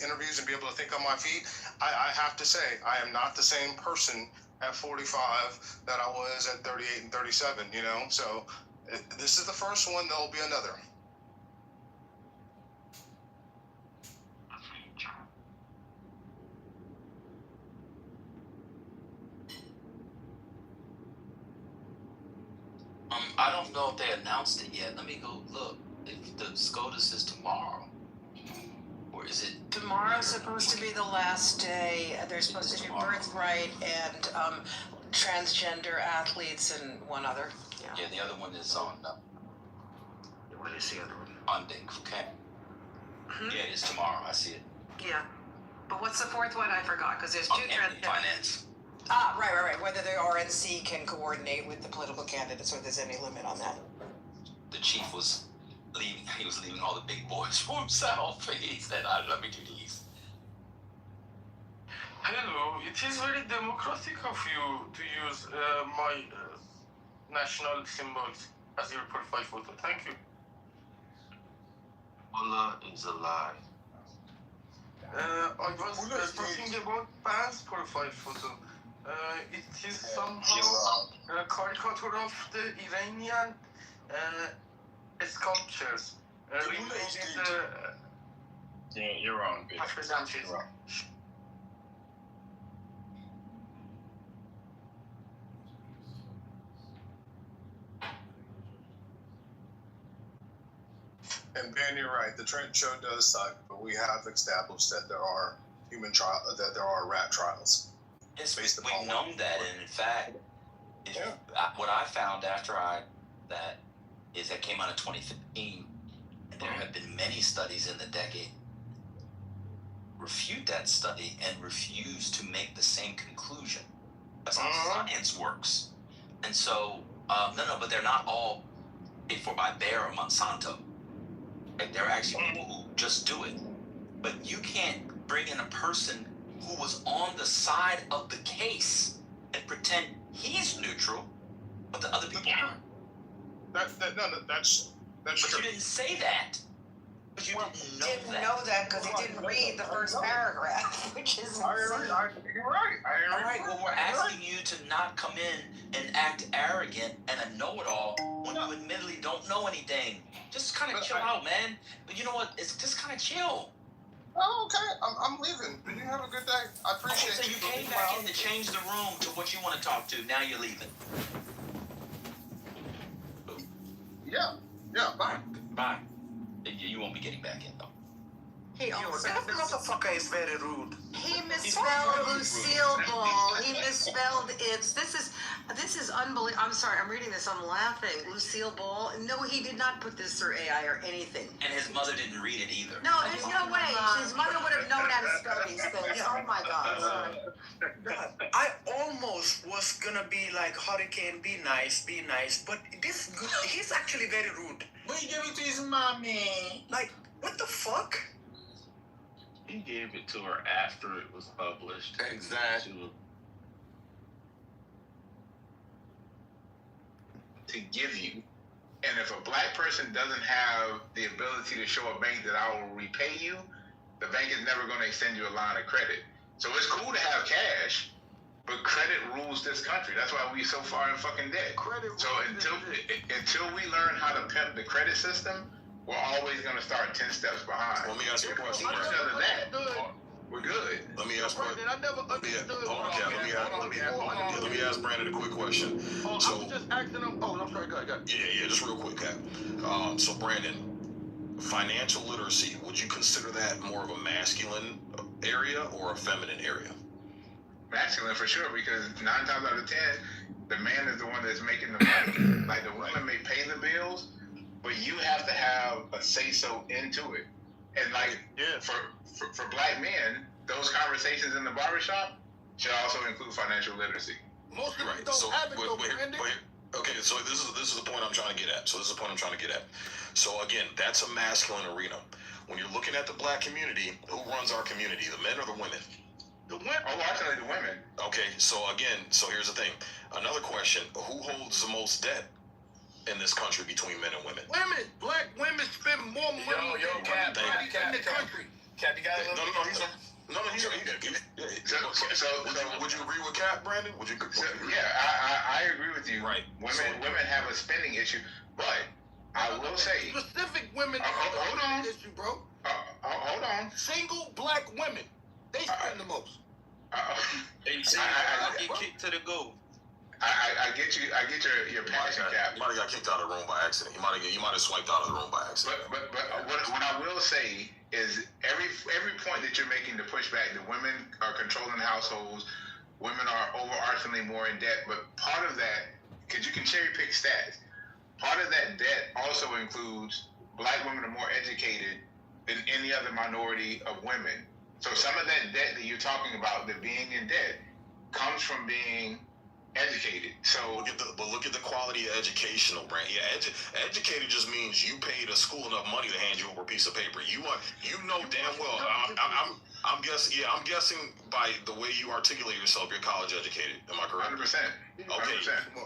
interviews and be able to think on my feet, I have to say I am not the same person at 45 that I was at 38 and 37. You know, so this is the first one. There'll be another. I don't know if they announced it yet. Let me go look. If the SCOTUS is tomorrow, or is it? Tomorrow's supposed to be the last day. There's supposed to be birthright and transgender athletes and one other. Yeah, the other one is on. What is the other one? Monday. Okay. Yeah, it is tomorrow. I see it. Yeah. But what's the fourth one? I forgot, because there's two transgender. Finance. Ah, right. Whether the RNC can coordinate with the political candidates, or there's any limit on that. The chief was leaving. He was leaving all the big boys for himself. He said, "Let me do these." Hello. It is very democratic of you to use my national symbols as your profile photo. Thank you. Allah is a lie. I was talking about Pan's profile photo. It is somehow a caricature of the Iranian sculptures. Yeah, you're wrong, bitch. You're wrong. And Ben, you're right. The Trent show does suck, but we have established that there are there are rat trials. Yes, we've known that, and in fact, what I found after that came out in 2015, and there have been many studies in the decade refute that study and refuse to make the same conclusion. That's how science works. And so, but they're not all paid for by Bayer or Monsanto. Like, there are actually people who just do it. But you can't bring in a person who was on the side of the case and pretend he's neutral, but the other people aren't. That's But true. you didn't say that. But you Didn't know that because he didn't read the first paragraph, which is insane. You're right. All right, well, we're asking you to not come in and act arrogant and a know-it-all when you admittedly don't know anything. Just kind of chill out, man. But you know what? It's just kind of chill. Oh, okay. I'm leaving. You have a good day. I appreciate So you came back in to change the room to what you want to talk to. Now you're leaving. Yeah. Bye. Bye. You won't be getting back in, though. He also motherfucker is very rude. He misspelled Lucille Ball. He misspelled it's. This is unbelievable. I'm sorry. I'm reading this. I'm laughing. Lucille Ball. No, he did not put this through AI or anything. And his mother didn't read it either. No, there's no way. His mother would have known how to spell these things. Oh my God. God, I almost was gonna be like Hurricane, be nice, but he's actually very rude. But he gave it to his mommy. Like, what the fuck? He gave it to her after it was published. Exactly. To give you. And if a black person doesn't have the ability to show a bank that I will repay you, the bank is never going to extend you a line of credit. So it's cool to have cash, but credit rules this country. That's why we so far in fucking debt. So until we learn how to pimp the credit system, we're always going to start 10 steps behind. Let me ask you a question. Other than that, we're good. Let me ask Brandon. Let me ask Brandon a quick question. I was just asking him. Oh, I'm sorry. Go ahead. Yeah, just real quick, Cap. So Brandon, financial literacy, would you consider that more of a masculine area or a feminine area? Masculine for sure, because 9 times out of 10, the man is the one that's making the money. Like, the woman may pay the bills, but you have to have a say-so into it. And like, for black men, those conversations in the barbershop should also include financial literacy. Most of them don't have it, though, Brandon. Okay, so this is the point I'm trying to get at. So again, that's a masculine arena. When you're looking at the black community, who runs our community, the men or the women? The women. Oh, actually, the women. Okay, so here's the thing. Another question: who holds the most debt? in this country between men and women. Black women spend more money than anybody in the country. Cap, you guys No, would you agree with Cap, Brandon? Would you? I agree with you. Right. Women have a spending issue, but I will say specific women hold on. Issue, bro. Hold on. Single black women, they spend the most. Get kicked to the goal. I get you. I get your passion, Cap. You might have got kicked out of the room by accident. You might have swiped out of the room by accident. But what I will say is every point that you're making to push back, the women are controlling households, women are overarchingly more in debt. But part of that, because you can cherry pick stats, part of that debt also includes black women are more educated than any other minority of women. So some of that debt that you're talking about, the being in debt, comes from being educated. So look at the quality of educational brand. Yeah, educated just means you paid a school enough money to hand you over a piece of paper. You know damn well. I'm guessing by the way you articulate yourself, you're college educated. Am I correct? 100%. Okay.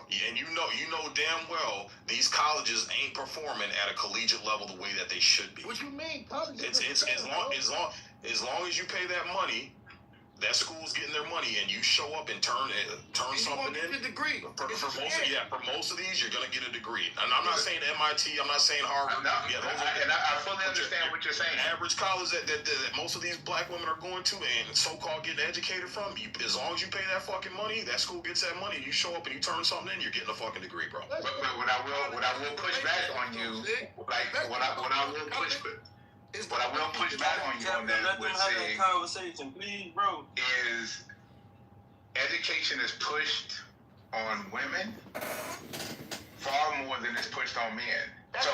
Yeah, and you know damn well these colleges ain't performing at a collegiate level the way that they should be. What you mean? College it's as long as you pay that money. That school's getting their money, and you show up and turn something in. A degree. For most of these, you're gonna get a degree. And I'm not saying MIT. I'm not saying Harvard. I fully understand what you're saying. Average college that most of these black women are going to and so-called getting educated from. As long as you pay that fucking money, that school gets that money. You show up and you turn something in, you're getting a fucking degree, bro. But what I will push back on you, like what I will push back on you on that would say conversation, please, bro. Is education is pushed on women far more than it's pushed on men. So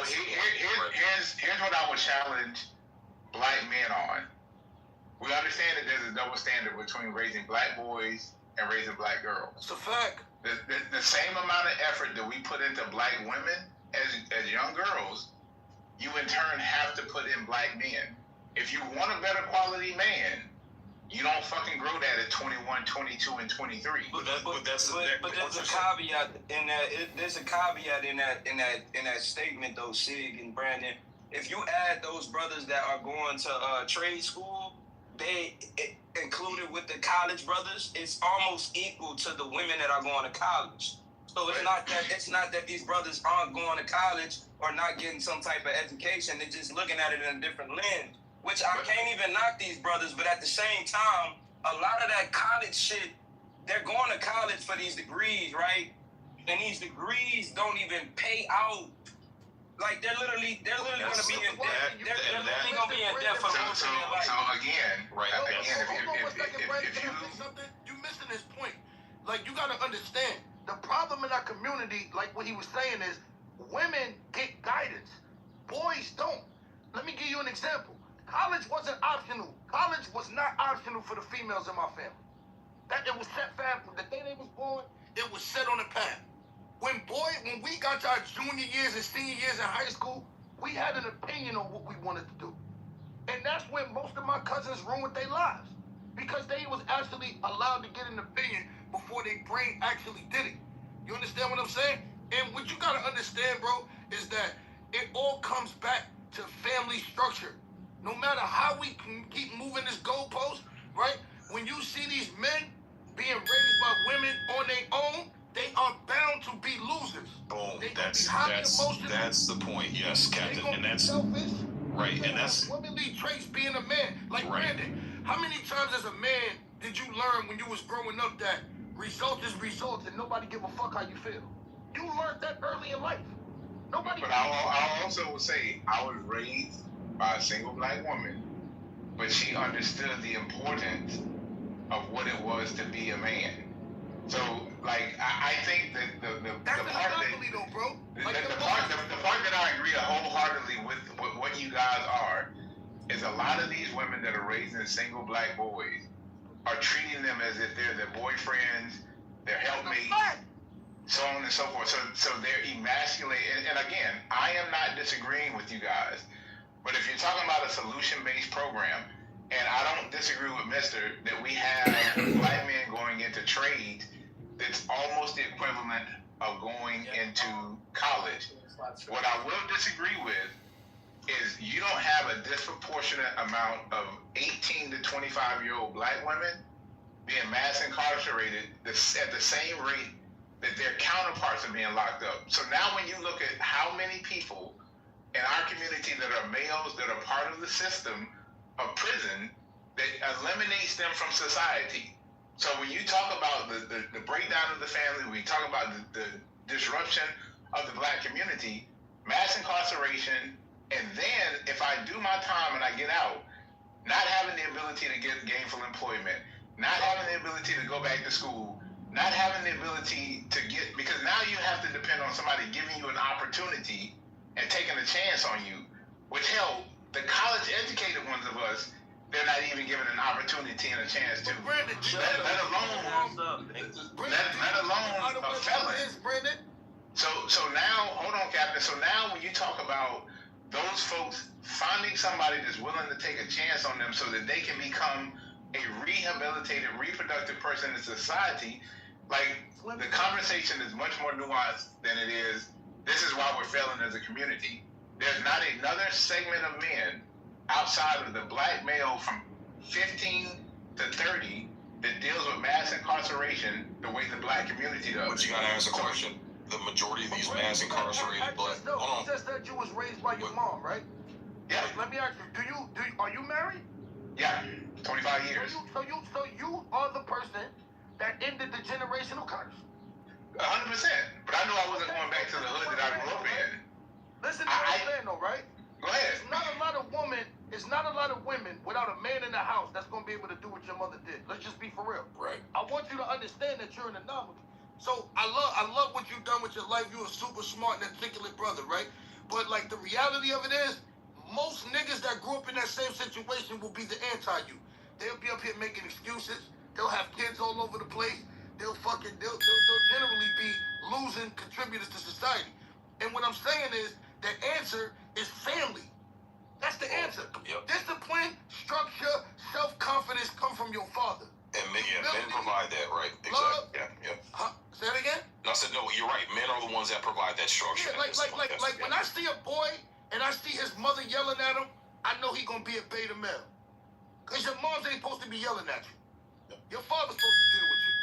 here's what I would challenge black men on. We understand that there's a double standard between raising black boys and raising black girls. It's a fact. The same amount of effort that we put into black women as young girls, you in turn have to put in black men. If you want a better quality man, you don't fucking grow that at 21, 22, and 23. But there's a caveat in that. There's a caveat in that statement, though, Sig and Brandon. If you add those brothers that are going to trade school, they included with the college brothers, it's almost equal to the women that are going to college. So it's not that these brothers aren't going to college or not getting some type of education. They're just looking at it in a different lens, which I can't even knock these brothers. But at the same time, a lot of that college shit, they're going to college for these degrees, right? And these degrees don't even pay out. Like they're literally going to be in debt. They're literally going to be in debt for the rest of their life. So again, if you missing this point. Like you got to understand. The problem in our community, like what he was saying, is women get guidance. Boys don't. Let me give you an example. College wasn't optional. College was not optional for the females in my family. That it was set fast. The day they was born, it was set on the path. When we got to our junior years and senior years in high school, we had an opinion on what we wanted to do. And that's when most of my cousins ruined their lives. Because they was actually allowed to get an opinion before their brain actually did it. You understand what I'm saying? And what you gotta understand, bro, is that it all comes back to family structure. No matter how we can keep moving this goalpost, right? When you see these men being raised by women on their own, they are bound to be losers. Boom. That's the point. Yes, Captain. And that's selfish. Right. And that's womanly traits being a man. Like Brandon, how many times as a man did you learn when you was growing up that results is results and nobody give a fuck how you feel? You learned that early in life. Nobody. But I also would say I was raised by a single black woman, but she understood the importance of what it was to be a man. So, like, I think that the part that I agree wholeheartedly with what you guys are is a lot of these women that are raising single black boys are treating them as if they're their boyfriends, their helpmates, so on and so forth. So they're emasculating. And again, I am not disagreeing with you guys, but if you're talking about a solution-based program, and I don't disagree with Mister that we have black men going into trades that's almost the equivalent of going into college. What I will disagree with is you don't have a disproportionate amount of 18 to 25-year-old black women being mass incarcerated at the same rate that their counterparts are being locked up. So now when you look at how many people in our community that are males that are part of the system of prison, that eliminates them from society. So when you talk about the breakdown of the family, when you talk about the disruption of the black community, mass incarceration, and then if I do my time and I get out, not having the ability to get gainful employment, not having the ability to go back to school, not having the ability to get, because now you have to depend on somebody giving you an opportunity and taking a chance on you, which hell, the college educated ones of us, they're not even given an opportunity and a chance to. Let alone a felon. So now, hold on, Captain. So now when you talk about those folks finding somebody that's willing to take a chance on them so that they can become a rehabilitated, reproductive person in society, like the conversation is much more nuanced than it is. This is why we're failing as a community. There's not another segment of men outside of the black male from 15 to 30 that deals with mass incarceration the way the black community does. But you gotta ask a question. The majority of these mass incarcerated black. You just said you was raised by your mom, right? Yeah. Let me ask you, are you married? Yeah, 25 years. So you are the person that ended the generational curse. 100%. But I knew I wasn't going back to the hood that I grew up in. Listen to what I'm saying though, right? Go ahead. It's not a lot of women without a man in the house that's gonna be able to do what your mother did. Let's just be for real. Right. I want you to understand that you're an anomaly. So I love what you've done with your life. You're a super smart and articulate brother, right? But like the reality of it is, most niggas that grew up in that same situation will be the anti-you. They'll be up here making excuses. They'll have kids all over the place. They'll generally be losing contributors to society. And what I'm saying is, the answer is family. That's the answer. Yep. Discipline, structure, self-confidence come from your father. And men provide that, right? Exactly. Love. Yeah. Huh? Say that again? No, I said, no, you're right. Men are the ones that provide that structure. Yeah, like when I see a boy and I see his mother yelling at him, I know he gonna be a beta male. Cause your moms ain't supposed to be yelling at you. Your father's supposed to deal with you.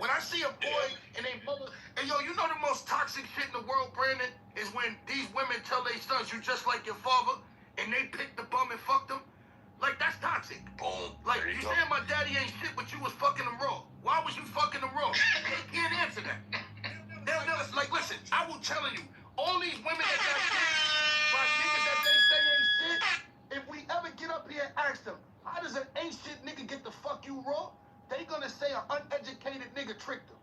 When I see a boy and they mother, and yo, you know the most toxic shit in the world, Brandon, is when these women tell their sons, you just like your father, and they pick the bum and fuck them. Like, that's toxic. Boom. Like, you saying my daddy ain't shit, but you was fucking him raw. Why was you fucking him raw? They can't answer that. They'll never, like, listen, I will tell you, all these women that got kids by niggas that they say ain't shit, if we ever get up here and ask them, how does an ain't shit nigga get the fuck you raw? They gonna say an uneducated nigga tricked them.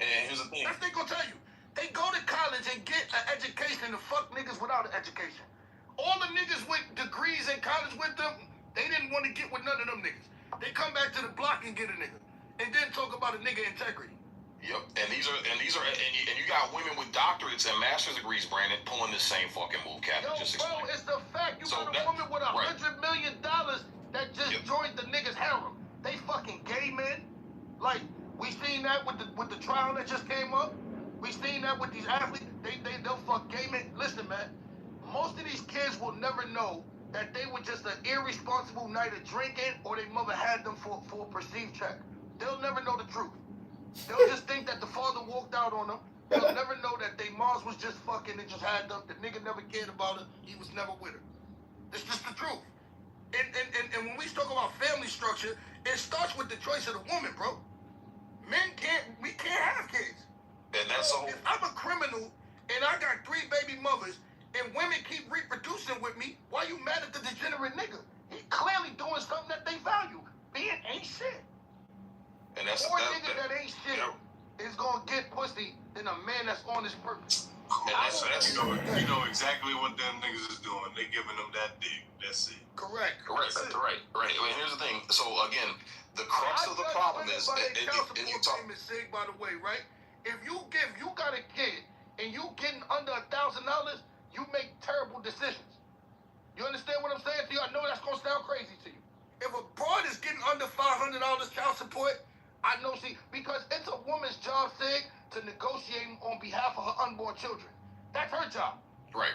And here's the thing. That's what they gonna tell you. They go to college and get an education to fuck niggas without an education. All the niggas with degrees in college with them, they didn't want to get with none of them niggas. They come back to the block and get a nigga, and then talk about a nigga integrity. Yep, and you got women with doctorates and master's degrees, Brandon, pulling the same fucking move, Captain. Yo, bro, it's the fact. You got a woman with $100 million that just joined the niggas harem. They fucking gay men. Like, we seen that with the trial that just came up. We seen that with these athletes. They'll fuck gay men. Listen, man. Most of these kids will never know that they were just an irresponsible night of drinking or their mother had them for a perceived check. They'll never know the truth. They'll just think that the father walked out on them. They'll never know that their moms was just fucking and just had them. The nigga never cared about her. He was never with her. It's just the truth. And when we talk about family structure, it starts with the choice of the woman, bro. We can't have kids. And that's all. If I'm a criminal and I got 3 baby mothers, and women keep reproducing with me, why you mad at the degenerate nigga? He clearly doing something that they value. Being ain't shit. And that's More niggas that ain't shit is gonna get pussy than a man that's on his purpose. And that's you know exactly what them niggas is doing. They giving them that dick. That's it. Correct. Right. I mean, here's the thing. So again, the crux of the problem is, and you talk. Sig, by the way, right? If you got a kid and you getting under $1,000, you make terrible decisions. You understand what I'm saying to you? I know that's gonna sound crazy to you. If a broad is getting under $500 child support, I know because it's a woman's job, Sig, to negotiate on behalf of her unborn children. That's her job. Right.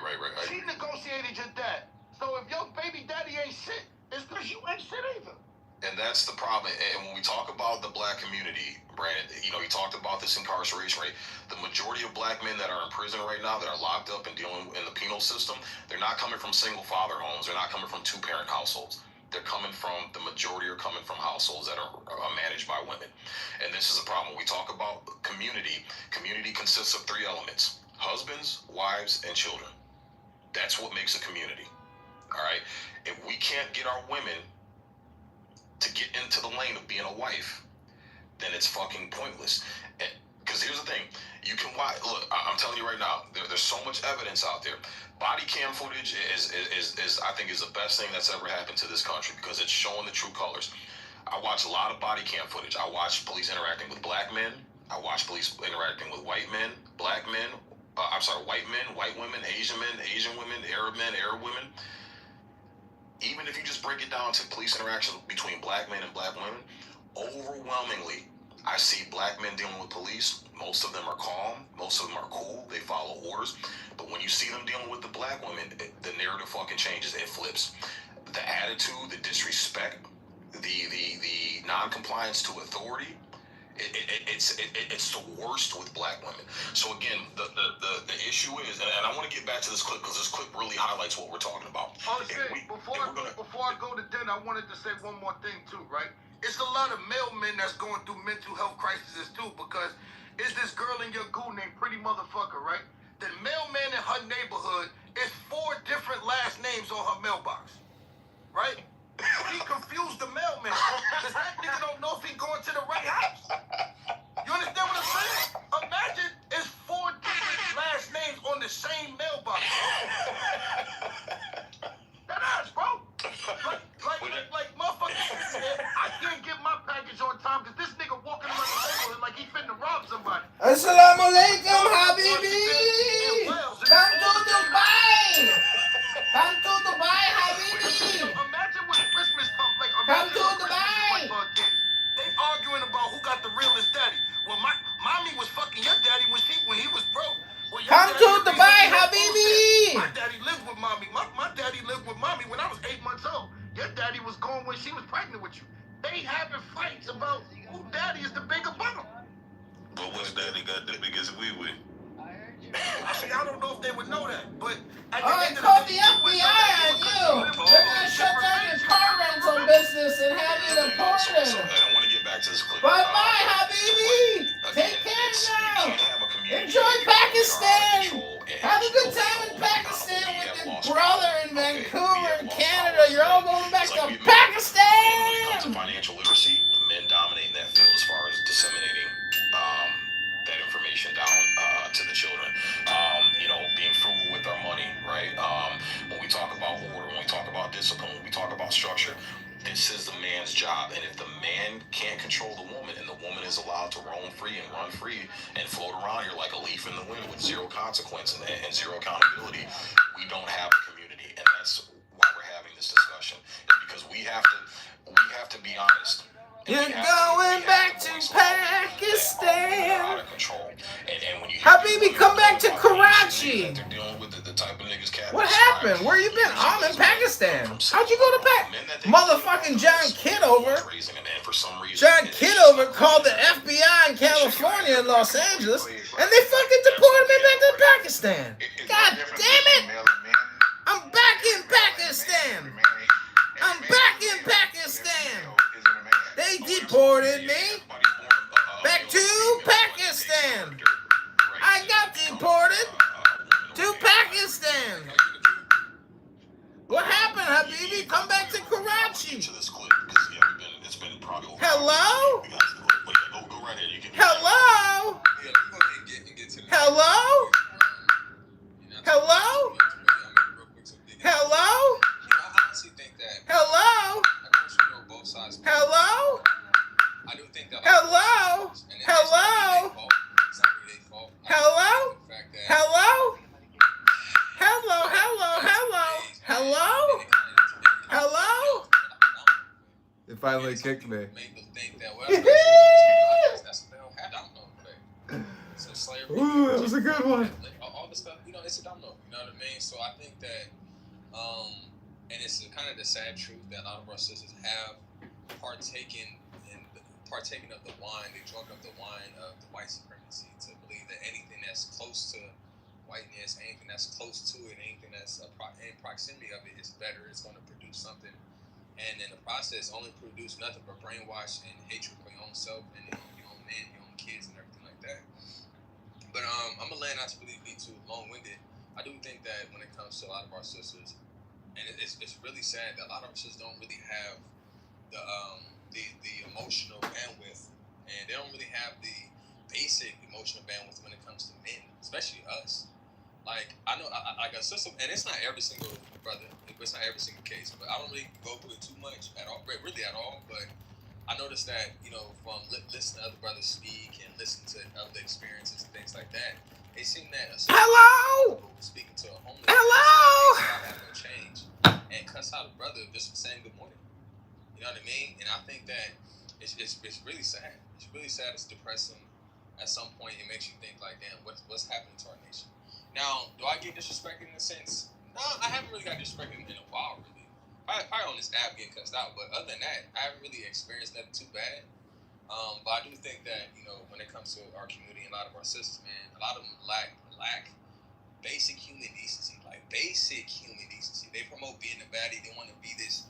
She negotiated your dad. So if your baby daddy ain't shit, it's because you ain't shit either. And that's the problem. And when we talk about the black community, Brandon, you talked about this incarceration rate. The majority of black men that are in prison right now, that are locked up and dealing in the penal system, they're not coming from single father homes. They're not coming from two-parent households. They're coming from, the majority are coming from households that are managed by women. And this is a problem. When we talk about community consists of 3 elements: husbands, wives, and children. That's what makes a community. All right? If we can't get our women to get into the lane of being a wife, then it's fucking pointless. Because here's the thing, you can watch. Look, I'm telling you right now, there's so much evidence out there. Body cam footage is I think is the best thing that's ever happened to this country, because it's showing the true colors. I watch a lot of body cam footage. I watch police interacting with black men. I watch police interacting with white men, black men. White men, white women, Asian men, Asian women, Arab men, Arab women. Even if you just break it down to police interaction between black men and black women, overwhelmingly, I see black men dealing with police. Most of them are calm. Most of them are cool. They follow orders. But when you see them dealing with the black women, the narrative fucking changes. It flips. The attitude, the disrespect, the non-compliance to authority, it's the worst with black women. So again, the issue is, and I want to get back to this clip because this clip really highlights what we're talking about. Before I go to dinner, I wanted to say one more thing too, right? It's a lot of male men that's going through mental health crises too, because it's this girl in your goo named Pretty Motherfucker, right? The mailman in her neighborhood is 4 different last names on her mailbox, right? He confused the mailman because that nigga don't know if he going to the right house. You understand what I'm saying? Imagine it's 4 different last names on the same mailbox. That ass, bro. Like motherfucker, I can't get my package on time because this nigga walking around the neighborhood like he finna rob somebody. Assalamu alaikum, Habibi. Come to Dubai. Come to Dubai, Habibi. Imagine when Christmas comes, like come to Dubai. They arguing about who got the realest daddy. Well, mommy was fucking your daddy when he was broke. Well, come to Dubai, Habibi. My daddy lived with mommy. My daddy lived with mommy when I was 8 months old. Your daddy was gone when she was pregnant with you. They having fights about who daddy is the bigger bottom. But which daddy got the biggest wee-wee? See, I don't know if they would know that, but I called the FBI on you. They're gonna shut down your car rental business and have you deported. I want to get back to this clip. Bye bye, Habibi. Take care now. Enjoy Pakistan. Have a good time in Pakistan with your brother in Vancouver, Canada. You're all going back to Pakistan. When it comes to financial literacy, men dominate in that field as far as disseminating that information down to the children. Being frugal with our money, right? When we talk about order, when we talk about discipline, when we talk about structure, this is the man's job. And if the man can't control the woman, and the woman is allowed to roam free and run free and float around here like a leaf in the wind with zero consequence and zero accountability, we don't have a community. And that's why we're having this discussion. It's because we have to be honest. You're going back to Pakistan. Habibi, come back to Karachi. What happened? Where you been? I'm in Pakistan. How'd you go to Pakistan? Motherfucking John Kitover. John Kitover called the FBI in California and Los Angeles, and they fucking deported me back to Pakistan. God damn it! I'm back in Pakistan. I'm back in Pakistan. They deported me back to Pakistan. I got deported to Pakistan. What happened, Habibi? Come back to Karachi. Hello? Hello? Hello? Hello? Hello? Hello? Hello? Hello? Hello? Hello? Hello? Hello? Hello? It finally kicked me. Ooh, that was a good one. All the stuff, it's a domino. You know what I mean? So I think that, and it's kind of the sad truth that a lot of our sisters have partaken of the wine. They drunk of the wine of the white supremacy to believe that anything that's close to whiteness, anything that's close to it, anything that's in proximity of it is better. It's going to produce something, and in the process, only produce nothing but brainwash and hatred for your own self and your own men, your own kids, and everything like that. But I'm gonna land not to really be too long-winded. I do think that when it comes to a lot of our sisters, and it's really sad that a lot of our sisters don't really have the emotional bandwidth, and they don't really have the basic emotional bandwidth when it comes to men, especially us. Like, I know I got a sister, and it's not every single brother, it's not every single case, but I don't really go through it too much at all, really at all. But I noticed that, from listening to other brothers speak and listening to other experiences and things like that, it seemed that hello, speaking to a homeless hello, person have no change, and cuss out a brother just for saying good morning. You know what I mean? And I think that it's really sad. It's really sad. It's depressing. At some point, it makes you think like, damn, what's happening to our nation? Now, do I get disrespected in a sense? No, I haven't really got disrespected in a while, really. Probably on this app getting cussed out, but other than that, I haven't really experienced nothing too bad. But I do think that, when it comes to our community and a lot of our sisters, man, a lot of them lack basic human decency, like basic human decency. They promote being a baddie. They want to be this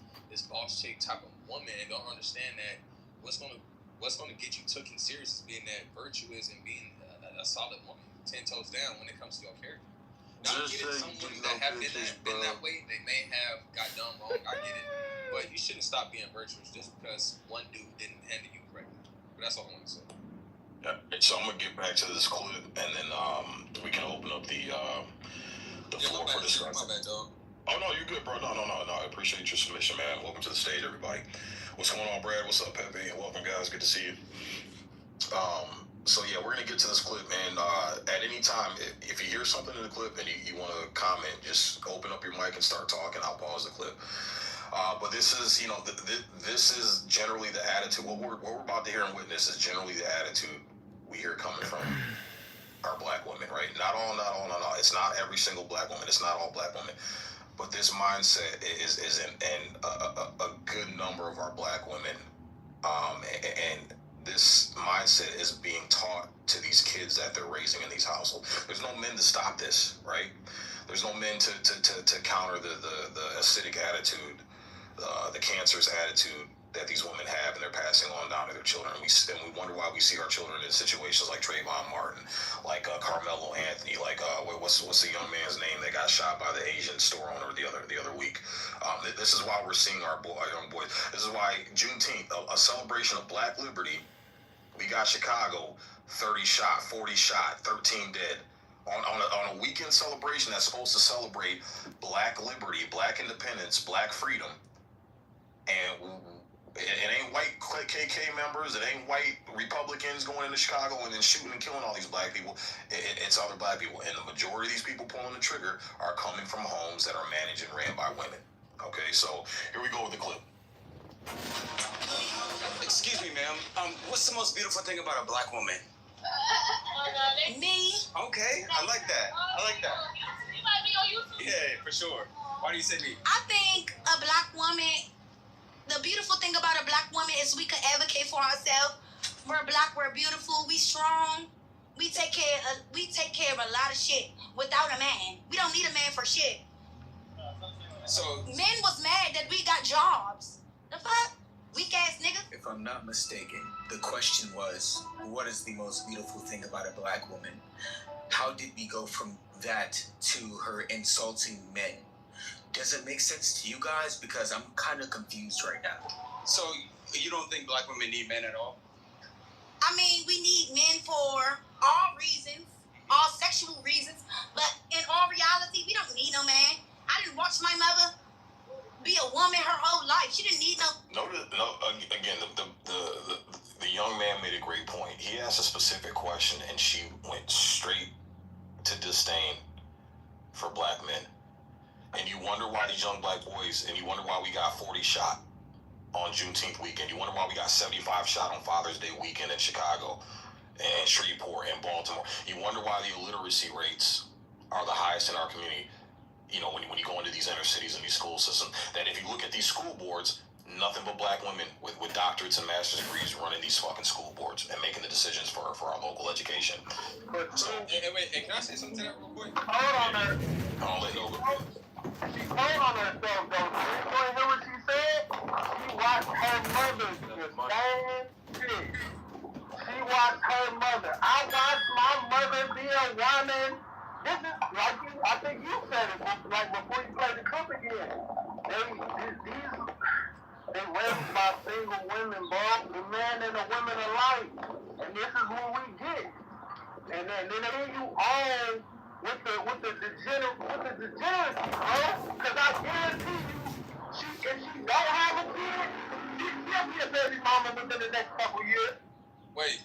boss chick type of woman, and don't understand that what's gonna get you taken serious is being that virtuous and being a solid woman, 10 toes down when it comes to your character. Now, I get it. Some women that have been that way, they may have got done wrong. I get it, but you shouldn't stop being virtuous just because one dude didn't handle you correctly. But that's all I want to say. Yeah. So I'm gonna get back to this clip, and then we can open up the floor for discussion. My bad, dog. Oh, no, you're good, bro. No. I appreciate your submission, man. Welcome to the stage, everybody. What's going on, Brad? What's up, Pepe? Welcome, guys. Good to see you. So, yeah, we're going to get to this clip, man. At any time, if you hear something in the clip and you want to comment, just open up your mic and start talking. I'll pause the clip. But this is, this is generally the attitude. What we're about to hear and witness is generally the attitude we hear coming from our black women, right? Not all. It's not every single black woman. It's not all black women. But this mindset is in a good number of our black women, and this mindset is being taught to these kids that they're raising in these households. There's no men to stop this, right? There's no men to counter the acidic attitude, the cancerous attitude that these women have, and they're passing on down to their children. And we wonder why we see our children in situations like Trayvon Martin, like Carmelo Anthony, like what's the young man's name that got shot by the Asian store owner the other week. This is why we're seeing our young boys. This is why Juneteenth, a celebration of Black liberty. We got Chicago, 30 shot, 40 shot, 13 dead. On a weekend celebration that's supposed to celebrate Black liberty, Black independence, Black freedom, and it ain't white KK members, it ain't white Republicans going into Chicago and then shooting and killing all these black people. It's other black people, and the majority of these people pulling the trigger are coming from homes that are managed and ran by women. Okay, so here we go with the clip. Excuse me, ma'am. What's the most beautiful thing about a black woman? Me? Okay, I like that. You might be on YouTube. Yeah, for sure. Why do you say me? I think a black woman, the beautiful thing about a black woman is we can advocate for ourselves. We're black, we're beautiful, we strong. We take care of a lot of shit without a man. We don't need a man for shit. So men was mad that we got jobs. The fuck? Weak ass nigga. If I'm not mistaken, the question was, what is the most beautiful thing about a black woman? How did we go from that to her insulting men? Does it make sense to you guys? Because I'm kind of confused right now. So you don't think black women need men at all? I mean, we need men for all reasons, all sexual reasons, but in all reality, we don't need no man. I didn't watch my mother be a woman her whole life. She didn't need Again, the young man made a great point. He asked a specific question, and she went straight to disdain for black men. And you wonder why these young black boys, and you wonder why we got 40 shot on Juneteenth weekend. You wonder why we got 75 shot on Father's Day weekend in Chicago and Shreveport, in Baltimore. You wonder why the illiteracy rates are the highest in our community. You know, when you go into these inner cities and these school systems, that if you look at these school boards, nothing but black women with doctorates and master's degrees running these fucking school boards and making the decisions for our local education. So, wait, can I say something to that real quick? Hold on there. I'll let go. She told on herself, though. You want to hear what she said? She watched her mother do the same shit. She watched her mother. I watched my mother be a woman. This is like I think you said it, like before you played the clip again. They raised by single women, bro. The men and the women alike. And this is what we get. And then you on with the degeneracy, bro. Because I guarantee you, if she don't have a kid, she'll be a baby mama within the next couple years. Wait,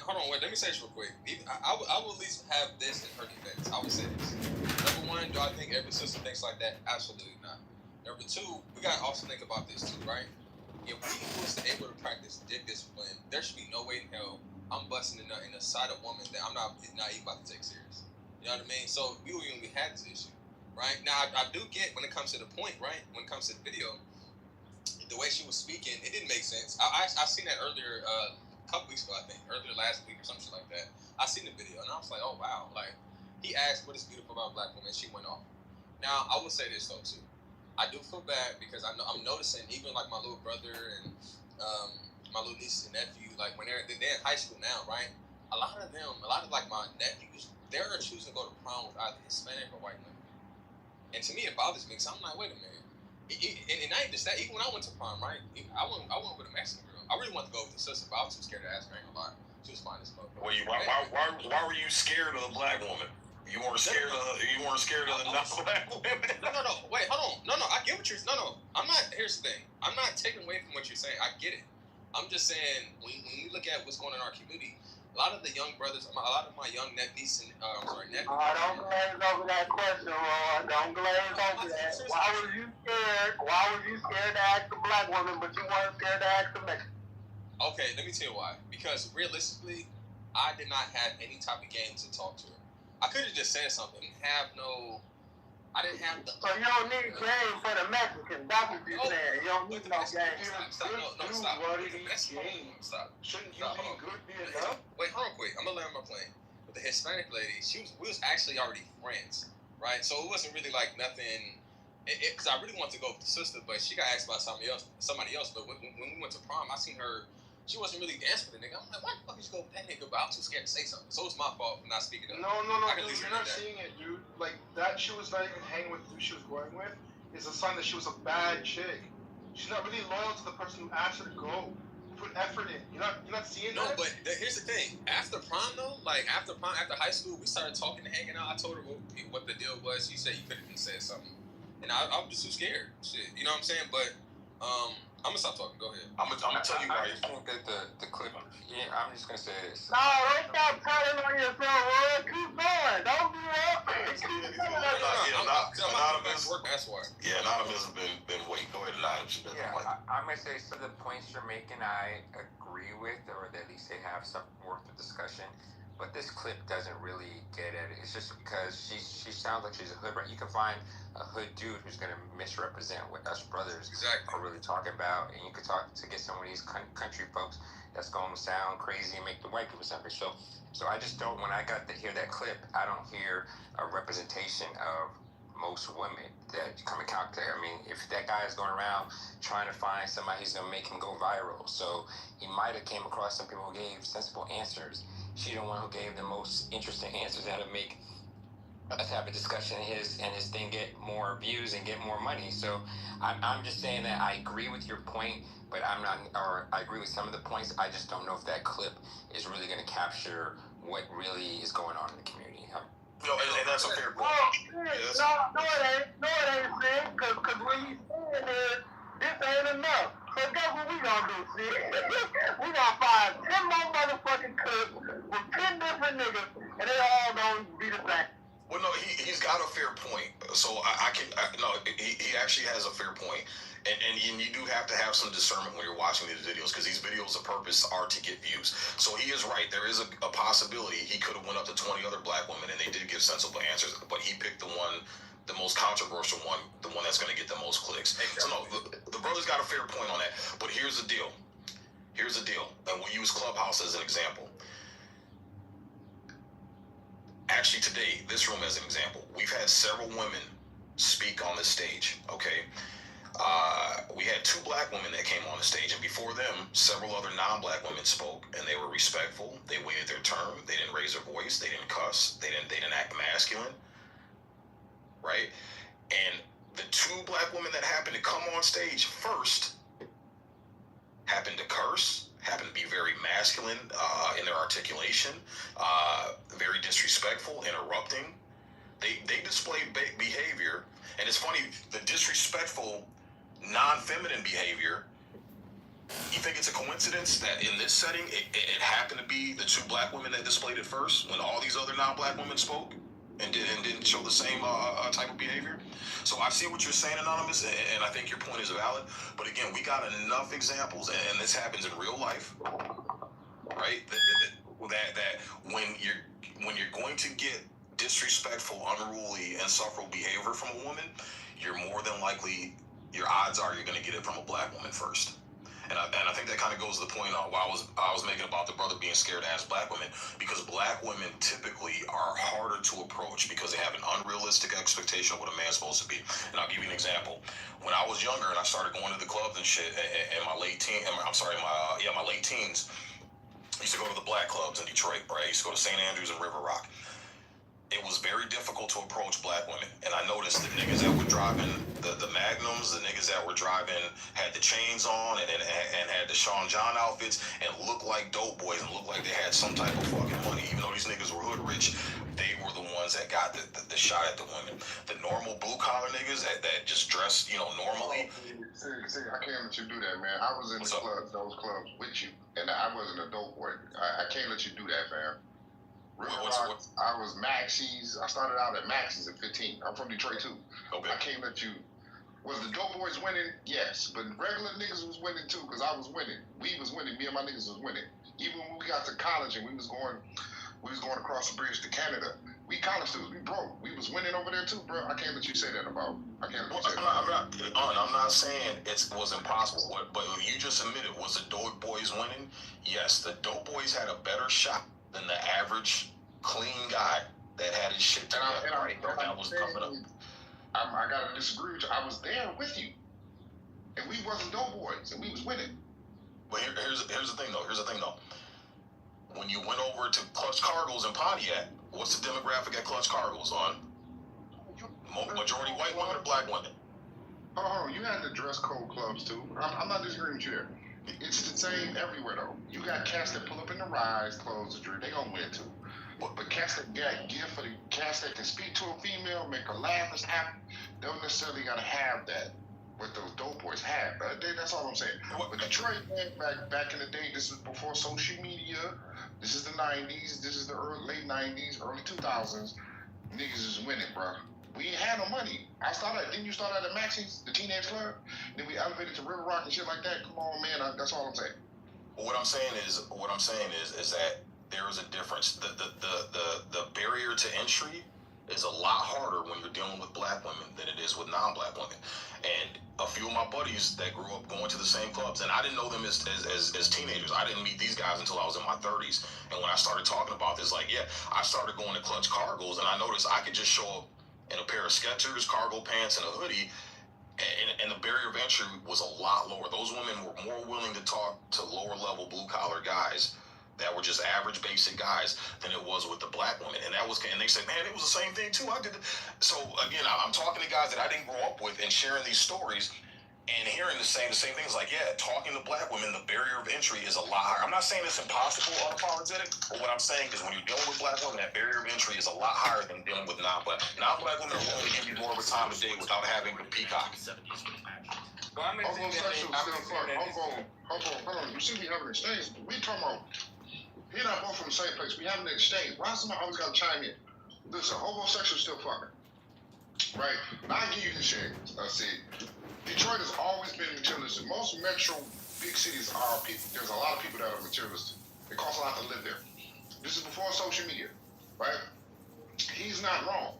hold on, let me say this real quick. I will at least have this in her defense. I would say this. Number one, do I think every sister thinks like that? Absolutely not. Number two, we gotta also think about this too, right? If we was able to practice dick discipline, there should be no way in hell I'm busting in a side of woman that I'm not even about to take serious. You know what I mean? So we wouldn't even had this issue, right? Now I do get when it comes to the point, right? When it comes to the video, the way she was speaking, it didn't make sense. I seen that earlier. A couple weeks ago, I think, earlier last week or something like that. I seen the video and I was like, oh wow, like he asked what is beautiful about a black woman, and she went off. Now I will say this though too, I do feel bad because I'm noticing even like my little brother and my little niece and nephew, like when they're in high school now, right? A lot of like my nephews, they're choosing to go to prom with either Hispanic or white women, and to me it bothers me because I'm like, wait a minute. And not even just that, even when I went to prom, right? I went with a Mexican girl. I really wanted to go with the sister, but I was too scared to ask her. I ain't gonna lie. She was fine as fuck. Why were you scared of the black woman? You weren't scared of the non-black women. No. Wait, hold on. No. I get what you're. No. I'm not. Here's the thing. I'm not taking away from what you're saying. I get it. I'm just saying when we look at what's going on in our community, a lot of the young brothers, a lot of my young nephews and nephews. Don't glaze over that question, Roy. Don't glaze over that. Why were you scared? Why were you scared to ask the black woman, but you weren't scared to ask the Mexican? Okay, let me tell you why. Because realistically, I did not have any type of game to talk to her. I could have just said something. I didn't have the. So you don't need game for the Mexican. That's what you're saying. You don't need no game. Stop. Shouldn't you be good being enough? Wait, hold on quick. I'm gonna land my plane. With the Hispanic lady, we was actually already friends, right? So it wasn't really like nothing. Because I really wanted to go with the sister, but she got asked by somebody else. But when we went to prom, I seen her. She wasn't really dancing with the nigga. I'm like, why the fuck did you go with that nigga? But I was too scared to say something. So it's my fault for not speaking up. No, dude, you're not seeing it, dude. Like, that she was not even hanging with who she was going with is a sign that she was a bad chick. She's not really loyal to the person who asked her to go. Put effort in. You're not seeing that? No, but here's the thing. After prom, though, after high school, we started talking and hanging out. I told her what the deal was. She said you could have said something. And I was just too scared. Shit, you know what I'm saying? But, I'm gonna stop talking. Go ahead. I'm gonna tell you why. I think that the clip. Yeah, I'm just gonna say this. No, don't stop telling on yourself, Roy. Keep going. Don't be up. Anonymous. That's why. Yeah, Anonymous has been waiting. Go ahead, Anonymous. I'm gonna say some of the points you're making I agree with, or at least they have something worth the discussion. But this clip doesn't really get at it. It's just because she sounds like she's a hood. You can find a hood dude who's going to misrepresent what us brothers are really talking about. And you can talk to get some of these country folks that's going to sound crazy and make the white people sound crazy. So I just don't, when I got to hear that clip, I don't hear a representation of most women that come and count there. I mean, if that guy is going around trying to find somebody who's going to make him go viral, so he might have came across some people who gave sensible answers. She the one who gave the most interesting answers that would make us have a discussion and his thing get more views and get more money. So I'm just saying that I agree with your point, but I agree with some of the points. I just don't know if that clip is really going to capture what really is going on in the community. No, and that's a fair point. No, it ain't, Sid, because what he's saying is, this ain't enough. So guess what we gonna do, Sid? We gonna find 10 more motherfucking clips with 10 different niggas, and they all gonna be the same. Well, no, he's got a fair point. So he actually has a fair point. And you do have to have some discernment when you're watching these videos, because these videos, the purpose are to get views. So he is right. There is a possibility he could have went up to 20 other black women and they did give sensible answers, but he picked the most controversial one, the one that's going to get the most clicks. Exactly. So no, the brother's got a fair point on that. But here's the deal. And we'll use Clubhouse as an example. Actually, today, this room as an example, we've had several women speak on the stage, okay? We had 2 black women that came on the stage, and before them, several other non-black women spoke, and they were respectful. They waited their turn. They didn't raise their voice. They didn't cuss. They didn't act masculine, right? And the 2 black women that happened to come on stage first happened to curse, happened to be very masculine in their articulation, very disrespectful, interrupting. They displayed behavior, and it's funny, the disrespectful, non-feminine behavior, you think it's a coincidence that in this setting, it happened to be the 2 black women that displayed it first when all these other non-black women spoke and didn't show the same type of behavior? So I see what you're saying, Anonymous, and I think your point is valid. But again, we got enough examples, and this happens in real life, right? That when you're going to get disrespectful, unruly, insufferable behavior from a woman, you're more than likely, your odds are you're going to get it from a black woman first. And I think that kind of goes to the point I was making about the brother being scared to ask black women, because black women typically are harder to approach because they have an unrealistic expectation of what a man's supposed to be. And I'll give you an example. When I was younger and I started going to the clubs and shit in my late teens, I used to go to the black clubs in Detroit, right? I used to go to St. Andrews and River Rock. It was very difficult to approach black women. And I noticed the niggas that were driving the Magnums, the niggas that were driving, had the chains on and had the Sean John outfits and looked like dope boys and looked like they had some type of fucking money. Even though these niggas were hood rich, they were the ones that got the shot at the women. The normal blue collar niggas that just dressed, normally. See, I can't let you do that, man. I was in those clubs with you, and I wasn't a dope boy. I can't let you do that, fam. I was Maxie's. I started out at Maxie's at 15. I'm from Detroit too. Okay. I can't let you. Was the dope boys winning? Yes, but regular niggas was winning too, because I was winning. We was winning. Me and my niggas was winning. Even when we got to college and we was going across the bridge to Canada. We college students. We broke. We was winning over there too, bro. I can't let you say that about. I can't let you say that. I'm not saying it was impossible, but you just admitted, was the dope boys winning? Yes, the dope boys had a better shot than the average clean guy that had his shit together. That was coming up. I gotta disagree with you. I was there with you, and we wasn't dope boys, and we was winning. But here's the thing though. When you went over to Clutch Cargo's in Pontiac, what's the demographic at Clutch Cargo's on? Majority white women or black women? Oh, you had the dress code clubs too. I'm not disagreeing with you there. It's the same everywhere though. You got cats that pull up in the rise, clothes to drink. They gonna win too. But cats that got gift for the cats that can speak to a female, make her laugh and happy, they don't necessarily gotta have that. What those dope boys have. That's all I'm saying. But Detroit, back in the day, this is before social media. This is the 90s. This is the late 90s, early 2000s. Niggas is winning, bro. We ain't had no money. Didn't you start out at Maxie's, the teenage club? Then we elevated to River Rock and shit like that. Come on, man. That's all I'm saying. What I'm saying is that there is a difference. The barrier to entry is a lot harder when you're dealing with black women than it is with non-black women. And a few of my buddies that grew up going to the same clubs, and I didn't know them as teenagers. I didn't meet these guys until I was in my 30s. And when I started talking about this, I started going to Clutch Cargo's, and I noticed I could just show up in a pair of Skechers, cargo pants, and a hoodie, and the barrier of entry was a lot lower. Those women were more willing to talk to lower-level blue-collar guys that were just average, basic guys than it was with the black women. And they said, man, it was the same thing too. I did it. So again, I'm talking to guys that I didn't grow up with and sharing these stories and hearing the same things. Talking to black women, the barrier of entry is a lot higher. I'm not saying it's impossible or unapologetic, but what I'm saying is when you're dealing with black women, that barrier of entry is a lot higher than dealing with non-black. Non-black women are willing to give you more of a time of day without having to peacock. Homosexuals still fuck. Hold on. You see me having an exchange. We talking about, he and I both from the same place. We having an exchange. Why somebody always got to chime in? Listen, homosexuals still fucking. Right? Now I give you this shit. See, Detroit has always been materialistic. Most metro big cities are people. There's a lot of people that are materialistic. It costs a lot to live there. This is before social media, right? He's not wrong.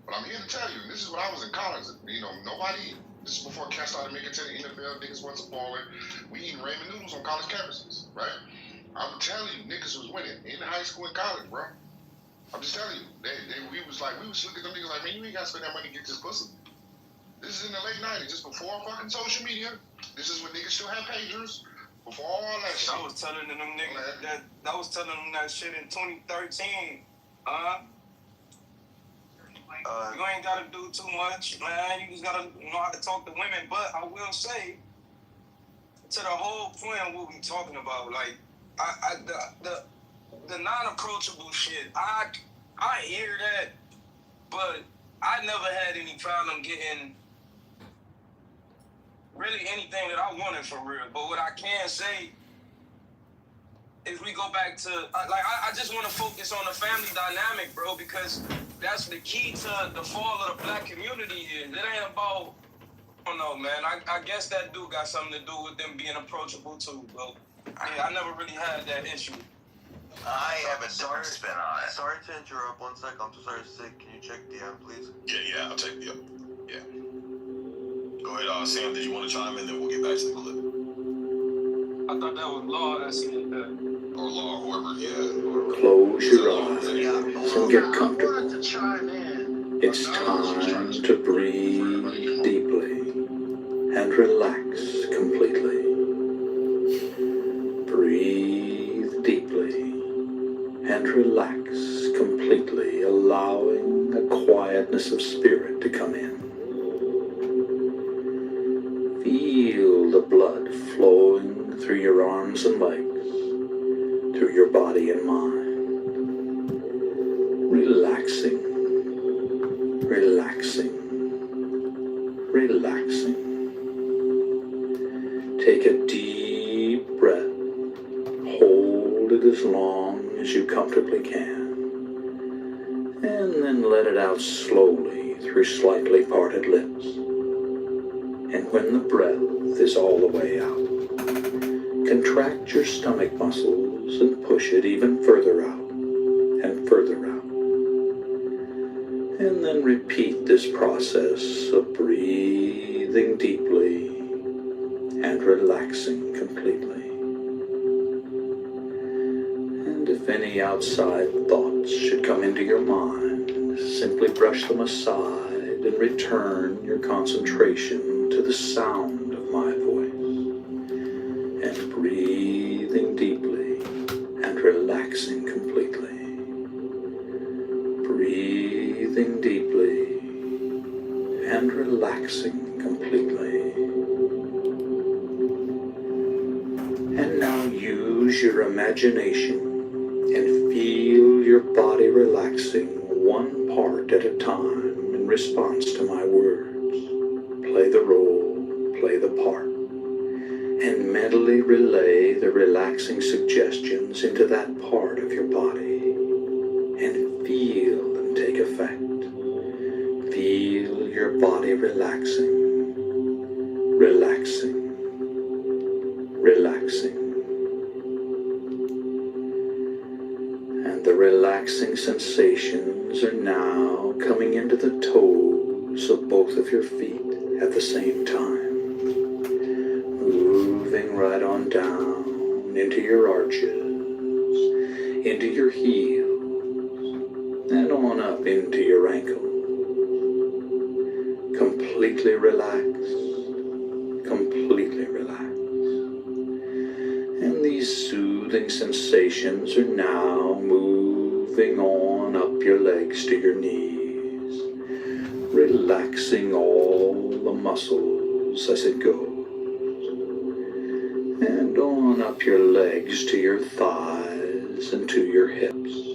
But I'm here to tell you, and this is when I was in college. You know, nobody. This is before cats started making it to the NFL. Niggas wasn't spoiling. We eating ramen noodles on college campuses, right? I'm telling you, niggas was winning in high school and college, bro. I'm just telling you, we was looking at them niggas like, man, you ain't gotta spend that money to get this pussy. This is in the late 90s, just before fucking social media. This is when niggas still have pagers. Before all that shit. I was telling them niggas that shit in 2013. You ain't gotta do too much, man. You just gotta know how to talk to women. But I will say, to the whole point of what we talking about, like, the non-approachable shit, I hear that, but I never had any problem getting really anything that I wanted for real. But what I can say is we go back to, I just want to focus on the family dynamic, bro, because that's the key to the fall of the black community is. It ain't about, I don't know, man. I guess that do got something to do with them being approachable too, bro. Yeah, I never really had that issue. I have a different spin on it. Sorry to interrupt. 1 sec. I'm so sorry, Sick. Can you check DM, please? Yeah, I'll check DM. Yeah. Go ahead, Sam. Did you want to chime in? Then we'll get back to the clip. I thought that was Law that said that. Or Law, whoever, yeah. Close your eyes and get comfortable. It's time to breathe deeply and relax completely. Breathe deeply and relax completely, allowing a quietness of spirit to come in. Feel the blood flowing through your arms and legs, through your body and mind. Relaxing, relaxing, relaxing. Take a deep breath. Hold it as long as you comfortably can. And then let it out slowly through slightly parted lips. And when the breath is all the way out, contract your stomach muscles and push it even further out and further out. And then repeat this process of breathing deeply and relaxing completely. And if any outside thoughts should come into your mind, simply brush them aside and return your concentration to the sound of my voice, and breathing deeply and relaxing completely. Breathing deeply and relaxing completely. And now use your imagination and feel your body relaxing one part at a time in response to my words. Play the role, play the part, and mentally relay the relaxing suggestions into that part of your body, and feel them take effect. Feel your body relaxing, relaxing, relaxing. And the relaxing sensations are now coming into the toes of both of your feet at the same time, moving right on down into your arches, into your heels, and on up into your ankles. Completely relaxed, completely relaxed. And these soothing sensations are now moving on up your legs to your knees, relaxing all the muscles as it goes, and on up your legs to your thighs and to your hips,